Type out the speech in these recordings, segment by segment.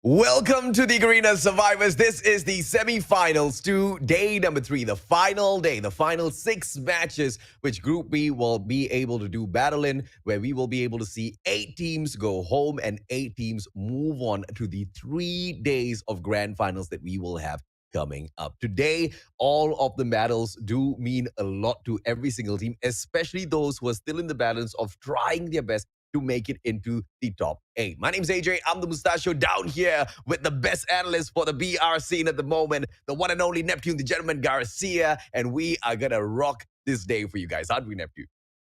Welcome to the Garena Survivors. This is the semi-finals to day number 3, the final day, the final 6 matches, which Group B will be able to do battle in, where we will be able to see 8 teams go home and 8 teams move on to the 3 days of grand finals that we will have coming up. Today, all of the battles do mean a lot to every single team, especially those who are still in the balance of trying their best to make it into the top 8. My name's AJ. I'm the Mustachio down here with the best analyst for the BR scene at the moment, the one and only Neptune, the gentleman Garcia, and we are going to rock this day for you guys. Aren't we, Neptune?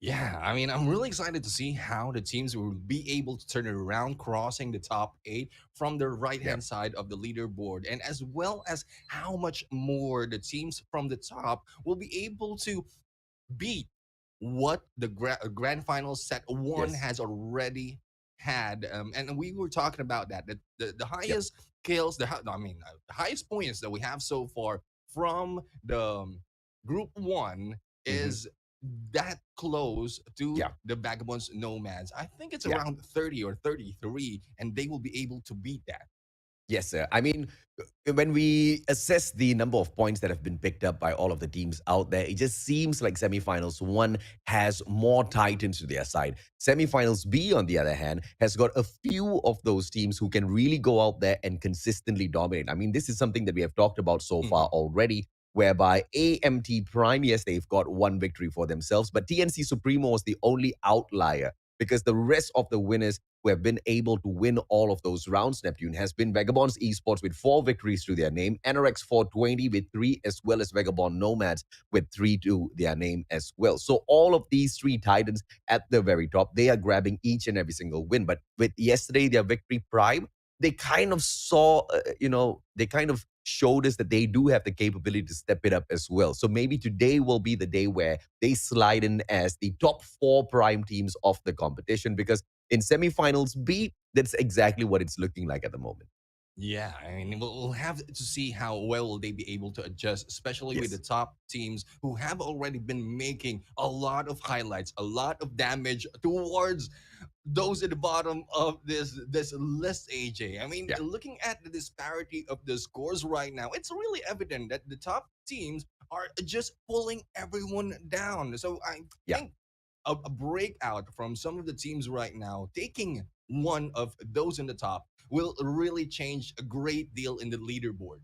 Yeah, I'm really excited to see how the teams will be able to turn it around, crossing the top 8 from the right Yeah. hand side of the leaderboard, and as well as how much more the teams from the top will be able to beat what the grand final set 1 Yes. has already had. And we were talking about that, the Yep. highest kills, the highest points that we have so far from the group 1 Hmm. is that close to Yeah. the Vagabonds Nomads. I think it's Yeah. around 30 or 33, and they will be able to beat that. Yes, sir. I mean, when we assess the number of points that have been picked up by all of the teams out there, it just seems like semifinals 1 has more Titans to their side. Semifinals B, on the other hand, has got a few of those teams who can really go out there and consistently dominate. I mean, this is something that we have talked about so far Mhm. already, whereby AMT Prime, yes, they've got 1 victory for themselves, but TNC Supremo was the only outlier because the rest of the winners who have been able to win all of those rounds, Neptune, has been Vagabonds Esports with 4 victories to their name, NRX 420 with 3, as well as Vagabond Nomads with 3 to their name as well. So all of these 3 Titans at the very top, they are grabbing each and every single win. But with yesterday, their victory prime, they kind of saw, they kind of showed us that they do have the capability to step it up as well. So maybe today will be the day where they slide in as the top 4 prime teams of the competition, because in semifinals B, that's exactly what it's looking like at the moment. Yeah, we'll have to see how well will they be able to adjust, especially with the Yes. top teams who have already been making a lot of highlights, a lot of damage towards those at the bottom of this list, AJ. Yeah. Looking at the disparity of the scores right now, it's really evident that the top teams are just pulling everyone down. So I Yeah. think a breakout from some of the teams right now, taking one of those in the top, will really change a great deal in the leaderboard.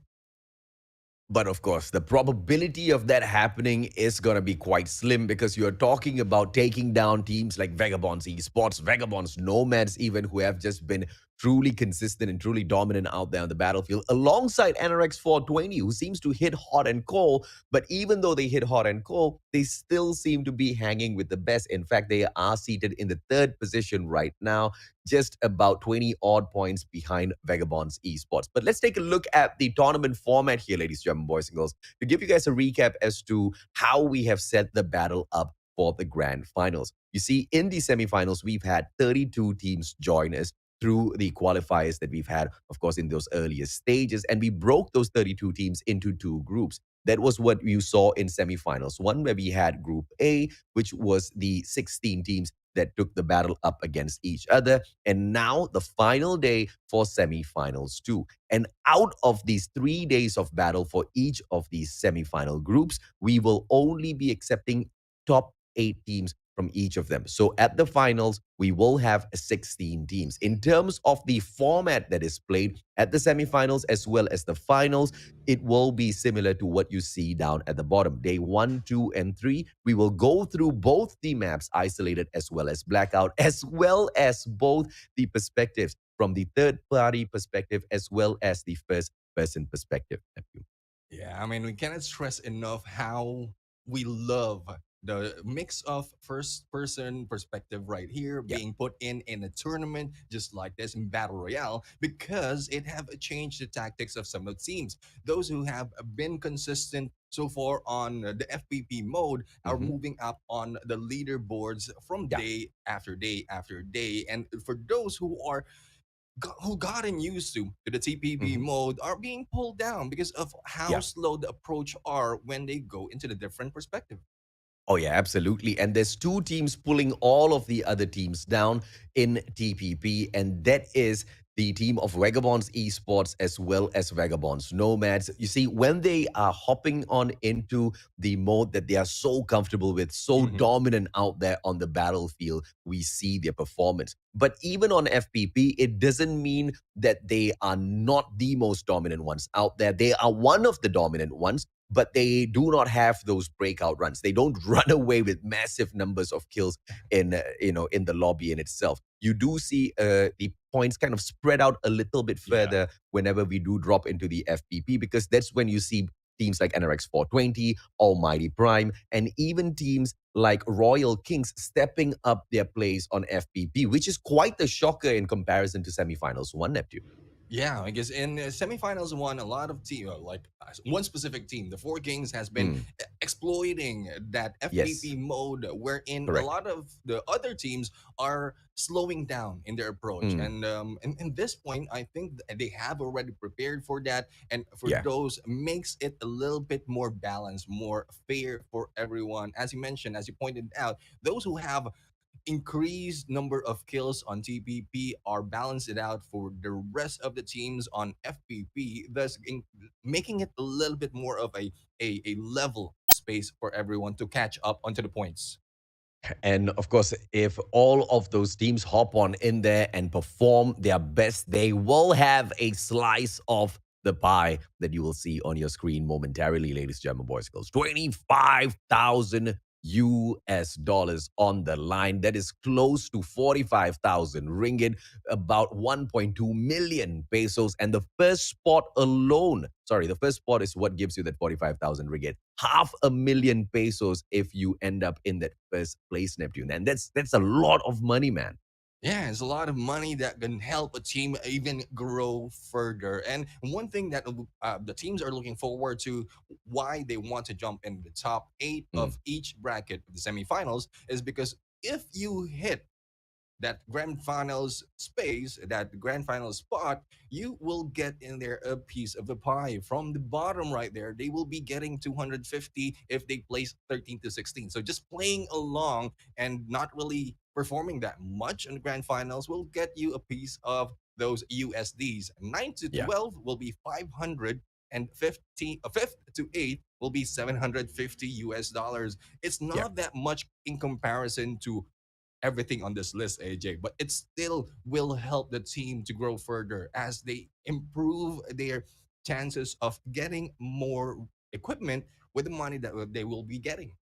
But of course, the probability of that happening is going to be quite slim, because you're talking about taking down teams like Vagabonds Esports, Vagabonds Nomads, even, who have just been truly consistent and truly dominant out there on the battlefield, alongside NRX 420, who seems to hit hot and cold. But even though they hit hot and cold, they still seem to be hanging with the best. In fact, they are seated in the 3rd position right now, just about 20 odd points behind Vagabonds Esports. But let's take a look at the tournament format here, ladies and gentlemen, boys and girls, to give you guys a recap as to how we have set the battle up for the grand finals. You see, in the semifinals, we've had 32 teams join us through the qualifiers that we've had, of course, in those earlier stages. And we broke those 32 teams into 2 groups. That was what you saw in semifinals. One where we had Group A, which was the 16 teams that took the battle up against each other. And now the final day for semifinals 2. And out of these 3 days of battle for each of these semifinal groups, we will only be accepting top 8 teams from each of them. So at the finals, we will have 16 teams. In terms of the format that is played at the semifinals as well as the finals, it will be similar to what you see down at the bottom. Day 1, 2, and 3, we will go through both the maps, isolated as well as blackout, as well as both the perspectives from the third party perspective as well as the first person perspective. Yeah, we cannot stress enough how we love the mix of first person perspective right here Yeah. being put in a tournament just like this in Battle Royale, because it have changed the tactics of some of the teams. Those who have been consistent so far on the FPP mode are Hmm. moving up on the leaderboards from Yeah. day after day after day. And for those who are who gotten used to the TPP Hmm. mode are being pulled down because of how Yeah. slow the approach are when they go into the different perspective. Oh, yeah, absolutely. And there's 2 teams pulling all of the other teams down in TPP, and that is the team of Vagabonds Esports as well as Vagabonds Nomads. You see, when they are hopping on into the mode that they are so comfortable with, so Hmm. dominant out there on the battlefield, we see their performance. But even on FPP, it doesn't mean that they are not the most dominant ones out there. They are one of the dominant ones, but they do not have those breakout runs. They don't run away with massive numbers of kills in in the lobby in itself. You do see the points kind of spread out a little bit Yeah. further whenever we do drop into the FPP, because that's when you see teams like NRX 420, Almighty Prime, and even teams like Royal Kings stepping up their plays on FPP, which is quite the shocker in comparison to semifinals one, Neptune. Yeah, because in semifinals one, a lot of team, like one specific team, the Four Kings, has been Mm, exploiting that yes, FPP mode, wherein a correct. lot of the other teams are slowing down in their approach. Mm, And in this point, I think they have already prepared for that, and for yeah. those makes it a little bit more balanced, more fair for everyone. As you mentioned, as you pointed out, those who have increased number of kills on TPP are balanced it out for the rest of the teams on FPP, thus making it a little bit more of a level space for everyone to catch up onto the points. And of course, if all of those teams hop on in there and perform their best, they will have a slice of the pie that you will see on your screen momentarily, ladies and gentlemen, boys and girls. 25,000 US dollars on the line. That is close to 45,000 ringgit, about 1.2 million pesos. And the first spot alone, sorry, the first spot is what gives you that 45,000 ringgit. Half a million pesos if you end up in that first place, Neptune. And that's a lot of money, man. Yeah, it's a lot of money that can help a team even grow further. And one thing that the teams are looking forward to, why they want to jump in the top eight Mm, of each bracket of the semifinals, is because if you hit that grand finals space, that grand final spot, you will get in there a piece of the pie. From the bottom right there, they will be getting 250 if they place 13 to 16. So just playing along and not really performing that much in the grand finals will get you a piece of those USDs. 9 to yeah. 12 will be 500, and 15 fifth to 8 will be 750 US dollars. It's Yeah. not that much in comparison to everything on this list, AJ, but it still will help the team to grow further as they improve their chances of getting more equipment with the money that they will be getting.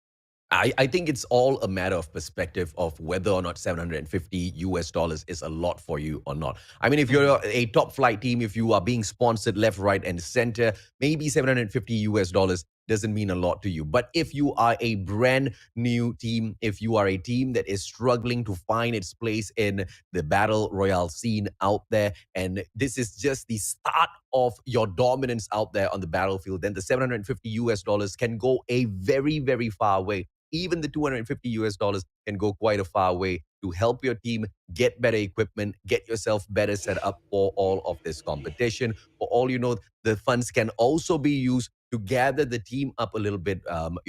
I think it's all a matter of perspective of whether or not 750 US dollars is a lot for you or not. I mean, if Mhm. you're a top flight team, if you are being sponsored left, right, and center, maybe 750 US dollars doesn't mean a lot to you. But if you are a brand new team, if you are a team that is struggling to find its place in the battle royale scene out there, and this is just the start of your dominance out there on the battlefield, then the 750 US dollars can go a very, very far way. Even the 250 US dollars can go quite a far way to help your team get better equipment, get yourself better set up for all of this competition. For all you know, the funds can also be used to gather the team up a little bit,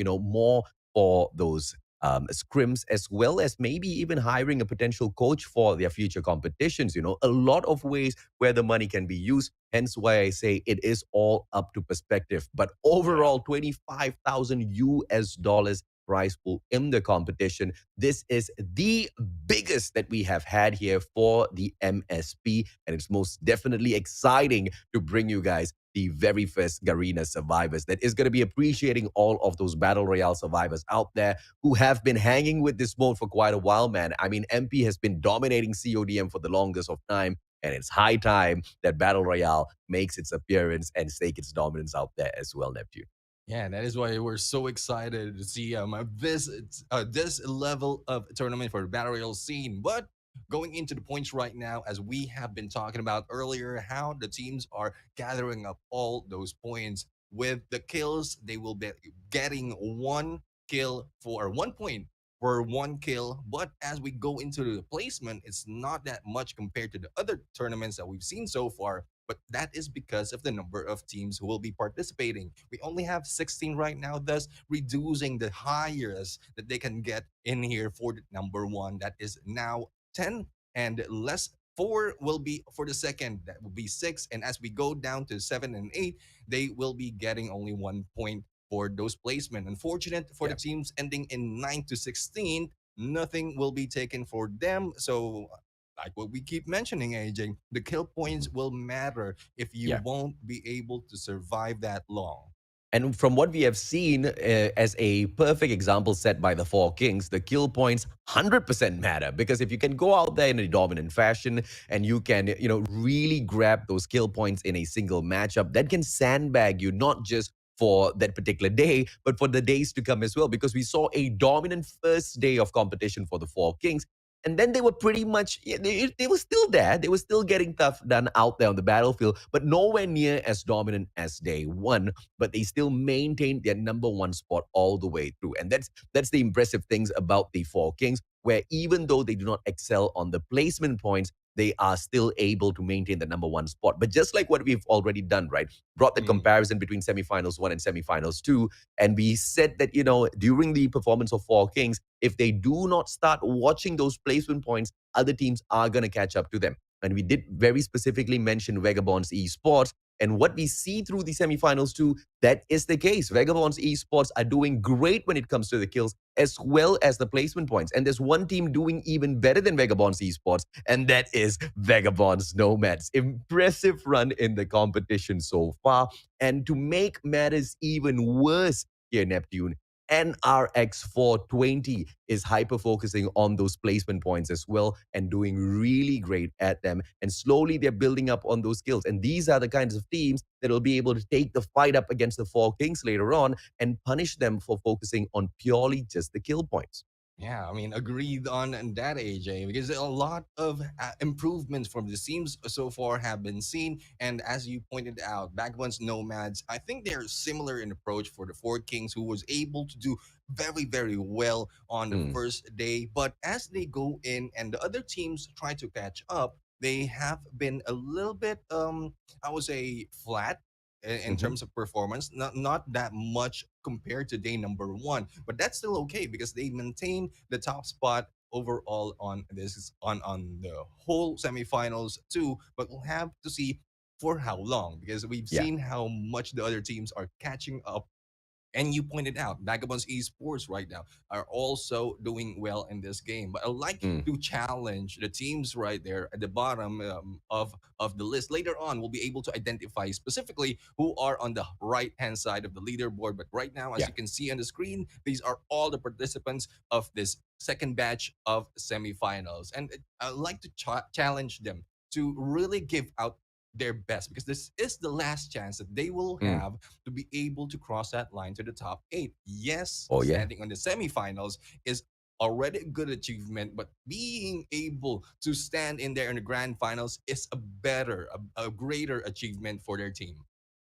more for those scrims, as well as maybe even hiring a potential coach for their future competitions. A lot of ways where the money can be used. Hence why I say it is all up to perspective. But Yeah. overall, 25,000 US dollars prize pool in the competition. This is the biggest that we have had here for the MSP, and it's most definitely exciting to bring you guys the very first Garena Survivors that is going to be appreciating all of those Battle Royale survivors out there who have been hanging with this mode for quite a while, man. I mean, MP has been dominating CODM for the longest of time, and it's high time that Battle Royale makes its appearance and stake its dominance out there as well, Neptune. Yeah, that is why we're so excited to see this level of tournament for the battle royale scene. But going into the points right now, as we have been talking about earlier, how the teams are gathering up all those points with the kills. They will be getting 1 kill for 1 point for 1 kill. But as we go into the placement, it's not that much compared to the other tournaments that we've seen so far, but that is because of the number of teams who will be participating. We only have 16 right now, thus reducing the highest that they can get in here for the number one. That is now 10 and less four will be for the second. That will be six. And as we go down to seven and eight, they will be getting only 1 point for those placement. Unfortunate for the Yeah. teams ending in 9 to 16, nothing will be taken for them. So, like what we keep mentioning, AJ, the kill points Mhm. will matter if you Yeah. won't be able to survive that long. And from what we have seen, as a perfect example set by the Four Kings, the kill points 100% matter, because if you can go out there in a dominant fashion and you can, really grab those kill points in a single matchup, that can sandbag you not just for that particular day, but for the days to come as well. Because we saw a dominant first day of competition for the Four Kings. And then they were pretty much, yeah, they were still there. They were still getting stuff done out there on the battlefield, but nowhere near as dominant as day one, but they still maintained their number one spot all the way through. And that's the impressive things about the Four Kings, where even though they do not excel on the placement points, they are still able to maintain the number one spot. But just like what we've already done, right? Brought that Mm, comparison between semifinals one and semifinals two. And we said that, during the performance of Four Kings, if they do not start watching those placement points, other teams are going to catch up to them. And we did very specifically mention Vagabonds Esports. And what we see through the semifinals too, that is the case. Vagabonds Esports are doing great when it comes to the kills as well as the placement points. And there's one team doing even better than Vagabonds Esports, and that is Vagabonds Nomads. Impressive run in the competition so far. And to make matters even worse here, Neptune, NRX 420 is hyper focusing on those placement points as well and doing really great at them. And slowly they're building up on those skills. And these are the kinds of teams that will be able to take the fight up against the Four Kings later on and punish them for focusing on purely just the kill points. yeah, I mean, agreed on that, AJ, because a lot of improvements from the teams so far have been seen. And as you pointed out, back once Nomads, I think they're similar in approach for the Four Kings, who was able to do very, very well on the Mm, first day. But as they go in and the other teams try to catch up, they have been a little bit, I would say, flat in mhm. terms of performance, not that much compared to day number one, but that's still okay because they maintain the top spot overall on this on the whole semifinals too. But we'll have to see for how long, because we've Yeah. seen how much the other teams are catching up. And you pointed out, Vagabonds Esports right now are also doing well in this game. But I like Mm, to challenge the teams right there at the bottom of the list. Later on, we'll be able to identify specifically who are on the right hand side of the leaderboard. But right now, as yeah. you can see on the screen, these are all the participants of this second batch of semifinals. And I like to challenge them to really give out their best, because this is the last chance that they will Mm. have to be able to cross that line to the top eight. Yes, Oh, yeah. standing on the semifinals is already a good achievement, but being able to stand in there in the grand finals is a greater achievement for their team.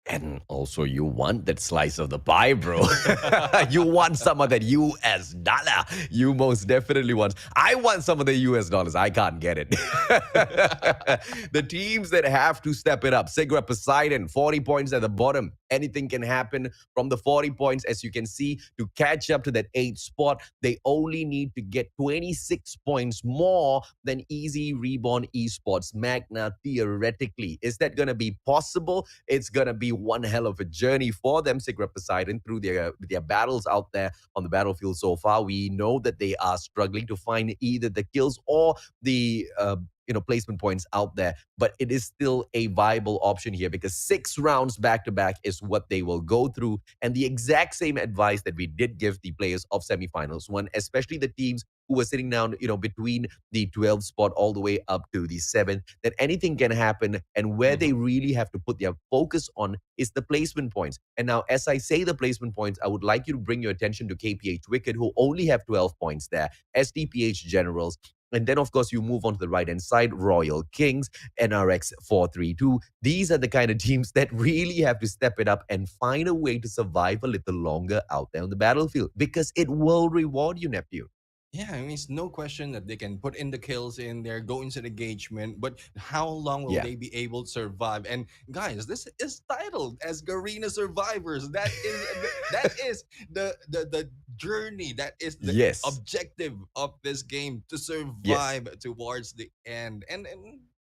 And also, you want that slice of the pie, bro. You want some of that US dollar. You most definitely want. I want some of the US dollars. I can't get it. The teams that have to step it up, Sigra Poseidon, 40 points at the bottom. Anything can happen from the 40 points, as you can see, to catch up to that eighth spot. They only need to get 26 points more than Easy Reborn Esports Magna, theoretically. Is that going to be possible? It's going to be one hell of a journey for them, Sigra Poseidon, through their battles out there on the battlefield so far. We know that they are struggling to find either the kills or the placement points out there, but it is still a viable option here, because 6 rounds back to back is what they will go through. And the exact same advice that we did give the players of semifinals one, especially the teams who were sitting down, between the 12th spot all the way up to the 7th, that anything can happen. And where they Mhm. really have to put their focus on is the placement points. And now, as I say the placement points, I would like you to bring your attention to KPH Wicked, who only have 12 points there, SDPH Generals. And then, of course, you move on to the right hand side, Royal Kings, NRX 432. These are the kind of teams that really have to step it up and find a way to survive a little longer out there on the battlefield, because it will reward you, Neptune. Yeah, I mean, it's no question that they can put in the kills in there, go into the engagement, but how long will Yeah. they be able to survive? And guys, this is titled as Garena Survivors. That is the journey. That is the Yes. objective of this game, to Yes. survive towards the end. And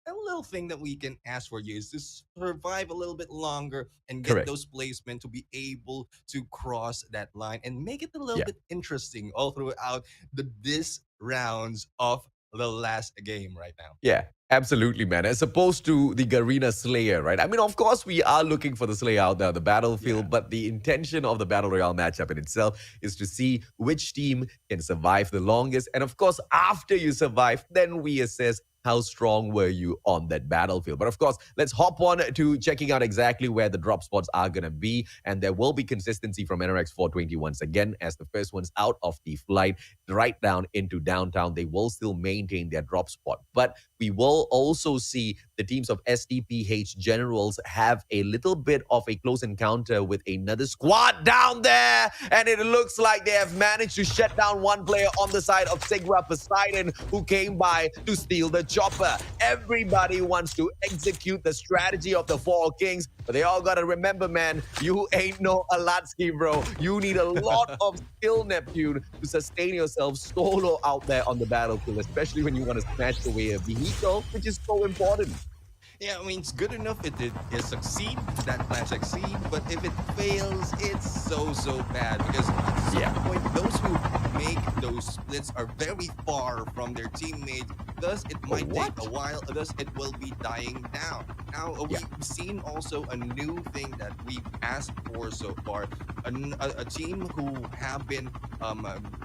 a little thing that we can ask for you is to survive a little bit longer and get Correct. those placement to be able to cross that line and make it a little Yeah. bit interesting all throughout this rounds of the last game right now. Yeah, absolutely, man. As opposed to the Garena Slayer, right? I mean, of course, we are looking for the Slayer out there on the Yeah. battlefield, but the intention of the Battle Royale matchup in itself is to see which team can survive the longest. And of course, after you survive, then we assess how strong were you on that battlefield. But of course, let's hop on to checking out exactly where the drop spots are going to be. And there will be consistency from NRX 420 once again, as the first ones out of the flight right down into downtown. They will still maintain their drop spot. But we will also see the teams of STPH Generals have a little bit of a close encounter with another squad down there. And it looks like they have managed to shut down one player on the side of Sigra Poseidon, who came by to steal the chopper. Everybody wants to execute the strategy of the Four Kings, but they all got to remember, man, you ain't no Alatsky, bro. You need a lot of skill, Neptune, to sustain yourself solo out there on the battlefield, especially when you want to snatch away a vehicle, which is so important. Yeah, I mean, it's good enough if it succeed, that plan succeed, but if it fails, it's so bad because at some Yeah. point, those who make those splits are very far from their teammates. Thus, it might take What? a while. Thus, it will be dying down. Now, Yeah. we've seen also a new thing that we've asked for so far. A team who have been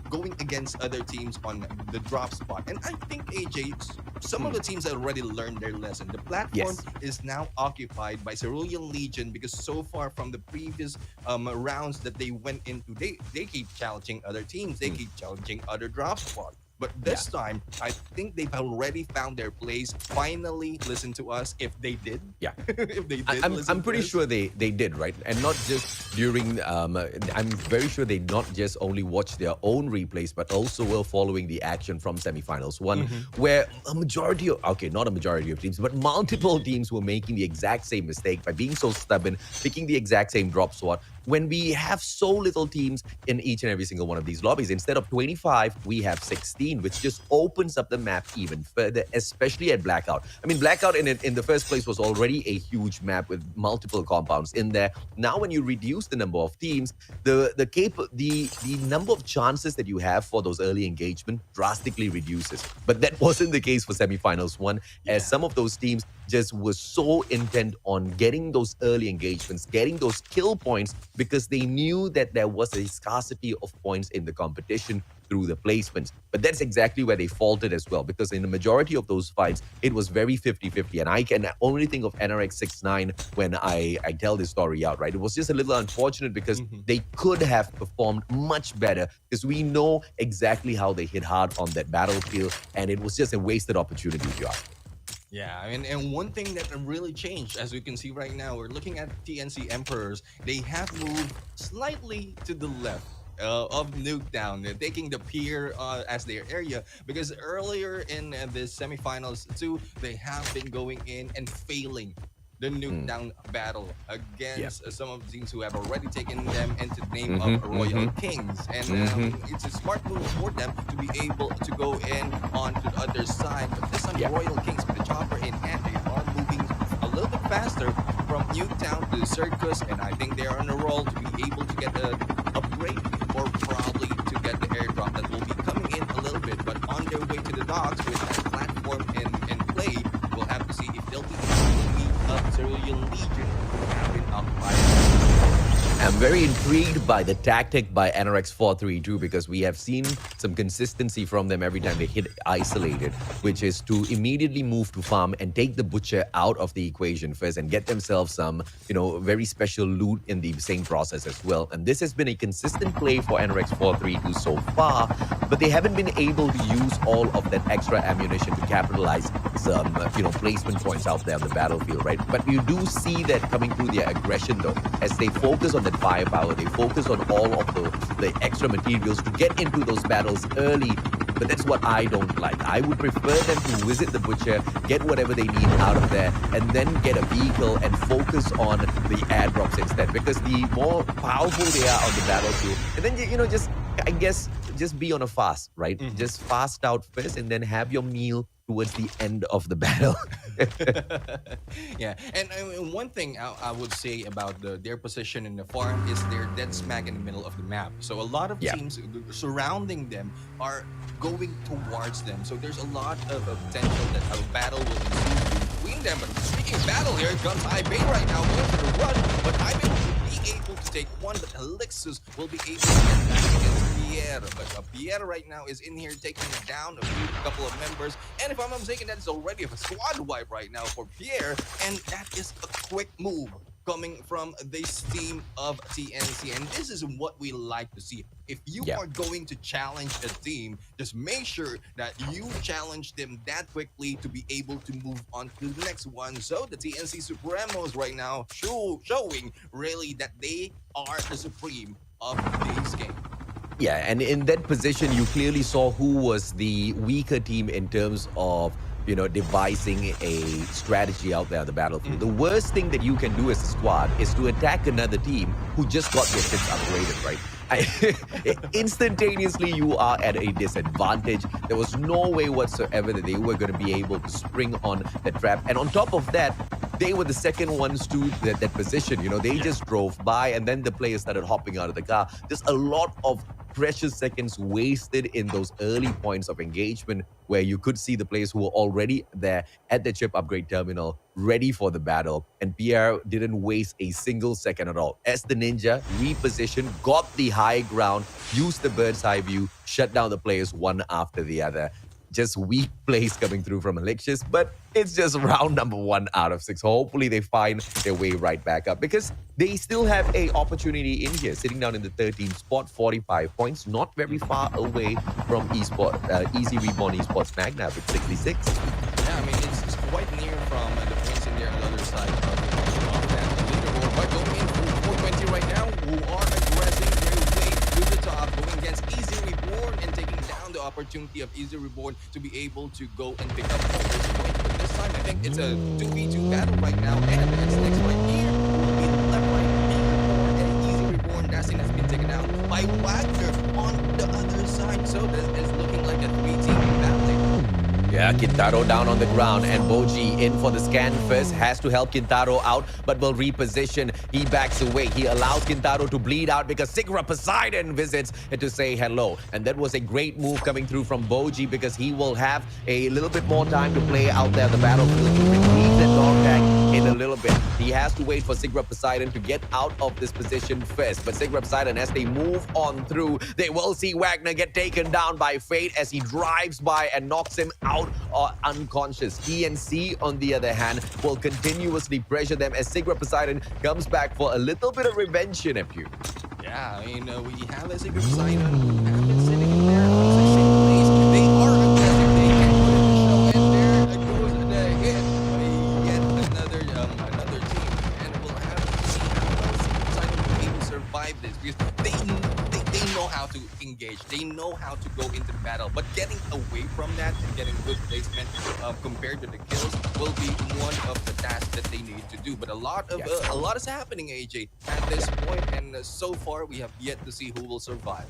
going against other teams on the drop spot. And I think, AJ, some of the teams have already learned their lesson. The platform Yes. is now occupied by Cerulean Legion because so far from the previous rounds that they went into, they keep challenging other teams, they keep challenging other drop spots. But Yeah. this time, I think they've already found their place. Finally, listen to us if they did. Yeah. If they did, I'm listen to pretty us. sure they did, right? And not just during I'm very sure they not just only watched their own replays, but also were following the action from semifinals one, where a majority of, okay, not a majority of teams, but multiple teams were making the exact same mistake by being so stubborn, picking the exact same drop sword. When we have so little teams in each and every single one of these lobbies, instead of 25, we have 16, which just opens up the map even further, especially at Blackout. I mean, Blackout in the first place was already a huge map with multiple compounds in there. Now, when you reduce the number of teams, the number of chances that you have for those early engagement drastically reduces. But that wasn't the case for semifinals one, as some of those teams just was so intent on getting those early engagements, getting those kill points, because they knew that there was a scarcity of points in the competition through the placements. But that's exactly where they faltered as well, because in the majority of those fights, it was very 50-50. And I can only think of NRX 69 when I tell this story out, right? It was just a little unfortunate because they could have performed much better, because we know exactly how they hit hard on that battlefield, and it was just a wasted opportunity, if you ask me. Yeah, and one thing that really changed, as we can see right now, we're looking at TNC Emperors. They have moved slightly to the left of Nuketown. They're taking the pier as their area because earlier in the semifinals too, they have been going in and failing the Nuketown battle against some of the teams who have already taken them into the name of Royal Kings. And it's a smart move for them to be able to go in onto the other side. But this time, Royal Kings with the chopper in hand, they are moving a little bit faster from Nuketown to the Circus. And I think they are on a roll to be able to get a break or probably to get the airdrop that will be coming in a little bit. But on their way to the docks with that platform in play, we'll have to see if they'll be able to meet up Cerulean Legion have been occupied. I'm very intrigued by the tactic by NRX 432 because we have seen some consistency from them every time they hit isolated, which is to immediately move to farm and take the butcher out of the equation first and get themselves some, very special loot in the same process as well. And this has been a consistent play for NRX 432 so far, but they haven't been able to use all of that extra ammunition to capitalize some, placement points out there on the battlefield, right? But you do see that coming through their aggression though, as they focus on that firepower, they focus on all of the extra materials to get into those battles early. But that's what I don't like. I would prefer them to visit the butcher, get whatever they need out of there, and then get a vehicle and focus on the airdrops instead. Because the more powerful they are on the battlefield, and then just be on a fast, right? Just fast out first and then have your meal towards the end of the battle. Yeah, and I mean, one thing I would say about their position in the farm is they're dead smack in the middle of the map. So a lot of Yeah. teams surrounding them are going towards them. So there's a lot of potential that a battle will ensue between them. But speaking of battle, here comes High Bay right now going for the run. But High Bay will be able to take one, but Elixus will be able to get back against Pierre. But Pierre right now is in here taking down a couple of members. And if I'm not mistaken, that is already a squad wipe right now for Pierre. And that is a quick move coming from this team of TNC. And this is what we like to see. If you Yeah. are going to challenge a team, just make sure that you challenge them that quickly to be able to move on to the next one. So the TNC Supremos right now showing really that they are the supreme of this game. Yeah, and in that position, you clearly saw who was the weaker team in terms of, devising a strategy out there on the battlefield. The worst thing that you can do as a squad is to attack another team who just got their ships upgraded, right? Instantaneously, you are at a disadvantage. There was no way whatsoever that they were going to be able to spring on the trap. And on top of that, they were the second ones to that position. They just drove by, and then the players started hopping out of the car. Just a lot of precious seconds wasted in those early points of engagement where you could see the players who were already there at the chip upgrade terminal ready for the battle, and Pierre didn't waste a single second at all. As the ninja repositioned, got the high ground, used the bird's eye view, shut down the players one after the other. Just weak plays coming through from Alexius, but it's just round number 1 out of 6. Hopefully they find their way right back up, because they still have a opportunity in here, sitting down in the 13th spot, 45 points, not very far away from Easy Reborn Esports Magna with 66. Yeah, I mean, it's quite near from the points in there on the other side of that leaderboard. But going in for 420 right now, who are aggressing their way to the top, going against Easy Reborn and taking down the opportunity of Easy Reborn to be able to go and pick up all those points. But this time, I think it's a 2v2 battle right now, and it's next right here will be left right here, and Easy Reborn Dassin has been taken down by Wagner on the other side. So this is looking like a 3-team battle. Yeah, Kintaro down on the ground, and Boji in for the scan first, has to help Kintaro out, but will reposition. He backs away. He allows Kintaro to bleed out because Sigra Poseidon visits to say hello. And that was a great move coming through from Boji, because he will have a little bit more time to play out there the battlefield to retrieve the dog tag in a little bit. He has to wait for Sigra Poseidon to get out of this position first. But Sigra Poseidon, as they move on through, they will see Wagner get taken down by Fate as he drives by and knocks him out unconscious. TNC, on the other hand, will continuously pressure them as Sigra Poseidon comes back for a little bit of revenge in Neptune. Yeah, I mean, we have a Sigra Poseidon who have been sitting in there on the same place. They are aggressive. They can put in the show, and there goes the hit by yet another team. And we'll have to see how Sigra Poseidon will be able to survive this, because they know how to engage. They know how to go into battle. But getting away from that and getting good placement compared to the kills will be one of the tasks that they need to do. But a lot is happening, AJ, at this point, and so far we have yet to see who will survive.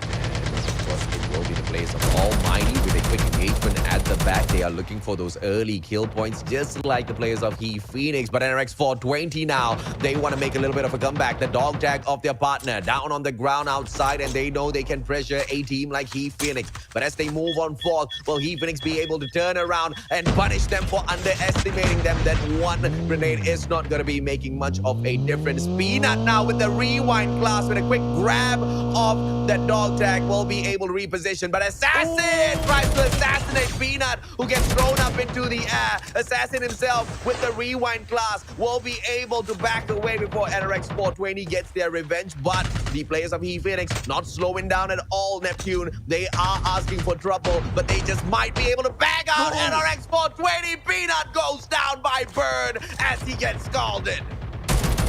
Of course, it will be the place of Almighty with a quick engagement at the back. They are looking for those early kill points, just like the players of He Phoenix. But NRX 420 now, they want to make a little bit of a comeback. The dog tag of their partner down on the ground outside, and they know they can pressure a team like He Phoenix. But as they move on forth, will He Phoenix be able to turn around and punish them for underestimating them? That one grenade is not going to be making much of a difference. Peanut now with the rewind class with a quick grab of that dog tag will be able to reposition, but Assassin tries to assassinate Peanut, who gets thrown up into the air. Assassin himself with the rewind class will be able to back away before NRX 420 gets their revenge, but the players of He Phoenix not slowing down at all. Neptune, they are asking for trouble, but they just might be able to bag out NRX 420. Peanut goes down by Bird as he gets scalded.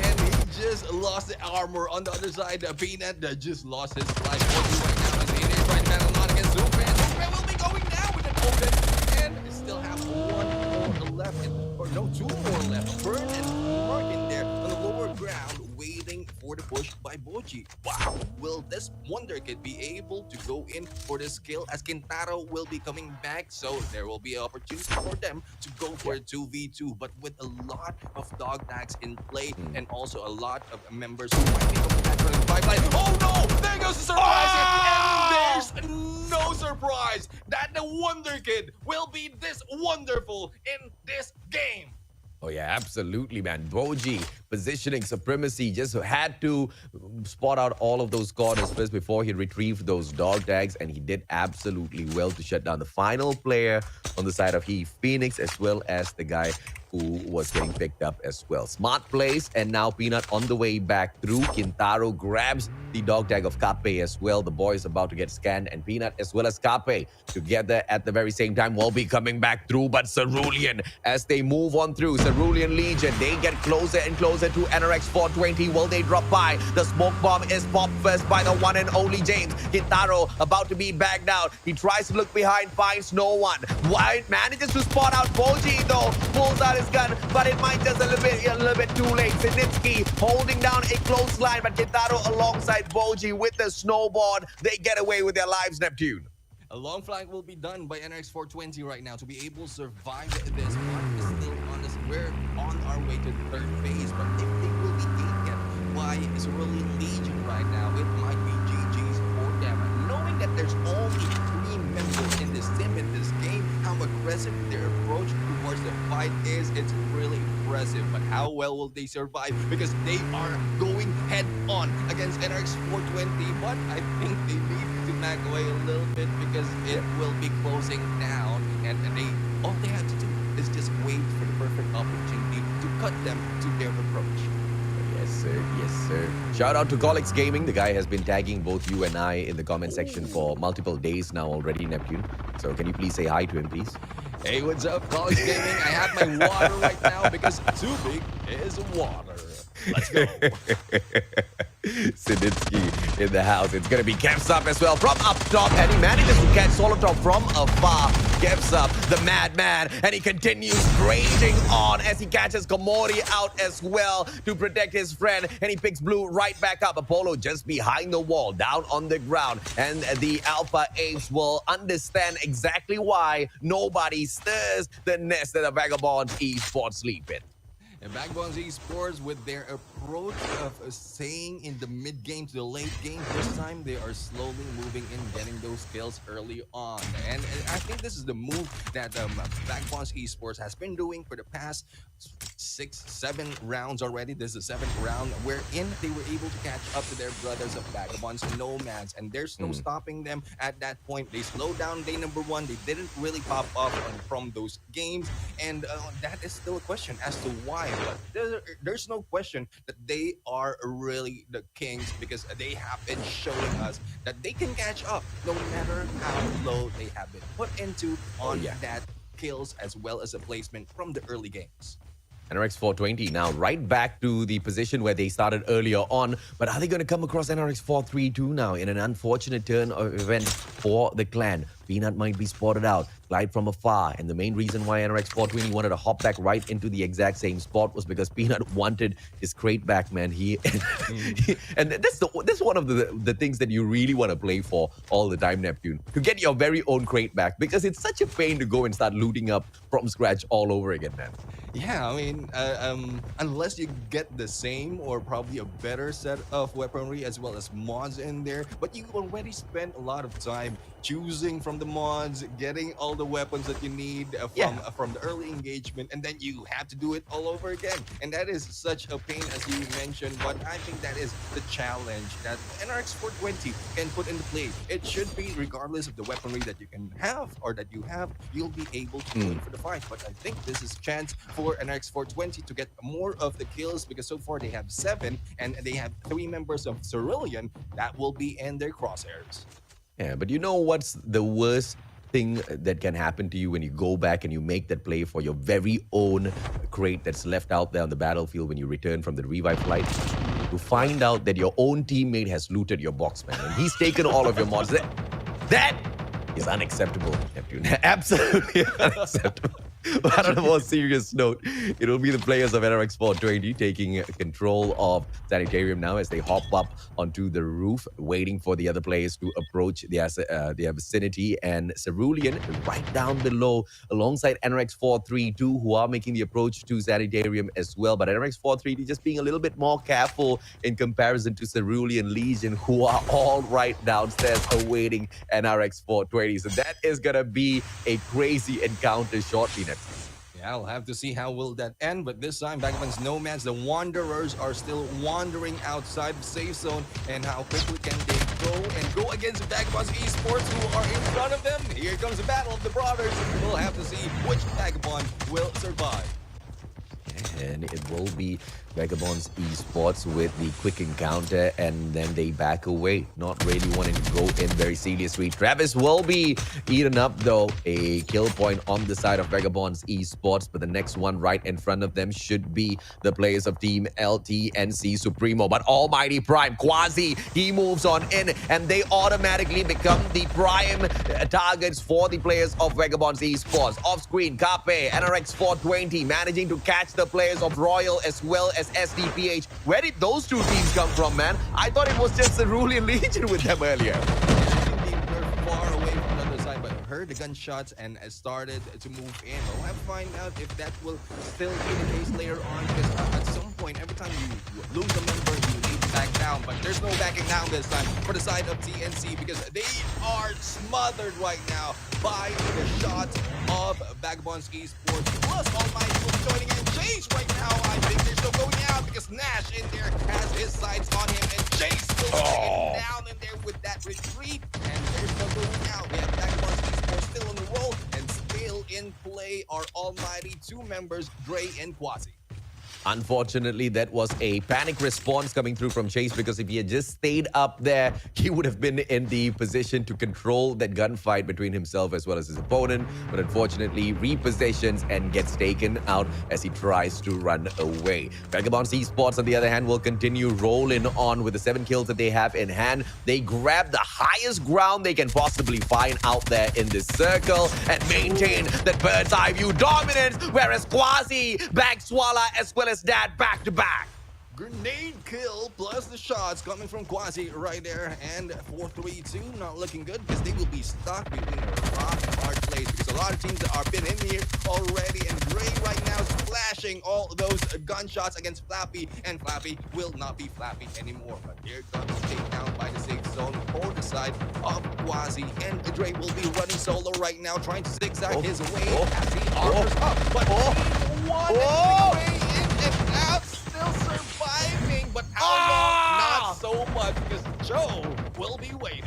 And he just lost the armor on the other side. Peanut just lost his life. Right now, as he is right now, not against Zupan. Zupan will be going down with an open, and we still have one more left, or no, two more left. Burn and Mark in there on the lower ground, waiting for the push by by Boji. Wow, will this Wonder Kid be able to go in for this kill as Kintaro will be coming back? So there will be an opportunity for them to go for a 2v2, but with a lot of dog tags in play and also a lot of members who might be coming back from the pipeline. Oh no! There goes the surprise! And there's no surprise that the Wonder Kid will be this wonderful in this game. Oh, yeah, absolutely, man. Boji, positioning supremacy, just had to spot out all of those corners first before he retrieved those dog tags, and he did absolutely well to shut down the final player on the side of Phoenix, as well as the guy who was getting picked up as well. Smart plays, and now Peanut on the way back through. Kintaro grabs the dog tag of Kape as well. The boy is about to get scanned, and Peanut as well as Kape together at the very same time will be coming back through. But Cerulean, as they move on through, Cerulean Legion, they get closer and closer to NRX 420. Will they drop by? The smoke bomb is popped first by the one and only James. Kintaro about to be bagged out. He tries to look behind, finds no one. White manages to spot out Boji though. Pulls out his gun, but it might just a little bit too late. Sinitsky holding down a close line, but Kintaro alongside Boji with the snowboard. They get away with their lives, Neptune. A long flank will be done by NRX 420 right now to be able to survive this. One is still on this. We're on our way to the third phase, but if they will be taken by Cerulean Legion right now, it might be GG's for them. Knowing that there's only 3 members in this team in this game, how aggressive their approach towards the fight is, it's really impressive. But how well will they survive? Because they are going head on against NRX 420, but I think they need to back away a little bit because it will be closing down, and all they have to do is just wait for the perfect opportunity to cut them to their approach. Yes, sir. Yes, sir. Shout out to Colix Gaming. The guy has been tagging both you and I in the comment section for multiple days now already, Neptune. So can you please say hi to him, please? Hey, what's up, College Gaming? I have my water right now because too big is water. Let's go. Sinitsky in the house. It's going to be Kevs up as well from up top, and he manages to catch Solotop from afar. Kevs up, the madman, and he continues raging on as he catches Komori out as well to protect his friend, and he picks Blue right back up. Apollo just behind the wall, down on the ground, and the Alpha Apes will understand exactly why nobody stirs the nest that the Vagabonds esports sleep in. And Vagabonds Esports, with their approach of staying in the mid game to the late game, this time they are slowly moving in, getting those kills early on. And I think this is the move that Vagabonds Esports has been doing for the past 6-7 rounds already. This is the 7th round wherein they were able to catch up to their brothers of Vagabonds Nomads, and there's no stopping them at that point. They slowed down day number 1. They didn't really pop up from those games, and that is still a question as to why. But there's no question that they are really the kings, because they have been showing us that they can catch up no matter how low they have been put into on that kills as well as a placement from the early games. NRX 420 now right back to the position where they started earlier on. But are they going to come across NRX 432 now in an unfortunate turn of events for the clan? Peanut might be spotted out, Glide from afar. And the main reason why NRX 420 wanted to hop back right into the exact same spot was because Peanut wanted his crate back, man. And that's one of the things that you really want to play for all the time, Neptune. To get your very own crate back, because it's such a pain to go and start looting up from scratch all over again, man. Yeah, I mean, unless you get the same or probably a better set of weaponry as well as mods in there, but you already spent a lot of time choosing from the mods, getting all the weapons that you need from the early engagement, and then you have to do it all over again. And that is such a pain, as you mentioned, but I think that is the challenge that NRX 420 can put into play. It should be, regardless of the weaponry that you can have or that you have, you'll be able to go in for the fight. But I think this is a chance for NRX 420 to get more of the kills, because so far they have 7 and they have 3 members of Cerulean that will be in their crosshairs. Yeah, but you know what's the worst thing that can happen to you when you go back and you make that play for your very own crate that's left out there on the battlefield when you return from the revive flight? To find out that your own teammate has looted your box, man, and he's taken all of your mods. That is unacceptable, Neptune. Absolutely unacceptable. But on a more serious note, it'll be the players of NRX 420 taking control of Sanitarium now as they hop up onto the roof, waiting for the other players to approach their vicinity. And Cerulean right down below, alongside NRX 432, who are making the approach to Sanitarium as well. But NRX 432 just being a little bit more careful in comparison to Cerulean Legion, who are all right downstairs awaiting NRX 420. So that is going to be a crazy encounter shortly. Yeah, I'll have to see how will that end. But this time, Vagabond's Nomads, the Wanderers are still wandering outside the safe zone. And how quickly can they go against Vagabond's Esports, who are in front of them? Here comes the battle of the brothers. We'll have to see which Vagabond will survive. And it will be Vagabonds Esports with the quick encounter, and then they back away, not really wanting to go in very seriously. Travis will be eaten up, though. A kill point on the side of Vagabonds Esports, but the next one right in front of them should be the players of Team LTNC Supremo. But Almighty Prime, Quasi, he moves on in, and they automatically become the prime targets for the players of Vagabonds Esports. Off-screen, Kape, NRX 420, managing to catch the players of Royal as well as SDPH. Where did those two teams come from, man? I thought it was just the Cerulean Legion with them earlier. They were far away from the other side, but heard the gunshots and started to move in. We'll have to find out if that will still be the case later on, because at some point, every time you lose a member, you need to back down. But there's no backing down this time for the side of TNC, because they are smothered right now by the shots of Vagabonds Esports. Plus, Almighty will be joining in. Chase right now, I think they're still going out, because Nash in there has his sights on him, and Chase will take down in there with that retreat, and there's no going out. We have Vagabonds Esports still on the roll, and still in play are Almighty two members, Dre and Quasi. Unfortunately, that was a panic response coming through from Chase, because if he had just stayed up there, he would have been in the position to control that gunfight between himself as well as his opponent. But unfortunately, repossessions and gets taken out as he tries to run away. Vagabonds Esports, on the other hand, will continue rolling on with the 7 kills that they have in hand. They grab the highest ground they can possibly find out there in this circle and maintain that bird's eye view dominance, whereas Quasi backs Swala as well as Dad back to back. Grenade kill plus the shots coming from Quasi right there, and 4-3-2 not looking good, because they will be stuck between a rock and hard place, because a lot of teams that are been in here already, and Gray right now splashing all those gunshots against Flappy, and Flappy will not be Flappy anymore. But here comes takedown by the safe zone for the side of Quasi, and Dre will be running solo right now, trying to zigzag his way as he armors up, but team one way in and out, still surviving, but how long? Not so much, because Joe will be waiting.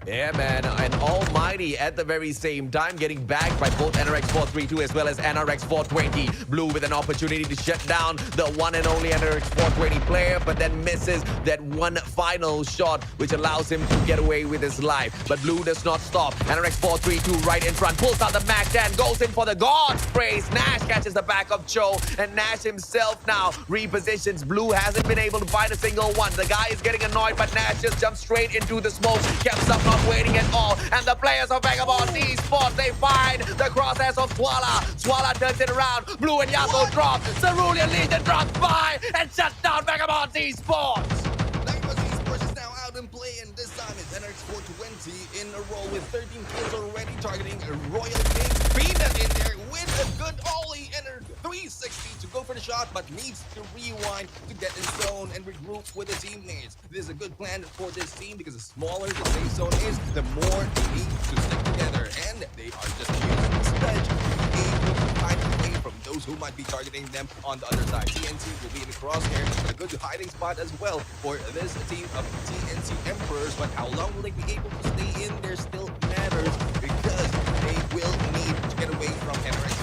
Yeah, man, and Almighty at the very same time getting backed by both NRX 432 as well as NRX 420. Blue with an opportunity to shut down the one and only NRX 420 player, but then misses that one final shot, which allows him to get away with his life. But Blue does not stop. NRX 432 right in front, pulls out the Mac 10, goes in for the God's praise. Nash catches the back of Cho, and Nash himself now repositions. Blue hasn't been able to find a single one. The guy is getting annoyed, but Nash just jumps straight into the smoke. Kept up, not waiting at all, and the players of Vagabonds Esports, they find the crosshairs of Swala. Swala turns it around, Blue and Yako drop, Cerulean Legion drops by and shuts down Vagabonds Esports. Vagabonds Esports is now out in play, and this time it's NRX 420 in a row with 13 kills already, targeting a Royal King. Peanut in there with a good ollie and a 360 to go for the shot, but needs to rewind to get in zone and regroup with the teammates. This is a good plan for this team, because the smaller the safe zone is, the more they need to stick together, and they are just using this ledge to be able to hide away from those who might be targeting them on the other side. TNC will be in the crosshair, a good hiding spot as well for this team of TNC Emperors, but how long will they be able to stay in there still matters, because they will need to get away from NRX.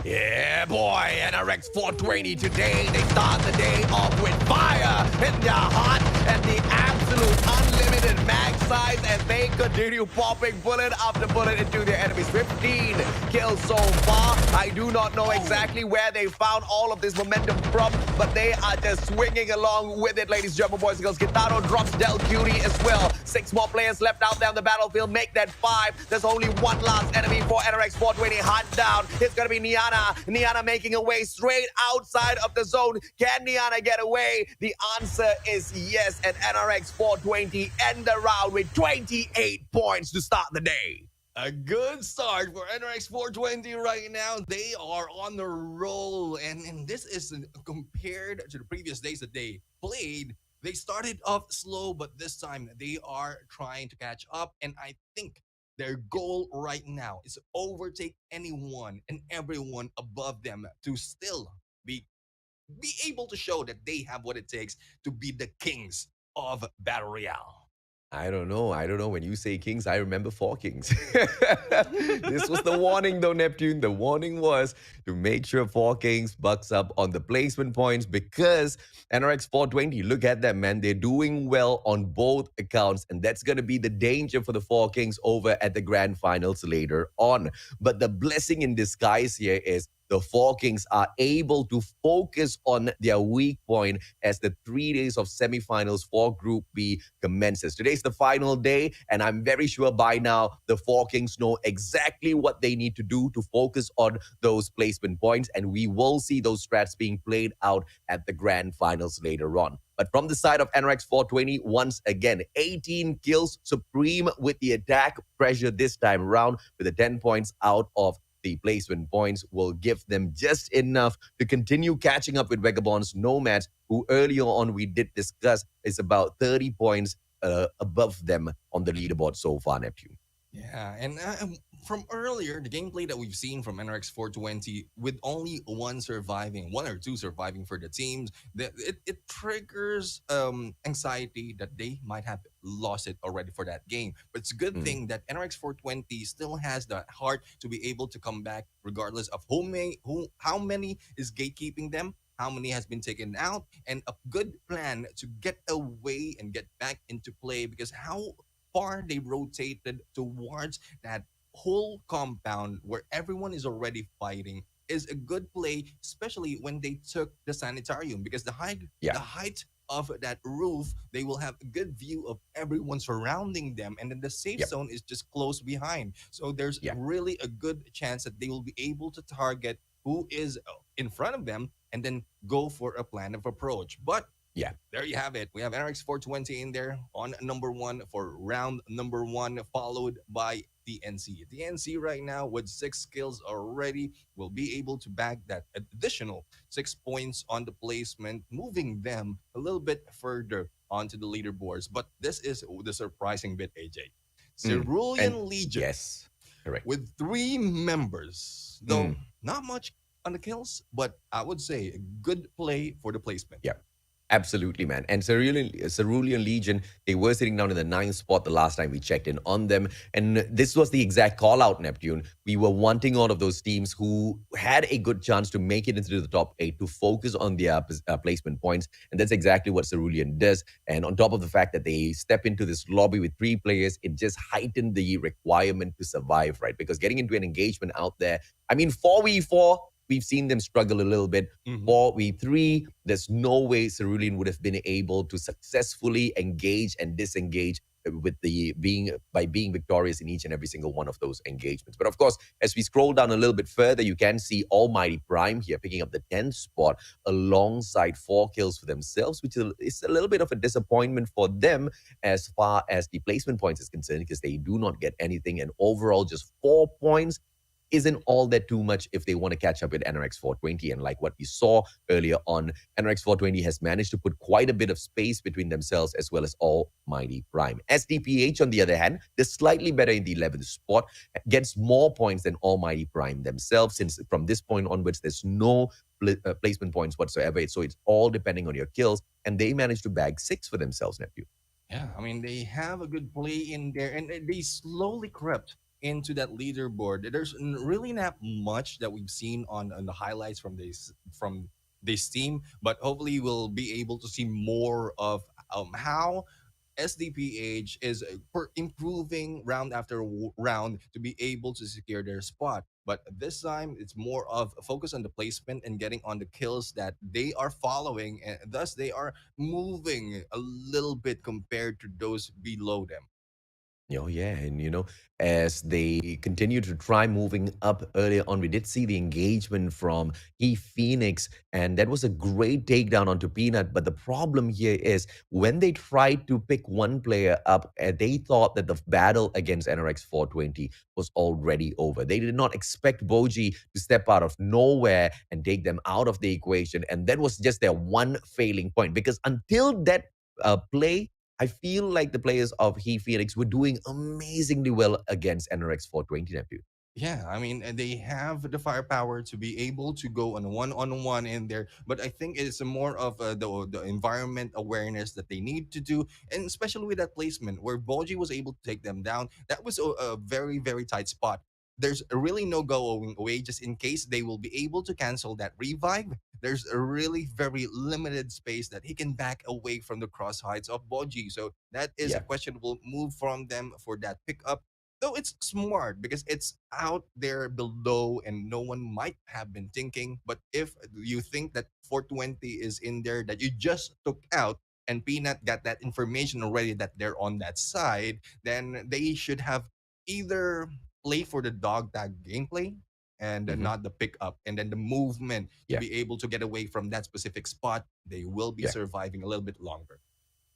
Yeah, boy, NRX 420 today. They start the day off with fire in their heart. and the absolute unlimited mag size as they continue popping bullet after bullet into their enemies. 15 kills so far. I do not know exactly where they found all of this momentum from, but they are just swinging along with it, ladies and gentlemen, boys and girls. Gitano drops Del Cutie as well. 6 more players left out there on the battlefield. Make that 5. There's only one last enemy for NRX 420 hunt down. It's going to be Niana. Niana making a way straight outside of the zone. Can Niana get away? The answer is yes, and NRX 420 end the round with 28 points to start the day. A good start for NRX 420 right now. They are on the roll. And this is compared to the previous days that they played. They started off slow, but this time they are trying to catch up. And I think their goal right now is to overtake anyone and everyone above them to still be able to show that they have what it takes to be the kings of Battle Royale. I don't know. I don't know. When you say kings, I remember 4 kings. This was the warning, though, Neptune. The warning was to make sure 4 kings bucks up on the placement points because NRX 420, look at them, man. They're doing well on both accounts, and that's going to be the danger for the 4 kings over at the grand finals later on. But the blessing in disguise here is the 4 kings are able to focus on their weak point as the 3 days of semifinals for Group B commences. Today's the final day, and I'm very sure by now the 4 kings know exactly what they need to do to focus on those placement points, and we will see those strats being played out at the grand finals later on. But from the side of NRX 420, once again, 18 kills, supreme with the attack pressure this time around, with the 10 points out of the placement points will give them just enough to continue catching up with Vagabonds Nomads, who earlier on we did discuss is about 30 points above them on the leaderboard so far, Neptune. Yeah, and from earlier, the gameplay that we've seen from NRX 420, with only one or two surviving for the teams, that it triggers anxiety that they might have lost it already for that game. But it's a good thing that NRX 420 still has the heart to be able to come back, regardless of how many is gatekeeping them, how many has been taken out, and a good plan to get away and get back into play, because how far they rotated towards that whole compound where everyone is already fighting is a good play, especially when they took the sanitarium, because the height of that roof, they will have a good view of everyone surrounding them, and then the safe Yep. zone is just close behind. So there's Yeah. really a good chance that they will be able to target who is in front of them and then go for a plan of approach. But Yeah. there you have it. We have NRX 420 in there on number 1 for round number 1, followed by the NC. The NC right now with 6 kills already will be able to bag that additional 6 points on the placement, moving them a little bit further onto the leaderboards. But this is the surprising bit, AJ. And Cerulean Legion yes, correct. with 3 members, though not much on the kills, but I would say a good play for the placement. Yeah. Absolutely, man. And Cerulean Legion, they were sitting down in the 9th spot the last time we checked in on them. And this was the exact call out, Neptune. We were wanting all of those teams who had a good chance to make it into the top 8 to focus on their placement points. And that's exactly what Cerulean does. And on top of the fact that they step into this lobby with 3 players, it just heightened the requirement to survive, right? Because getting into an engagement out there, I mean, 4v4, we've seen them struggle a little bit. 4v3, there's no way Cerulean would have been able to successfully engage and disengage with being victorious in each and every single one of those engagements. But of course, as we scroll down a little bit further, you can see Almighty Prime here picking up the 10th spot alongside 4 kills for themselves, which is a little bit of a disappointment for them as far as the placement points is concerned, because they do not get anything, and overall just 4 points isn't all that too much if they want to catch up with NRX 420. And like what we saw earlier on, NRX 420 has managed to put quite a bit of space between themselves as well as Almighty Prime. SDPH, on the other hand, they're slightly better in the 11th spot, gets more points than Almighty Prime themselves, since from this point onwards, there's no placement points whatsoever. So it's all depending on your kills, and they managed to bag 6 for themselves, Nephew. Yeah, I mean, they have a good play in there, and they slowly crept into that leaderboard. There's really not much that we've seen on the highlights from this team, but hopefully we'll be able to see more of how SDPH is improving round after round to be able to secure their spot. But this time, it's more of a focus on the placement and getting on the kills that they are following, and thus they are moving a little bit compared to those below them. Oh, yeah. And, as they continue to try moving up earlier on, we did see the engagement from He Phoenix, and that was a great takedown onto Peanut. But the problem here is when they tried to pick one player up, they thought that the battle against NRX 420 was already over. They did not expect Boji to step out of nowhere and take them out of the equation. And that was just their one failing point because until that play, I feel like the players of He Phoenix were doing amazingly well against NRX 420 nephew. Yeah, I mean, they have the firepower to be able to go on one in there, but I think it's more of the environment awareness that they need to do, and especially with that placement where Boji was able to take them down. That was a very very tight spot. There's really no going away, just in case they will be able to cancel that revive. There's a really very limited space that he can back away from the cross heights of Boji. So that is a Yeah. questionable move from them for that pickup, though it's smart because it's out there below and no one might have been thinking. But if you think that 420 is in there that you just took out and Peanut got that information already that they're on that side, then they should have either play for the dog tag gameplay and Hmm. not the pickup, and then the movement to Yeah. be able to get away from that specific spot, they will be Yeah. surviving a little bit longer.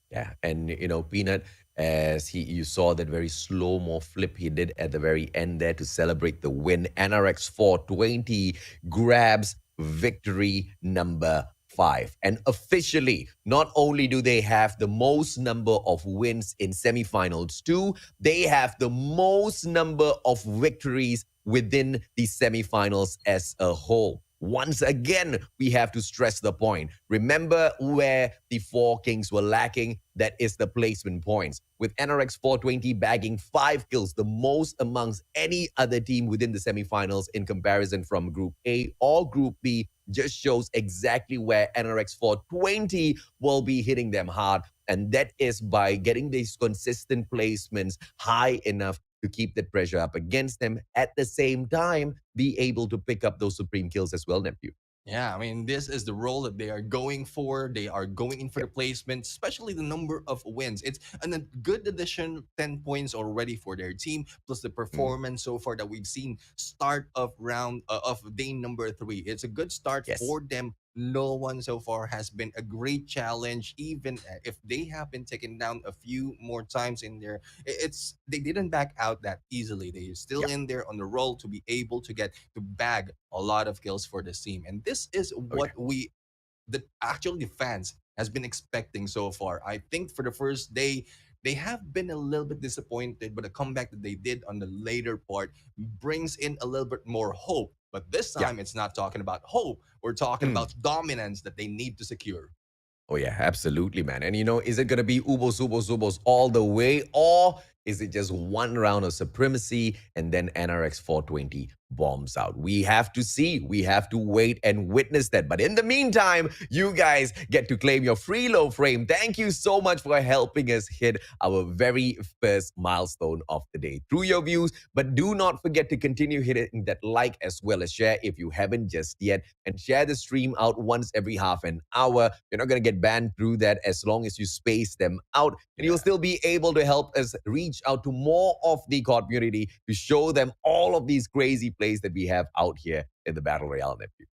Yeah, and Peanut, as you saw that very slow mo flip he did at the very end there to celebrate the win. NRX 420 grabs victory number 5, and officially, not only do they have the most number of wins in semifinals, too, they have the most number of victories within the semifinals as a whole. Once again, we have to stress the point. Remember where the Four Kings were lacking? That is the placement points. With NRX 420 bagging 5 kills, the most amongst any other team within the semifinals in comparison from Group A or Group B, just shows exactly where NRX 420 will be hitting them hard. And that is by getting these consistent placements high enough to keep that pressure up against them. At the same time, be able to pick up those supreme kills as well, nephew. Yeah, I mean, this is the role that they are going for. They are going in for the Yep. placement, especially the number of wins. It's a good addition, 10 points already for their team, plus the Mm. performance so far that we've seen start of round of day number 3. It's a good start Yes. for them. No one so far has been a great challenge, even if they have been taken down a few more times in there. It's they didn't back out that easily. They're still Yep. in there on the roll to be able to get to bag a lot of kills for this team. And this is Oh, yeah. what we the actually the fans has been expecting so far. I think for the first day they have been a little bit disappointed, but the comeback that they did on the later part brings in a little bit more hope. But this Yeah. time it's not talking about hope. We're talking Mm. about dominance that they need to secure. Oh yeah, absolutely, man. And is it gonna be Ubos, Ubos, Ubos all the way, or is it just one round of supremacy and then NRX 420 bombs out? We have to see. We have to wait and witness that. But in the meantime, you guys get to claim your free low frame. Thank you so much for helping us hit our very first milestone of the day through your views. But do not forget to continue hitting that like as well as share if you haven't just yet, and share the stream out once every half an hour. You're not going to get banned through that as long as you space them out. And you'll Yeah. still be able to help us reach out to more of the community to show them all of these crazy plays that we have out here in the Battle Royale, nephew.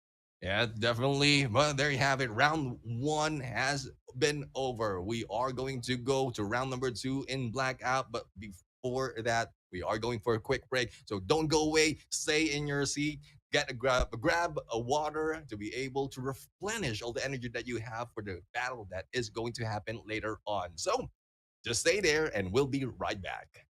Yeah, definitely. Well, there you have it. Round 1 has been over. We are going to go to round number 2 in Blackout. But before that, we are going for a quick break. So don't go away. Stay in your seat. Get grab a water to be able to replenish all the energy that you have for the battle that is going to happen later on. So just stay there and we'll be right back.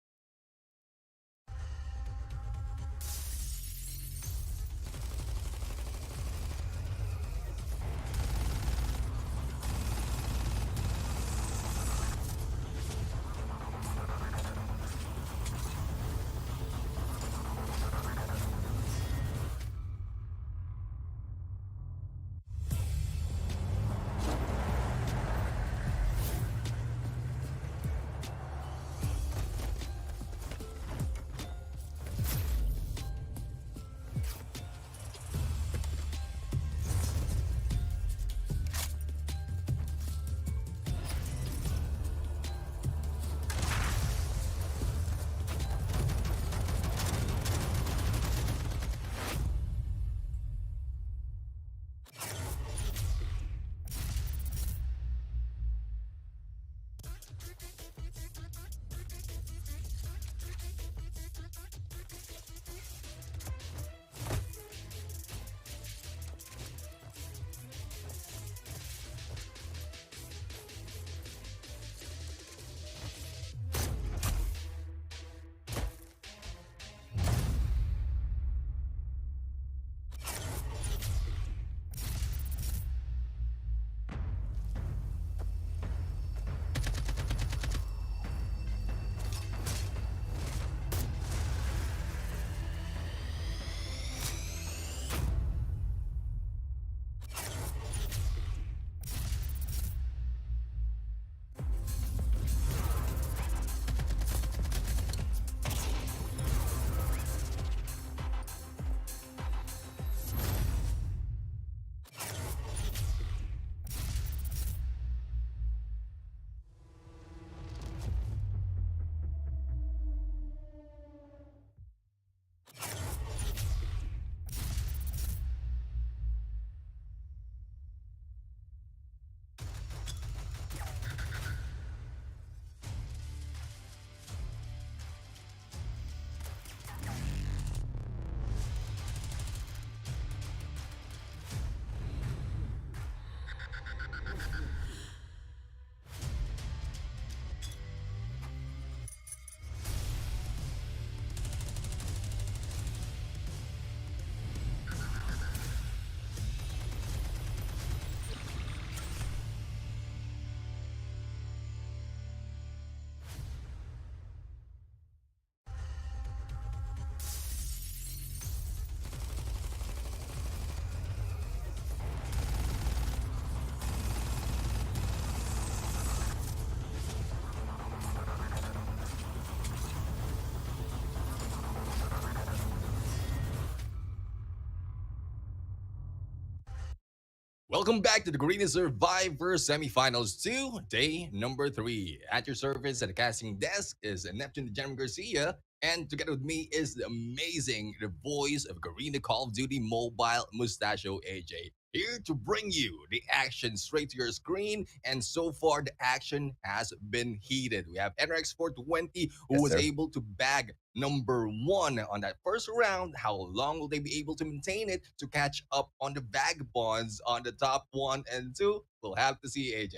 Welcome back to the Garena Survivors semifinals 2, day number 3. At your service at the casting desk is Neptune the General Garcia, and together with me is the amazing, the voice of Garena Call of Duty Mobile, Mustachio AJ. Here to bring you the action straight to your screen, and so far the action has been heated. We have NRX 420 who Yes, was sir. able to bag number 1 on that first round. How long will they be able to maintain it to catch up on the vagabonds on the top 1 and 2? We'll have to see, AJ.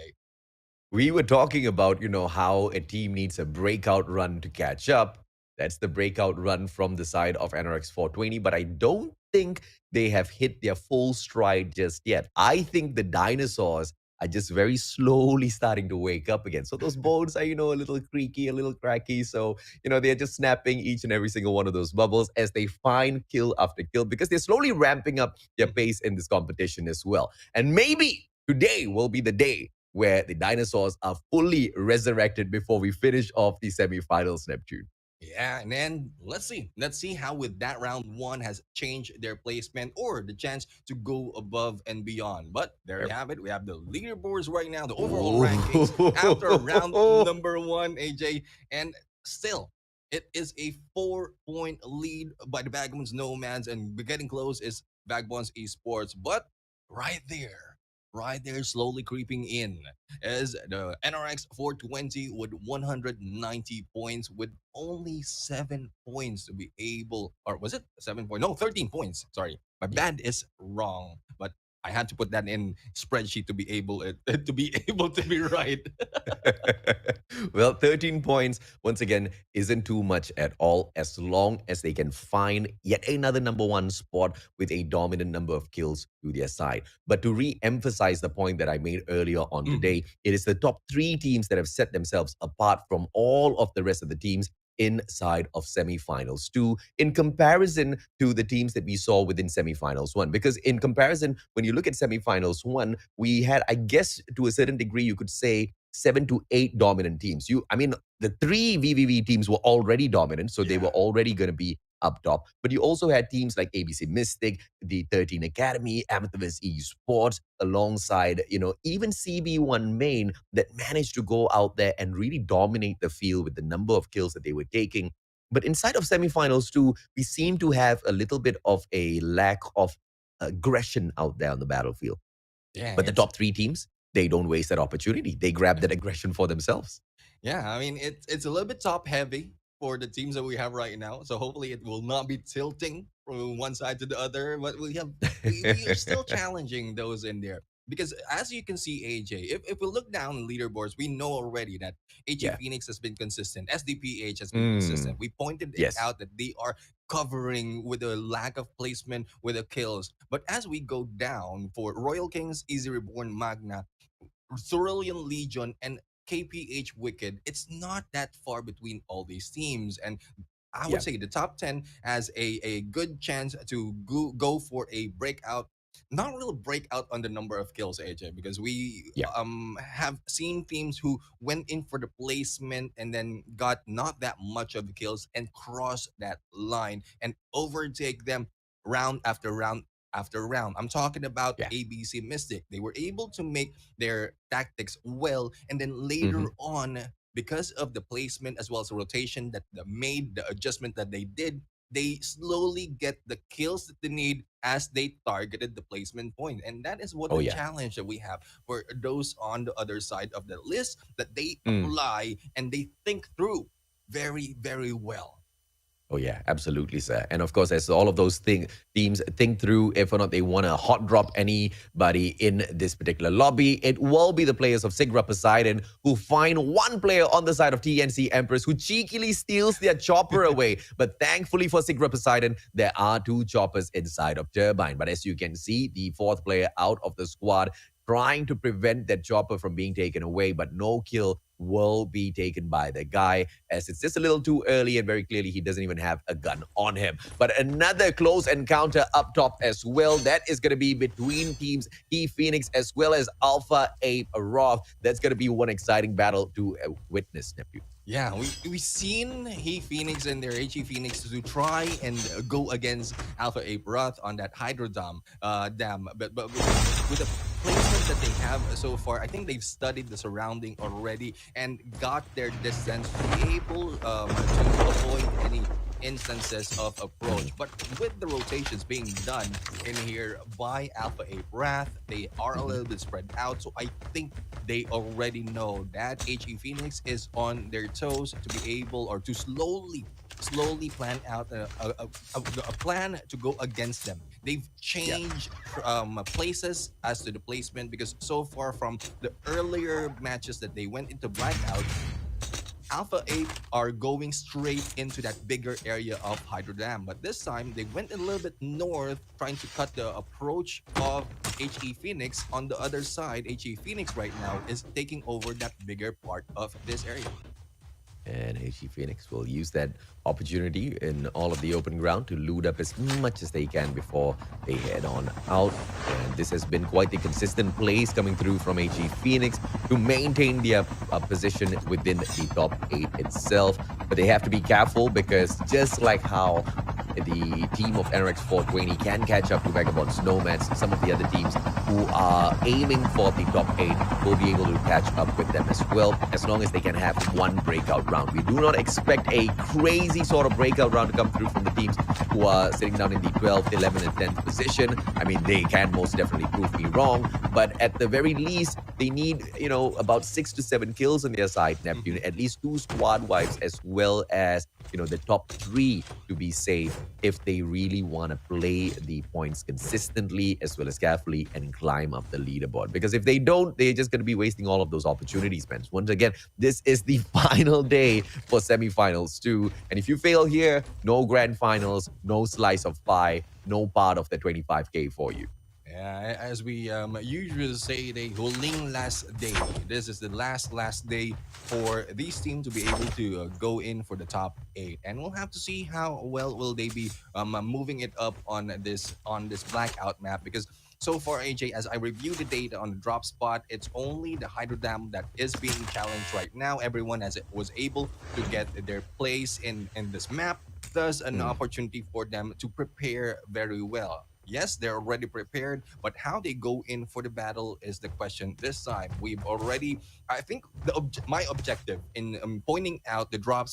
We were talking about, how a team needs a breakout run to catch up. That's the breakout run from the side of NRX 420, but I don't think they have hit their full stride just yet. I think the dinosaurs are just very slowly starting to wake up again. So those bones are, a little creaky, a little cracky. So, they're just snapping each and every single one of those bubbles as they find kill after kill because they're slowly ramping up their pace in this competition as well. And maybe today will be the day where the dinosaurs are fully resurrected before we finish off the semifinals, Neptune. Yeah, and then let's see how with that round 1 has changed their placement or the chance to go above and beyond. But there you Yep. have it. We have the leaderboards right now, the overall rankings after round Oh. number 1, AJ, and still it is a 4-point lead by the Vagabonds Nomads, and getting close is Vagabonds Esports. But right there, right there, slowly creeping in is the NRX 420 with 190 points, with only 7 points to be able, or was it 7 points? No, 13 points. Sorry, my Yeah. bad is wrong, but I had to put that in spreadsheet to be able to be able to be right. Well, 13 points, once again, isn't too much at all as long as they can find yet another number one spot with a dominant number of kills to their side. But to re emphasize the point that I made earlier on Mhm. today, it is the top three teams that have set themselves apart from all of the rest of the teams inside of semifinals two in comparison to the teams that we saw within semifinals one, because in comparison when you look at semifinals one, we had, I guess, to a certain degree you could say 7 to 8 dominant teams. I mean, the three VVV teams were already dominant, so they were Yeah. already going to be up top. But you also had teams like ABC Mystic, the 13 Academy, Amethyst Esports, alongside, even CB1 Main that managed to go out there and really dominate the field with the number of kills that they were taking. But inside of semifinals too, we seem to have a little bit of a lack of aggression out there on the battlefield. Yeah, But the it's top three teams, they don't waste that opportunity. They grab that aggression for themselves. Yeah, I mean it's a little bit top heavy for the teams that we have right now. So hopefully it will not be tilting from one side to the other. But we are still challenging those in there. Because as you can see, AJ, if we look down the leaderboards, we know already that HE Yeah. Phoenix has been consistent, SDPH has been consistent. Mm. We pointed it Yes. out that they are covering with a lack of placement with the kills. But as we go down for Royal Kings, Easy Reborn, Magna, Cerulean Legion, and KPH Wicked, it's not that far between all these teams. And I would Yeah. say the top 10 has a good chance to go for a breakout. Not really breakout on the number of kills, AJ, because we Yeah. have seen teams who went in for the placement and then got not that much of the kills and cross that line and overtake them round after round after round. I'm talking about Yeah. ABC Mystic. They were able to make their tactics well, and then later Hmm. on, because of the placement as well as the rotation that they made, the adjustment that they did, they slowly get the kills that they need as they targeted the placement point. And that is what Oh, the yeah. challenge that we have for those on the other side of the list, that they Mm. apply and they think through very, very well. Oh yeah, absolutely, sir. And of course, as all of those teams think through if or not they want to hot drop anybody in this particular lobby, it will be the players of Sigra Poseidon who find one player on the side of TNC Empress who cheekily steals their chopper away. But thankfully for Sigra Poseidon, there are two choppers inside of Turbine. But as you can see, the fourth player out of the squad trying to prevent that chopper from being taken away, but no kill will be taken by the guy, as it's just a little too early and very clearly he doesn't even have a gun on him. But another close encounter up top as well. That is going to be between teams He Phoenix as well as Alpha Ape Roth. That's going to be one exciting battle to witness, Nephew. Yeah, we seen He Phoenix and their HE Phoenix to try and go against Alpha Ape Roth on that Hydro Dam, but with a placement that they have so far, I think they've studied the surrounding already and got their distance to be able to avoid any instances of approach. But with the rotations being done in here by Alpha Ape Wrath, they are a Mhm. little bit spread out. So I think they already know that HE Phoenix is on their toes to be able or to slowly plan out a plan to go against them. They've Yeah. changed places as to the placement because so far from the earlier matches that they went into blackout, Alpha 8 are going straight into that bigger area of Hydro Dam. But this time, they went a little bit north, trying to cut the approach of HE Phoenix. On the other side, HE Phoenix right now is taking over that bigger part of this area. And HG Phoenix will use that opportunity in all of the open ground to loot up as much as they can before they head on out. And this has been quite the consistent plays coming through from HG Phoenix to maintain their position within the top 8 itself. But they have to be careful because just like how the team of NRX 420 can catch up to Vagabonds, Nomads, some of the other teams who are aiming for the top 8 will be able to catch up with them as well, as long as they can have one breakout round. We do not expect a crazy sort of breakout round to come through from the teams who are sitting down in the 12th, 11th, and 10th position. I mean, they can most definitely prove me wrong, but at the very least, they need, about 6 to 7 kills on their side, Neptune, Mhm. at least 2 squad wipes, as well as, the top 3 to be safe if they really want to play the points consistently as well as carefully and climb up the leaderboard. Because if they don't, they're just going to be wasting all of those opportunities, man. Once again, this is the final day for semifinals too. And if you fail here, no grand finals, no slice of pie, no part of the 25K for you. Yeah, as we usually say, the huling last day. This is the last day for these teams to be able to go in for the top 8, and we'll have to see how well will they be moving it up on this blackout map because. So far, AJ, as I review the data on the drop spot, it's only the Hydro Dam that is being challenged right now. Everyone as it was able to get their place in this map, thus an Mm. opportunity for them to prepare very well. Yes, they're already prepared, but how they go in for the battle is the question this time. We've already, I think, my objective in pointing out the drop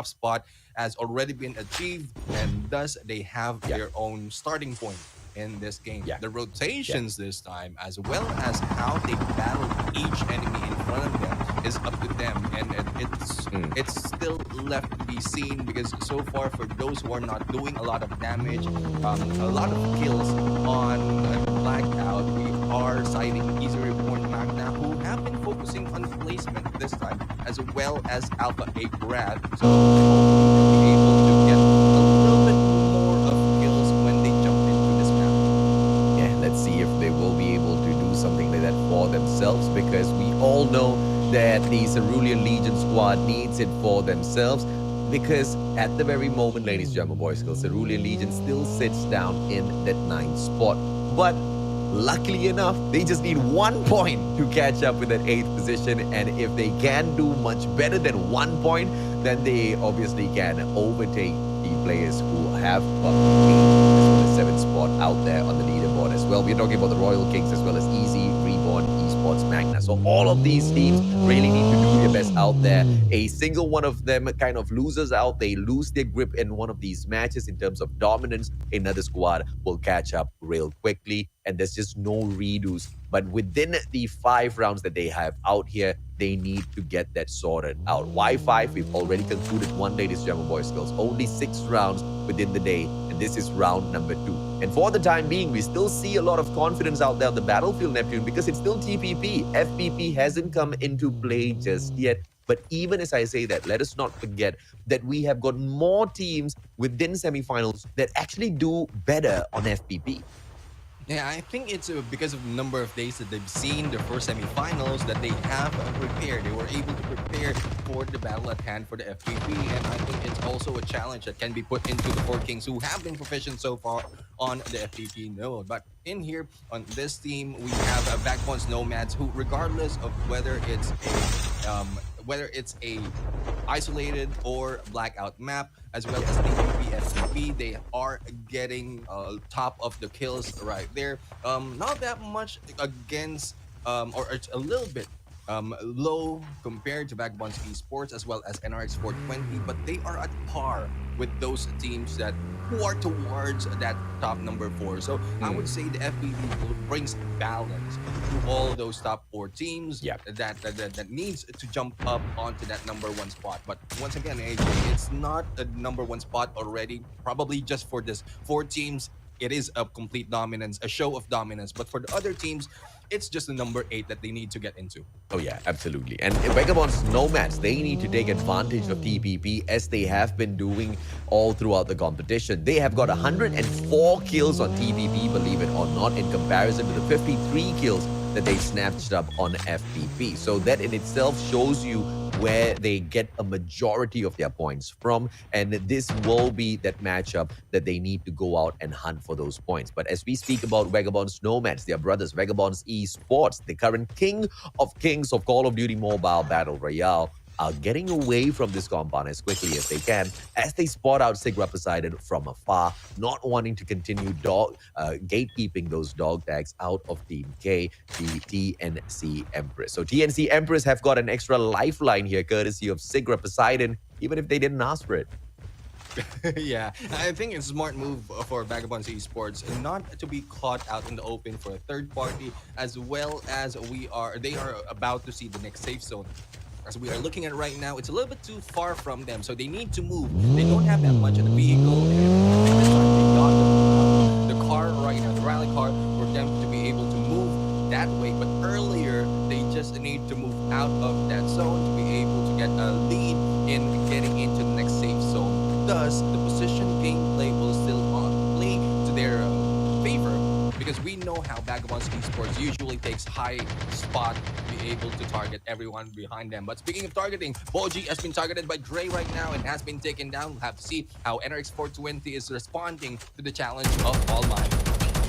spot has already been achieved, and thus they have Yeah, their own starting point in this game. yeah, The yeah. rotations this time, as well as how they battle each enemy in front of them, is up to them, and it's Mm. it's still left to be seen because so far for those who are not doing a lot of damage, a lot of kills on the blackout, we are citing Easy Reborn Magna who have been focusing on placement this time as well as Alpha 8 Wrath. So hopefully they'll be able to get a little bit more of kills when they jump into this map. Yeah, let's see if they will be able to do something like that for themselves, because we all know that the Cerulean Legion squad needs it for themselves. Because at the very moment, ladies and gentlemen, boys, girls, Cerulean Legion still sits down in that 9th spot. But luckily enough, they just need 1 point to catch up with that 8th position. And if they can do much better than 1 point, then they obviously can overtake the players who have got the 8th as well as 7th spot out there on the leaderboard as well. We're talking about the Royal Kings as well as Easy, Reborn, Esports, Magna. So all of these teams really need to do their best out there. A single one of them kind of loses out. They lose their grip in one of these matches in terms of dominance. Another squad will catch up real quickly, and there's just no redos. But within the 5 rounds that they have out here, they need to get that sorted out. Why 5? We've already concluded one, ladies and gentlemen, boys, girls. Only 6 rounds within the day, and this is round number 2. And for the time being, we still see a lot of confidence out there on the battlefield, Neptune, because it's still TPP. FPP hasn't come into play just yet. But even as I say that, let us not forget that we have got more teams within semifinals that actually do better on FPP. Yeah, I think it's because of the number of days that they've seen the first semifinals that they have prepared. They were able to prepare for the battle at hand for the FPP, and I think it's also a challenge that can be put into the four kings who have been proficient so far on the FPP node. But in here on this team, we have Backbone's Nomads, who, regardless of whether it's a whether it's a isolated or blackout map, as well as TPP, FTP. They are getting top of the kills right there. Not that much against, or it's a little bit low compared to Vagabonds Esports as well as NRX 420, but they are at par with those teams that who are towards that top number four. So I would Mm. say the FPV brings balance to all those top four teams Yeah. that needs to jump up onto that number one spot. But once again, AJ, it's not a number one spot already. Probably just for this four teams, it is a complete dominance, a show of dominance. But for the other teams, it's just the number eight that they need to get into. Oh yeah, absolutely. And Vagabonds Nomads, they need to take advantage of TPP as they have been doing all throughout the competition. They have got 104 kills on TPP, believe it or not, in comparison to the 53 kills that they snatched up on FPP. So that in itself shows you where they get a majority of their points from. And this will be that matchup that they need to go out and hunt for those points. But as we speak about Vagabonds Nomads, their brothers, Vagabonds Esports, the current king of kings of Call of Duty Mobile Battle Royale, are getting away from this compound as quickly as they can as they spot out Sigra Poseidon from afar, not wanting to continue gatekeeping those dog tags out of Team K, the TNC Empress. So TNC Empress have got an extra lifeline here courtesy of Sigra Poseidon, even if they didn't ask for it. Yeah, I think it's a smart move for Vagabonds Esports not to be caught out in the open for a third party, as well as they are about to see the next safe zone. As we are looking at right now, it's a little bit too far from them, so they need to move. They don't have that much of the vehicle, and this time they got the car right now, the rally car, for them to be able to move that way. But earlier, they just need to move out of that zone to be able to get a lead in getting into the next safe zone. Thus, the position gameplay will still play to their favor, because we know how Vagabonds Esports usually takes high spot to be able to target everyone behind them. But speaking of targeting, Boji has been targeted by Dre right now and has been taken down. We'll have to see how NRX 420 is responding to the challenge of All Might.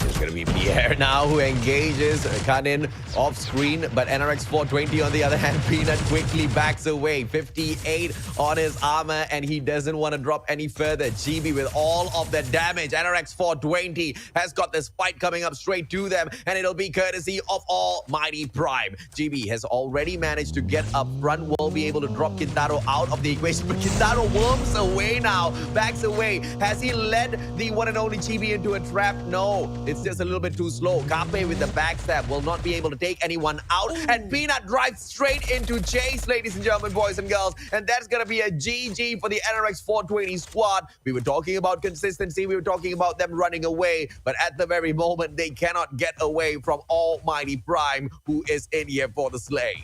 It's going to be Pierre now who engages Kanin off screen, but NRX 420 on the other hand, Peanut quickly backs away. 58 on his armor, and he doesn't want to drop any further. GB with all of the damage. NRX 420 has got this fight coming up straight to them, and it'll be courtesy of Almighty Prime. GB has already managed to get up front, will be able to drop Kintaro out of the equation, but Kintaro worms away now, backs away. Has he led the one and only GB into a trap? No, it's just a little bit too slow. Kape with the backstab will not be able to take anyone out. And Peanut drives straight into Chase, ladies and gentlemen, boys and girls. And that's going to be a GG for the NRX 420 squad. We were talking about consistency. We were talking about them running away. But at the very moment, they cannot get away from Almighty Prime, who is in here for the slay.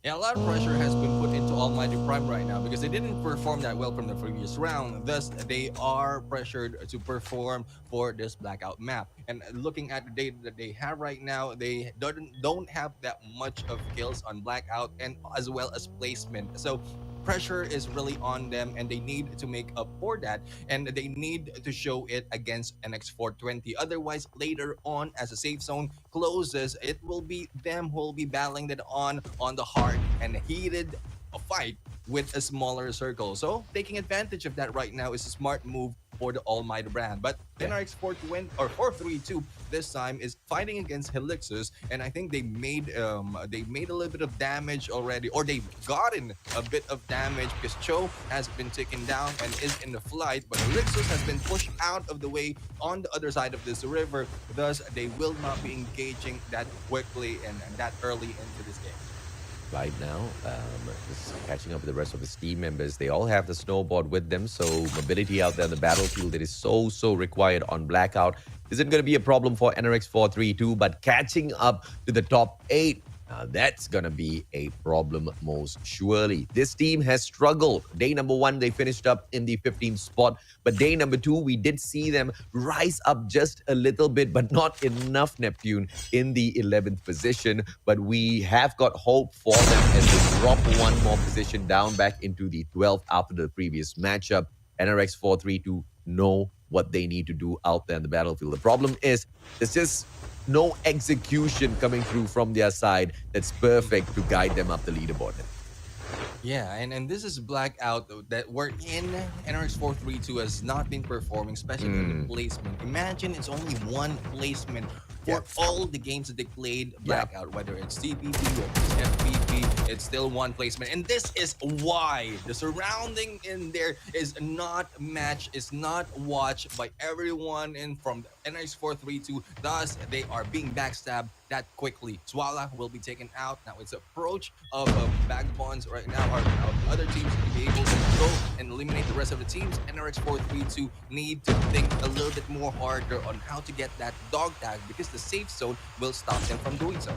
Yeah, a lot of pressure has been put into Almighty Prime right now because they didn't perform that well from the previous round. Thus, they are pressured to perform for this blackout map. And looking at the data that they have right now, they don't have that much of kills on blackout and as well as placement. So pressure is really on them, and they need to make up for that, and they need to show it against NX420. Otherwise, later on, as a safe zone closes, it will be them who will be battling it on the hard and heated fight with a smaller circle. So taking advantage of that right now is a smart move for the Almighty brand. But NRX 420 or 432 this time is fighting against Helixus, and I think they made a little bit of damage already, or they've gotten a bit of damage because Cho has been taken down and is in the flight, but Helixus has been pushed out of the way on the other side of this river. Thus, they will not be engaging that quickly and that early into this game. Right now, just catching up with the rest of his team members. They all have the snowboard with them, so mobility out there on the battlefield that is so required on Blackout isn't going to be a problem for NRX 432, but catching up to the top 8, that's going to be a problem most surely. This team has struggled. Day number 1, they finished up in the 15th spot. But day number 2, we did see them rise up just a little bit, but not enough, Neptune, in the 11th position. But we have got hope for them as they drop one more position down back into the 12th after the previous matchup. NRX 432 know what they need to do out there in the battlefield. The problem is, there's just no execution coming through from their side that's perfect to guide them up the leaderboard. Yeah, and this is blackout that we're in. NRX 432 has not been performing, especially on the Mm, placement. Imagine it's only one placement for yes. all the games that they played Yeah. blackout, whether it's TPP, whether it's FPP, it's still one placement. And this is why the surrounding in there is not matched, is not watched by everyone in from the NRX 432. Thus, they are being backstabbed that quickly. Swala will be taken out. Now it's approach of Vagabonds right now, or other teams to be able to go and eliminate the rest of the teams. NRX 432 need to think a little bit more harder on how to get that dog tag because the safe zone will stop them from doing so.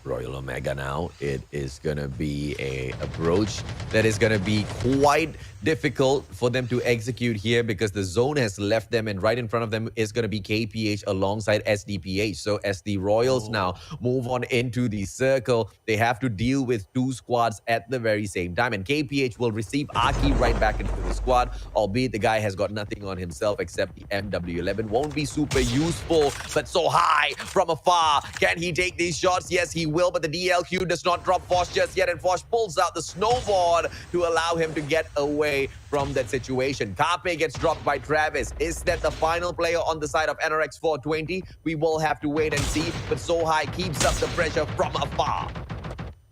Royal Omega now. It is going to be a approach that is going to be quite difficult for them to execute here because the zone has left them and right in front of them is going to be KPH alongside SDPH. So as the Royals now Oh. move on into the circle, they have to deal with two squads at the very same time. And KPH will receive Aki right back into the squad, albeit the guy has got nothing on himself except the MW11. Won't be super useful, but so high from afar. Can he take these shots? Yes, he will, but the DLQ does not drop Fosh just yet, and Fosh pulls out the snowboard to allow him to get away from that situation. Carpe gets dropped by Travis. Is that the final player on the side of NRX 420? We will have to wait and see, but So High keeps up the pressure from afar.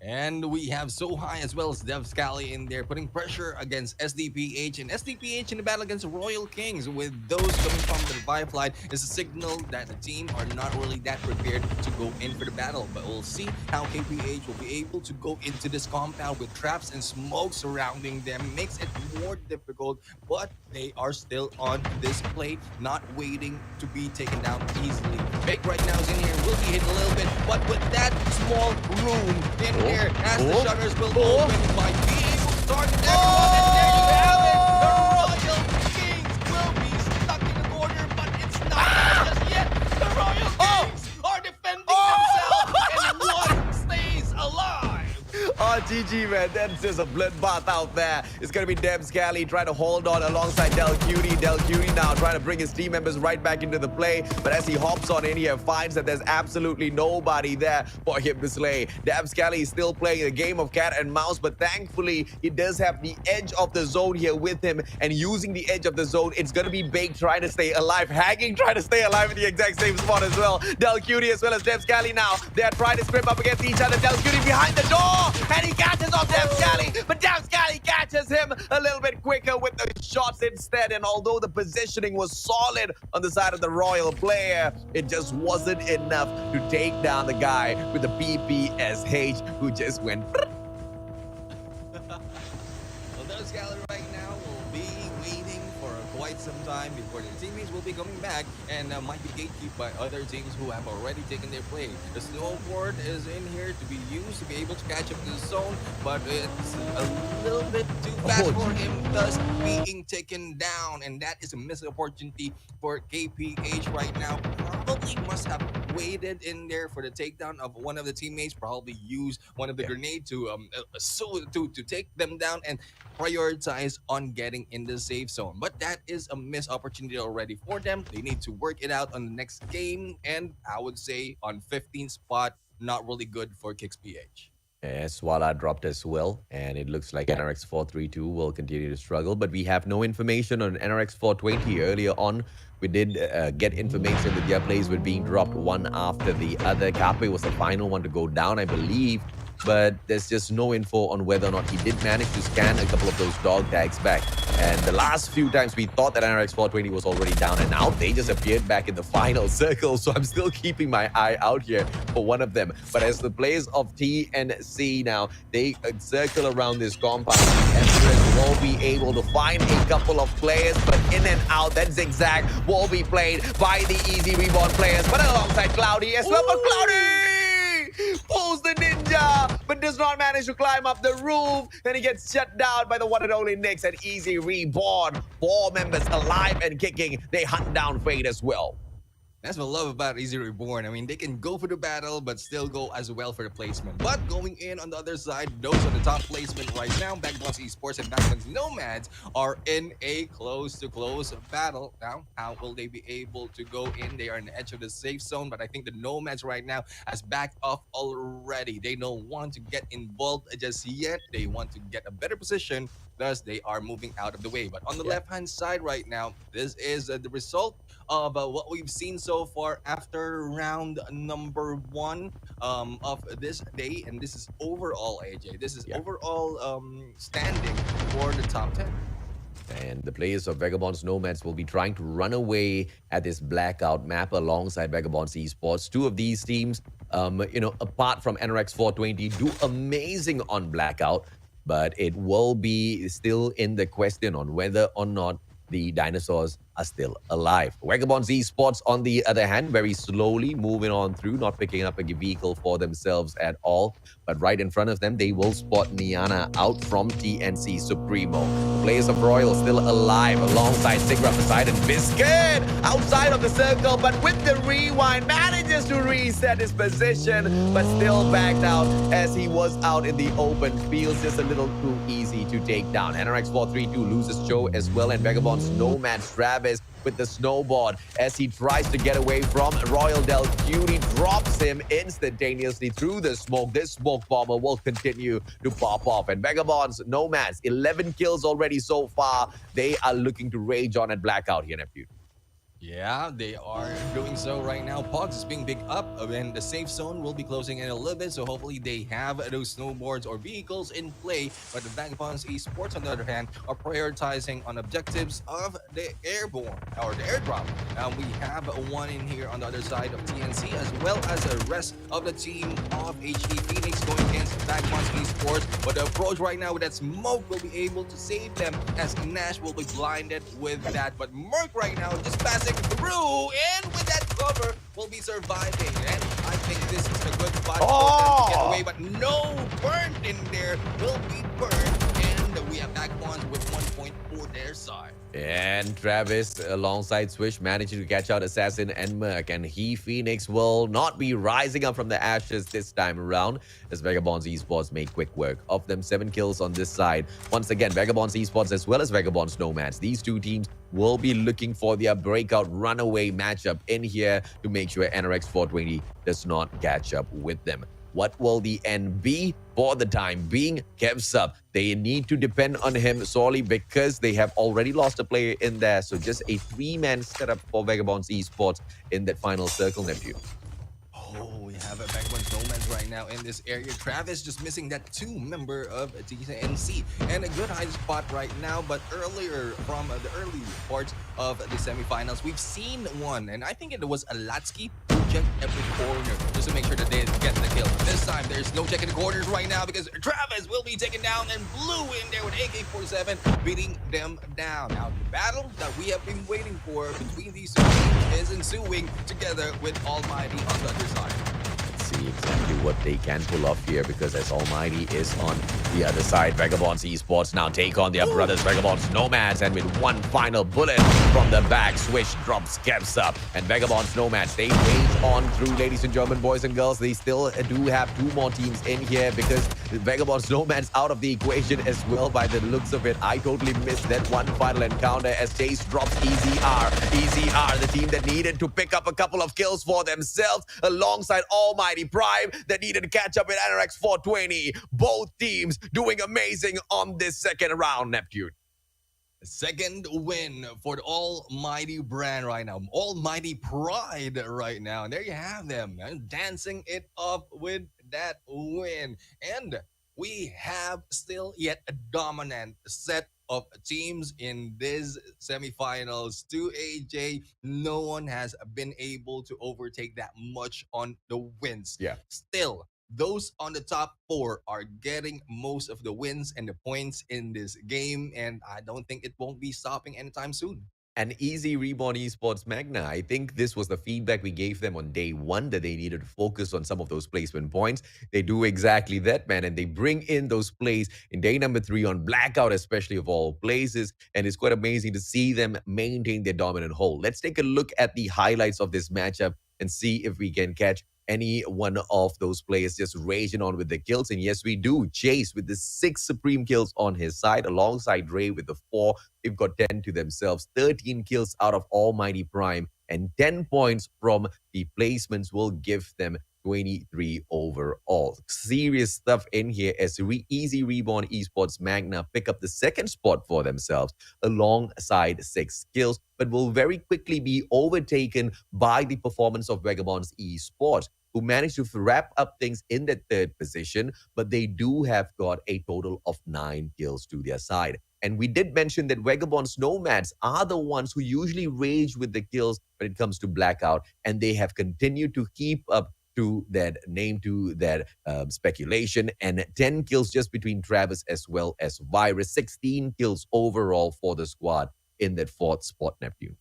And we have So High as well as Dev Scally in there, putting pressure against SDPH. And SDPH in the battle against Royal Kings, with those coming from the revive line, is a signal that the team are not really that prepared to go in for the battle. But we'll see how KPH will be able to go into this compound with traps and smoke surrounding them. Makes it more difficult, but they are still on this play, not waiting to be taken down easily. Fake right now is in here, will be hit a little bit, but with that small room in there, as the shutters will open, might be able to target everyone, and there you have it! The Royal Kings will be stuck in the corner, but it's not done just yet! The Royal Kings are defending themselves, and one stays alive! Oh, GG, man. That's just a bloodbath out there. It's going to be Deb Scally trying to hold on alongside Del Cutie. Del Cutie now trying to bring his team members right back into the play. But as he hops on in here, finds that there's absolutely nobody there for him to slay. Deb Scally is still playing a game of cat and mouse, but thankfully, he does have the edge of the zone here with him. And using the edge of the zone, it's going to be Bake trying to stay alive. Hanging trying to stay alive in the exact same spot as well. Del Cutie as well as Deb Scally now. They're trying to scrape up against each other. Del Cutie behind the door. And he catches off Deb Scally, but Deb Scally catches him a little bit quicker with the shots instead. And although the positioning was solid on the side of the Royal player, it just wasn't enough to take down the guy with the PPSH who just went. Well, those gallery right now will be waiting for quite some time before their teammates will be coming back and might be gatekept by other teams who have already taken their play. The snowboard is in here to be used to be able to catch up to the zone, but it's a little bit too fast for him, thus being taken down, and that is a missed opportunity for KPH right now. Probably must have waited in there for the takedown of one of the teammates, probably use one of the grenade to to take them down and prioritize on getting in the safe zone. But that is a missed opportunity already for them. They need to work it out on the next game, and I would say on 15th spot, not really good for Kicks PH. Swala dropped as well, and it looks like NRX 432 will continue to struggle, but we have no information on NRX 420. Earlier on, we did get information that their plays were being dropped one after the other. Carpe was the final one to go down, I believe, but there's just no info on whether or not he did manage to scan a couple of those dog tags back. And the last few times we thought that NRX 420 was already down and out, they just appeared back in the final circle. So I'm still keeping my eye out here for one of them. But as the players of T and C now, they circle around this compound, Empress will be able to find a couple of players, but in and out, that zigzag will be played by the Easy Reborn players, but alongside Cloudy as well. But Cloudy pulls the ninja, but does not manage to climb up the roof, and he gets shut down by the one and only Nyx and Easy Reborn. 4 members alive and kicking. They hunt down Fade as well. That's what I love about Easy Reborn. I mean, they can go for the battle, but still go as well for the placement. But going in on the other side, those on the top placement right now, Backbones Esports and Backbones Nomads are in a close-to-close battle. Now, how will they be able to go in? They are on the edge of the safe zone, but I think the Nomads right now has backed off already. They don't want to get involved just yet. They want to get a better position. Thus, they are moving out of the way. But on the Yeah. left-hand side right now, this is the result of what we've seen so far after round number one of this day. And this is overall, AJ. This is Yeah. overall standing for the top 10. And the players of Vagabonds Nomads will be trying to run away at this blackout map alongside Vagabonds Esports. Two of these teams, apart from NRX 420, do amazing on blackout, but it will be still in the question on whether or not the dinosaurs are still alive. Vagabonds Esports, on the other hand, very slowly moving on through, not picking up a vehicle for themselves at all. But right in front of them, they will spot Niana out from TNC Supremo. The players of Royal still alive alongside Sigra, Poseidon, Biscuit outside of the circle, but with the rewind, manages to reset his position, but still backed out as he was out in the open. Feels just a little too easy to take down. NRX 432 loses Joe as well, and Vagabond's Nomad Travis with the snowboard as he tries to get away from Royal Del Cutie, drops him instantaneously through the smoke. This smoke bomber will continue to pop off. And Vagabonds Nomads, 11 kills already so far. They are looking to rage on at Blackout here, Neptune. Yeah, they are doing so right now. Pogs is being big up, and the safe zone will be closing in a little bit. So hopefully they have those snowboards or vehicles in play. But the Vagabonds Esports, on the other hand, are prioritizing on objectives of the airborne or the airdrop. We have one in here on the other side of TNC, as well as the rest of the team of HE Phoenix going against Vagabonds Esports. But the approach right now with that smoke will be able to save them, as Nash will be blinded with that. But Merc right now just passing through, and with that cover will be surviving. And I think this is a good spot for them to get away, but no burn in there, will be burned, and we have back ones with 1 point for their side. And Travis, alongside Swish, managing to catch out Assassin and Merc. And he, Phoenix, will not be rising up from the ashes this time around, as Vagabonds Esports make quick work of them. 7 kills on this side. Once again, Vagabonds Esports as well as Vagabonds Nomads. These two teams will be looking for their breakout runaway matchup in here to make sure NRX 420 does not catch up with them. What will the end be? For the time being, Kev's up. They need to depend on him sorely because they have already lost a player in there. So just a 3-man setup for Vagabonds Esports in that final circle, Neptune. Oh, we have a Vagabonds Nomads right now in this area. Travis just missing that 2-member of TNC. And a good high spot right now, but earlier from the early parts of the semifinals, we've seen one, and I think it was a Latsky who checked every corner just to make sure that they get the kill. This time, there's no check in the corners right now because Travis will be taken down, and Blue in there with AK-47 beating them down. Now, the battle that we have been waiting for between these two teams is ensuing together with Almighty on the other side. Let's see exactly what they can pull off here, because as Almighty is on the other side, Vagabonds Esports now take on their brothers Vagabonds Nomads, and with one final bullet from the back, Swish drops Kevs up, and Vagabonds Nomads, they rage on through, ladies and gentlemen, boys and girls. They still do have 2 more teams in here because the Vagabonds Nomads out of the equation as well by the looks of it. I totally missed that one final encounter as Chase drops EZR. EZR, the team that needed to pick up a couple of kills for themselves alongside Almighty Prime that needed to catch up with NRX 420. Both teams doing amazing on this second round, Neptune. Second win for the Almighty brand right now. Almighty Pride right now. And there you have them, dancing it up with that win. And we have still yet a dominant set of teams in this semifinals. To AJ, no one has been able to overtake that much on the wins. Yeah. Still, those on the top 4 are getting most of the wins and the points in this game, and I don't think it won't be stopping anytime soon. And Easy Reborn Esports Magna, I think this was the feedback we gave them on day one that they needed to focus on some of those placement points. They do exactly that, man, and they bring in those plays in day number three on Blackout, especially of all places. And it's quite amazing to see them maintain their dominant hold. Let's take a look at the highlights of this matchup and see if we can catch any one of those players just raging on with the kills. And yes, we do. Chase with the 6 supreme kills on his side, alongside Ray with the 4. They've got 10 to themselves, 13 kills out of Almighty Prime, and 10 points from the placements will give them 23 overall. Serious stuff in here as Easy Reborn Esports Magna pick up the second spot for themselves alongside 6 kills, but will very quickly be overtaken by the performance of Vagabonds Esports, who managed to wrap up things in the third position, but they do have got a total of 9 kills to their side. And we did mention that Vagabonds Nomads are the ones who usually rage with the kills when it comes to Blackout, and they have continued to keep up to that name, to that speculation, and 10 kills just between Travis as well as Virus, 16 kills overall for the squad in that fourth spot, Neptune.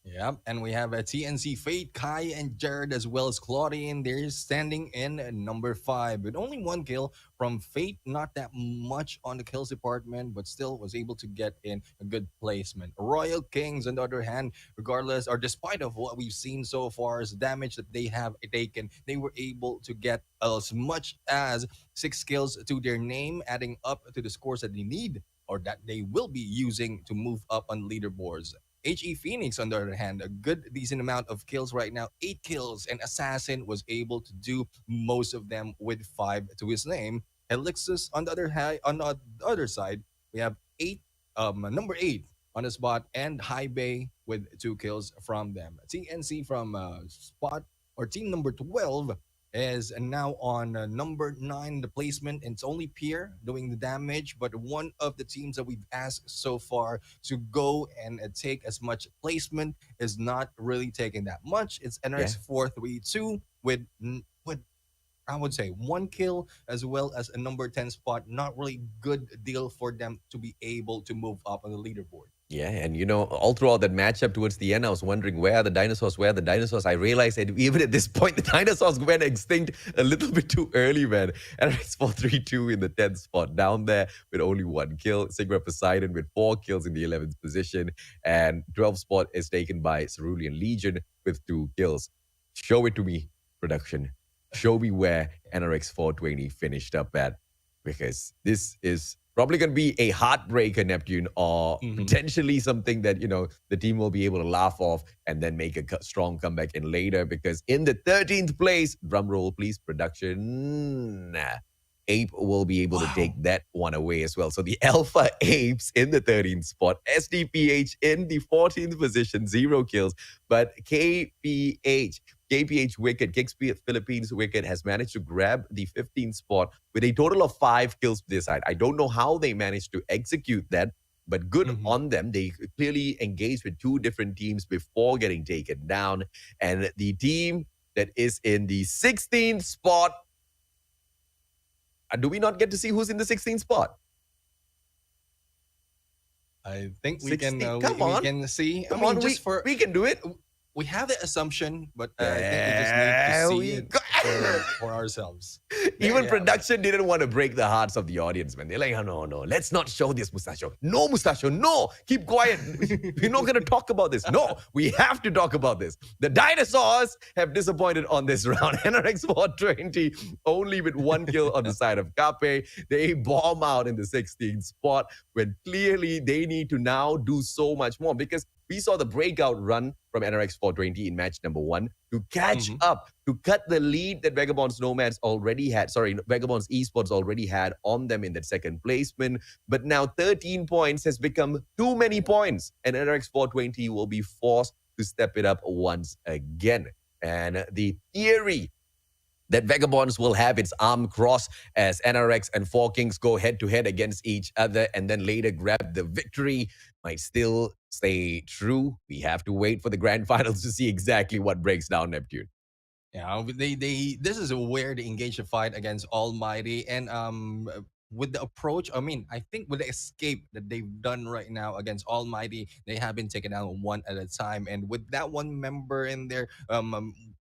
Yeah, and we have a TNC Fate, Kai, and Jared, as well as Claudine. They're standing in number 5 with only 1 kill from Fate. Not that much on the kills department, but still was able to get in a good placement. Royal Kings, on the other hand, regardless or despite of what we've seen so far, as damage that they have taken, they were able to get as much as 6 kills to their name, adding up to the scores that they need or that they will be using to move up on leaderboards. HE Phoenix, on the other hand, a good decent amount of kills right now, 8 kills, and Assassin was able to do most of them with 5 to his name. Elixus, on the other side, we have number 8 on the spot, and High Bay with 2 kills from them. TNC from spot or team number 12 is now on number 9, the placement. And it's only Pierre doing the damage, but one of the teams that we've asked so far to go and take as much placement is not really taking that much. It's Yeah. NRX 432 with I would say 1 kill, as well as a number 10 spot. Not really good deal for them to be able to move up on the leaderboard. Yeah, and all throughout that matchup towards the end, I was wondering where are the dinosaurs? Where are the dinosaurs? I realized that even at this point, the dinosaurs went extinct a little bit too early, man. And it's 4-3-2 in the 10th spot, down there with only 1 kill. Sigma Poseidon with 4 kills in the 11th position, and 12th spot is taken by Cerulean Legion with 2 kills. Show it to me, production. Show me where NRX 420 finished up at, because this is probably going to be a heartbreaker, Neptune, or potentially something that, the team will be able to laugh off and then make a strong comeback in later. Because in the 13th place, drum roll, please, production, Ape will be able to take that one away as well. So the Alpha Apes in the 13th spot, SDPH in the 14th position, 0 kills, but KPH Wicked, Kicks Philippines Wicked, has managed to grab the 15th spot with a total of 5 kills this side. I don't know how they managed to execute that, but good on them. They clearly engaged with 2 different teams before getting taken down. And the team that is in the 16th spot, do we not get to see who's in the 16th spot? I think we can. Come on. We can see. Come on, we can do it. We have the assumption, but I think we just need to see it for ourselves. Even production didn't want to break the hearts of the audience, man. They're like, oh, no, let's not show this Mustachio. No, Mustachio, no, keep quiet. We're not going to talk about this. No, we have to talk about this. The dinosaurs have disappointed on this round. NRX 420 only with 1 kill on the side of Cape. They bomb out in the 16th spot when clearly they need to now do so much more, because we saw the breakout run from NRX 420 in match number 1 to catch up, to cut the lead that Vagabonds Esports already had on them in that second placement. But now 13 points has become too many points, and NRX 420 will be forced to step it up once again. And the theory that Vagabonds will have its arm crossed as NRX and 4Kings go head-to-head against each other and then later grab the victory might still stay true. We have to wait for the grand finals to see exactly what breaks down Neptune. Yeah, this is where they engage a fight against Almighty, and with the approach, I mean, I think with the escape that they've done right now against Almighty, they have been taken out one at a time. And with that one member in there,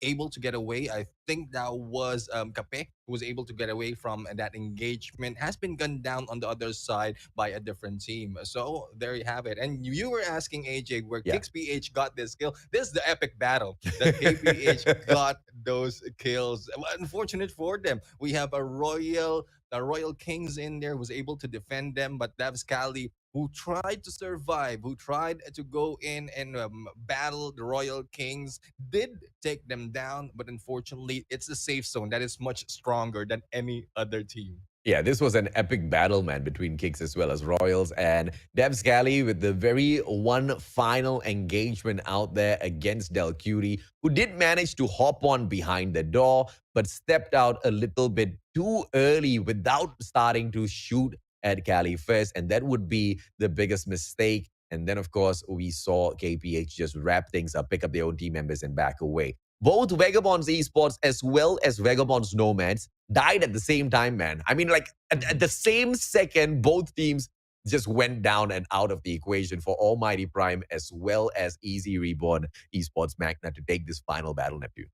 able to get away. I think that was Cape, who was able to get away from that engagement, has been gunned down on the other side by a different team. So there you have it. And you were asking AJ where Yeah. Kicks PH got this kill. This is the epic battle that KPH got those kills. Unfortunate for them, we have the Royal Kings in there was able to defend them, but Davs Kali, who tried to survive, who tried to go in and battle the Royal Kings, did take them down, but unfortunately, it's a safe zone that is much stronger than any other team. Yeah, this was an epic battle, man, between Kicks as well as Royals and Dev Scally with the very one final engagement out there against Del Cutie, who did manage to hop on behind the door, but stepped out a little bit too early without starting to shoot at Cali first. And that would be the biggest mistake. And then, of course, we saw KPH just wrap things up, pick up their own team members, and back away. Both Vagabonds Esports as well as Vagabonds Nomads died at the same time, man. I mean, like at the same second, both teams just went down and out of the equation for Almighty Prime as well as Easy Reborn Esports Magna to take this final battle, Neptune.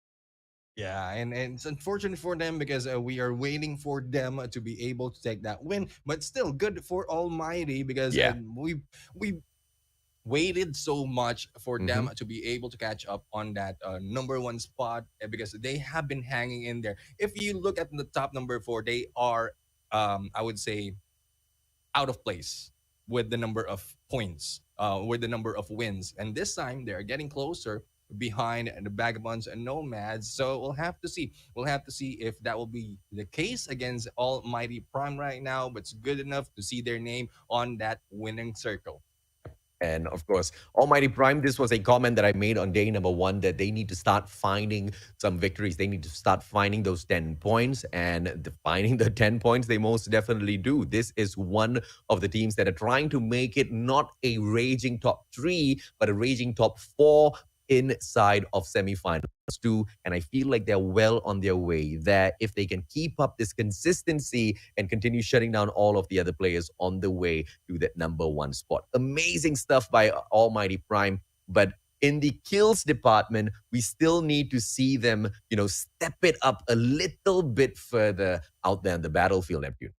Yeah, and it's unfortunate for them because we are waiting for them to be able to take that win, but still good for Almighty because Yeah. we waited so much for Mm-hmm. them to be able to catch up on that number one spot because they have been hanging in there. If you look at the top number four, they are, I would say, out of place with the number of points, with the number of wins. And this time they're getting closer behind the Vagabonds and Nomads. So we'll have to see. We'll have to see if that will be the case against Almighty Prime right now. But it's good enough to see their name on that winning circle. And of course, Almighty Prime, this was a comment that I made on day number one that they need to start finding some victories. They need to start finding those 10 points, and finding the 10 points, they most definitely do. This is one of the teams that are trying to make it not a raging top 3, but a raging top 4 inside of semifinals too. And I feel like they're well on their way there if they can keep up this consistency and continue shutting down all of the other players on the way to that number 1 spot. Amazing stuff by Almighty Prime, but in the kills department, we still need to see them, step it up a little bit further out there in the battlefield, Neptune.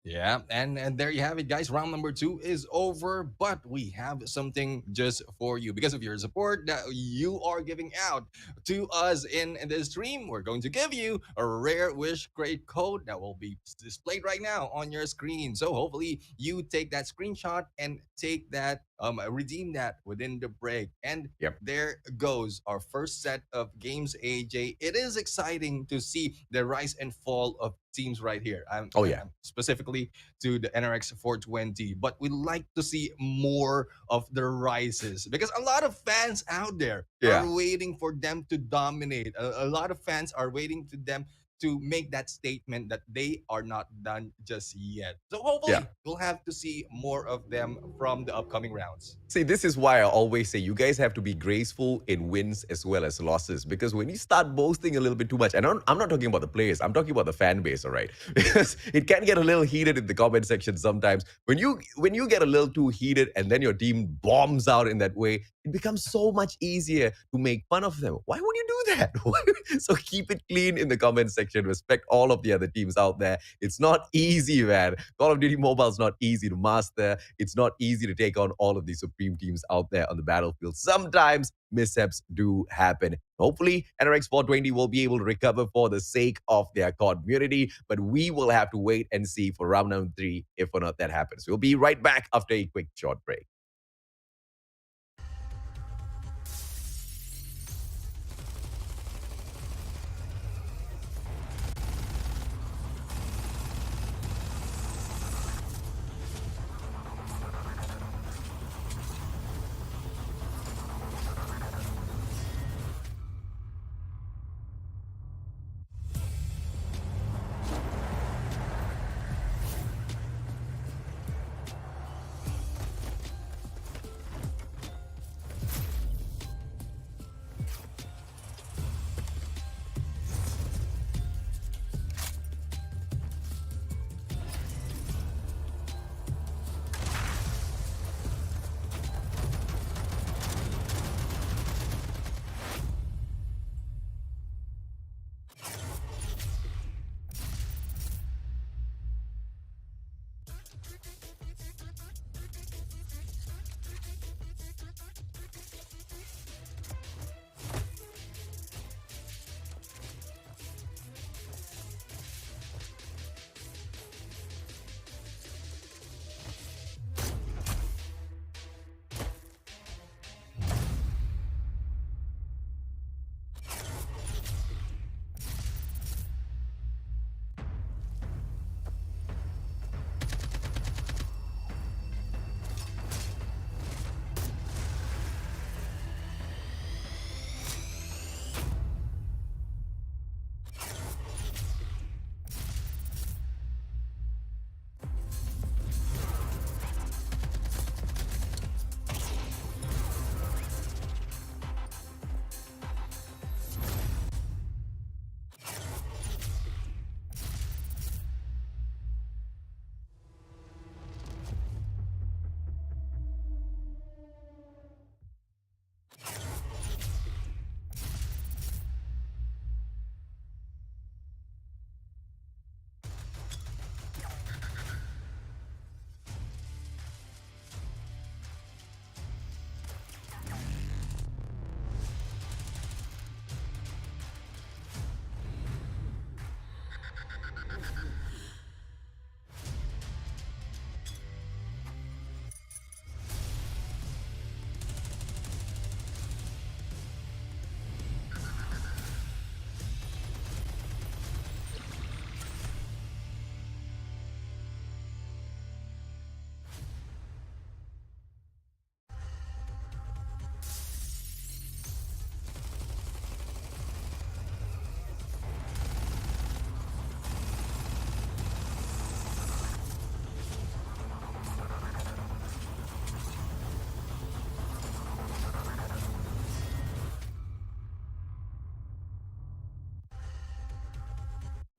Yeah, and there you have it, guys. Round number 2 is over, but we have something just for you because of your support that you are giving out to us in this stream. We're going to give you a rare wish crate code that will be displayed right now on your screen. So hopefully you take that screenshot and take that, redeem that within the break. And Yep. there goes our first set of games, AJ. It is exciting to see the rise and fall of teams right here. Oh, yeah. Specifically to the NRX 420, but we like to see more of the rises because a lot of fans out there Yeah. are waiting for them to dominate. A lot of fans are waiting to them to make that statement that they are not done just yet. So hopefully Yeah. we'll have to see more of them from the upcoming rounds. See, this is why I always say you guys have to be graceful in wins as well as losses. Because when you start boasting a little bit too much, and I'm not talking about the players, I'm talking about the fan base, all right? Because it can get a little heated in the comment section sometimes. When you get a little too heated and then your team bombs out in that way, it becomes so much easier to make fun of them. Why would you do that? So keep it clean in the comment section. Respect all of the other teams out there. It's not easy, man. Call of Duty Mobile is not easy to master. It's not easy to take on all of these supreme teams out there on the battlefield. Sometimes mishaps do happen. Hopefully, NRX 420 will be able to recover for the sake of their community, but we will have to wait and see for round number 3 if or not that happens. We'll be right back after a quick short break.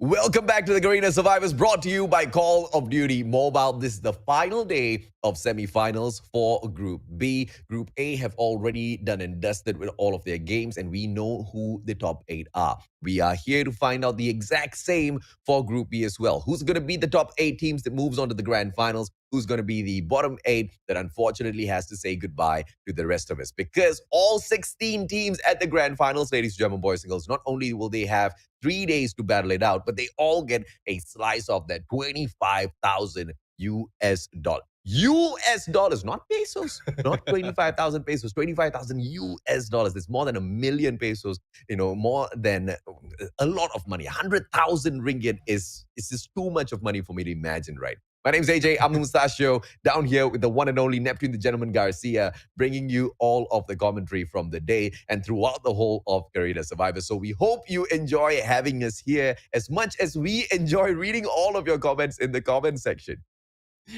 Welcome back to the Garena Survivors, brought to you by Call of Duty Mobile. This is the final day of semifinals for Group B. Group A have already done and dusted with all of their games, and we know who the top 8 are. We are here to find out the exact same for Group B as well. Who's going to be the top 8 teams that moves on to the grand finals? Who's going to be the bottom 8 that unfortunately has to say goodbye to the rest of us? Because all 16 teams at the grand finals, ladies and gentlemen, boys and girls, not only will they have 3 days to battle it out, but they all get a slice of that 25,000 US dollars. US dollars, not pesos, not 25,000 pesos, 25,000 US dollars. It's more than a million pesos, more than a lot of money. 100,000 ringgit is just too much of money for me to imagine, right? My name's AJ. I'm the Mustachio, down here with the one and only Neptune the Gentleman Garcia, bringing you all of the commentary from the day and throughout the whole of Garena Survivors. So we hope you enjoy having us here as much as we enjoy reading all of your comments in the comment section.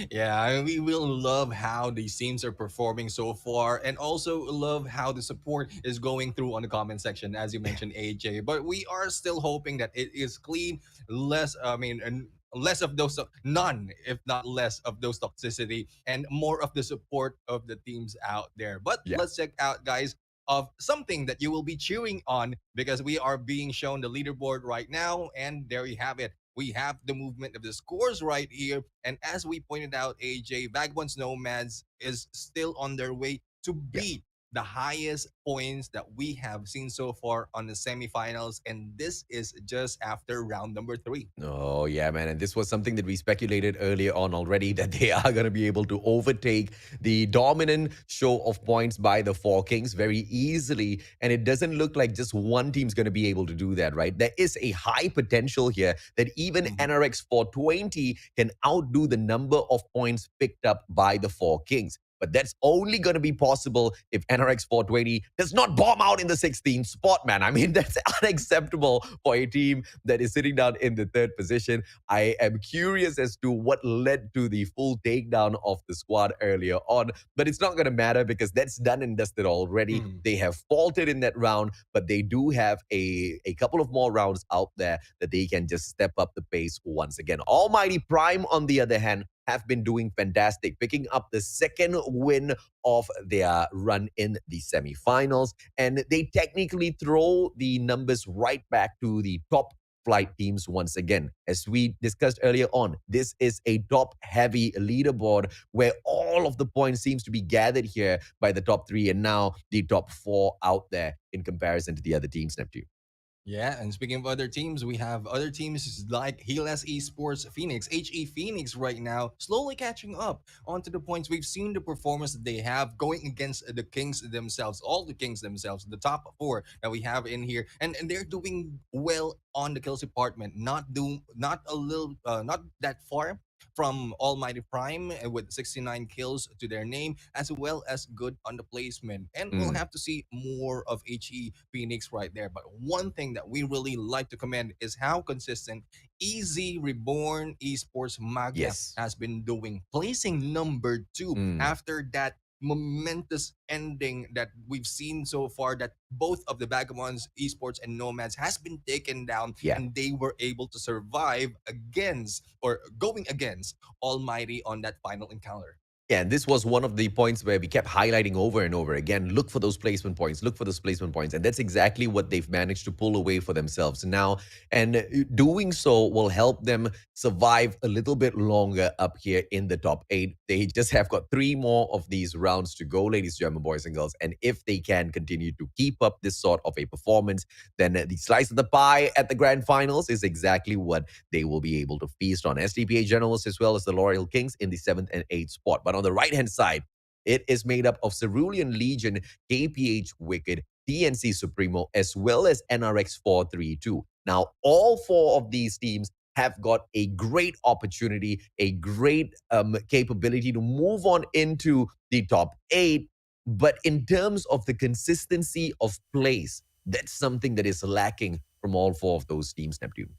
Yeah, I mean, we will love how these teams are performing so far, and also love how the support is going through on the comment section, as you mentioned, AJ. But we are still hoping that it is clean, less. I mean, and less of those, none, if not less of those toxicity, and more of the support of the teams out there. But Yeah. let's check out, guys, of something that you will be cheering on because we are being shown the leaderboard right now, and there you have it. We have the movement of the scores right here. And as we pointed out, AJ, Vagabonds Nomads is still on their way to Yeah. beat the highest points that we have seen so far on the semifinals. And this is just after round number 3. Oh, yeah, man. And this was something that we speculated earlier on already that they are going to be able to overtake the dominant show of points by the Four Kings very easily. And it doesn't look like just one team's going to be able to do that, right? There is a high potential here that even Mhm. NRX 420 can outdo the number of points picked up by the Four Kings. But that's only going to be possible if NRX 420 does not bomb out in the 16th spot, man. I mean, that's unacceptable for a team that is sitting down in the third position. I am curious as to what led to the full takedown of the squad earlier on, but it's not going to matter because that's done and dusted already. Mhm. They have faltered in that round, but they do have a couple of more rounds out there that they can just step up the pace once again. Almighty Prime, on the other hand, have been doing fantastic, picking up the second win of their run in the semifinals. And they technically throw the numbers right back to the top flight teams once again. As we discussed earlier on, this is a top heavy leaderboard where all of the points seems to be gathered here by the top 3 and now the top 4 out there in comparison to the other teams, Neptune. Yeah, and speaking of other teams, we have other teams like Helas Esports Phoenix, HE Phoenix right now, slowly catching up onto the points. We've seen the performance that they have going against the Kings themselves, all the Kings themselves, the top 4 that we have in here, and they're doing well on the kills department. Not a little, not that far from Almighty Prime with 69 kills to their name, as well as good on the placement. And we'll Mm, have to see more of HE Phoenix right there. But one thing that we really like to commend is how consistent Easy Reborn Esports Magna yes. has been doing, placing number 2 Mm, after that momentous ending that we've seen so far, that both of the Vagabonds Esports and Nomads has been taken down, yeah. and they were able to survive against, or going against, Almighty on that final encounter. Yeah, and this was one of the points where we kept highlighting over and over again, look for those placement points, look for those placement points. And that's exactly what they've managed to pull away for themselves now. And doing so will help them survive a little bit longer up here in the top 8. They just have got 3 more of these rounds to go, ladies and gentlemen, boys and girls. And if they can continue to keep up this sort of a performance, then the slice of the pie at the grand finals is exactly what they will be able to feast on. SDPA Generals as well as the L'Oreal Kings in the 7th and 8th spot. But on the right-hand side, it is made up of Cerulean Legion, KPH Wicked, TNC Supremo, as well as NRX 432. Now, all 4 of these teams have got a great opportunity, a great capability to move on into the top 8. But in terms of the consistency of place, that's something that is lacking from all 4 of those teams, Neptune.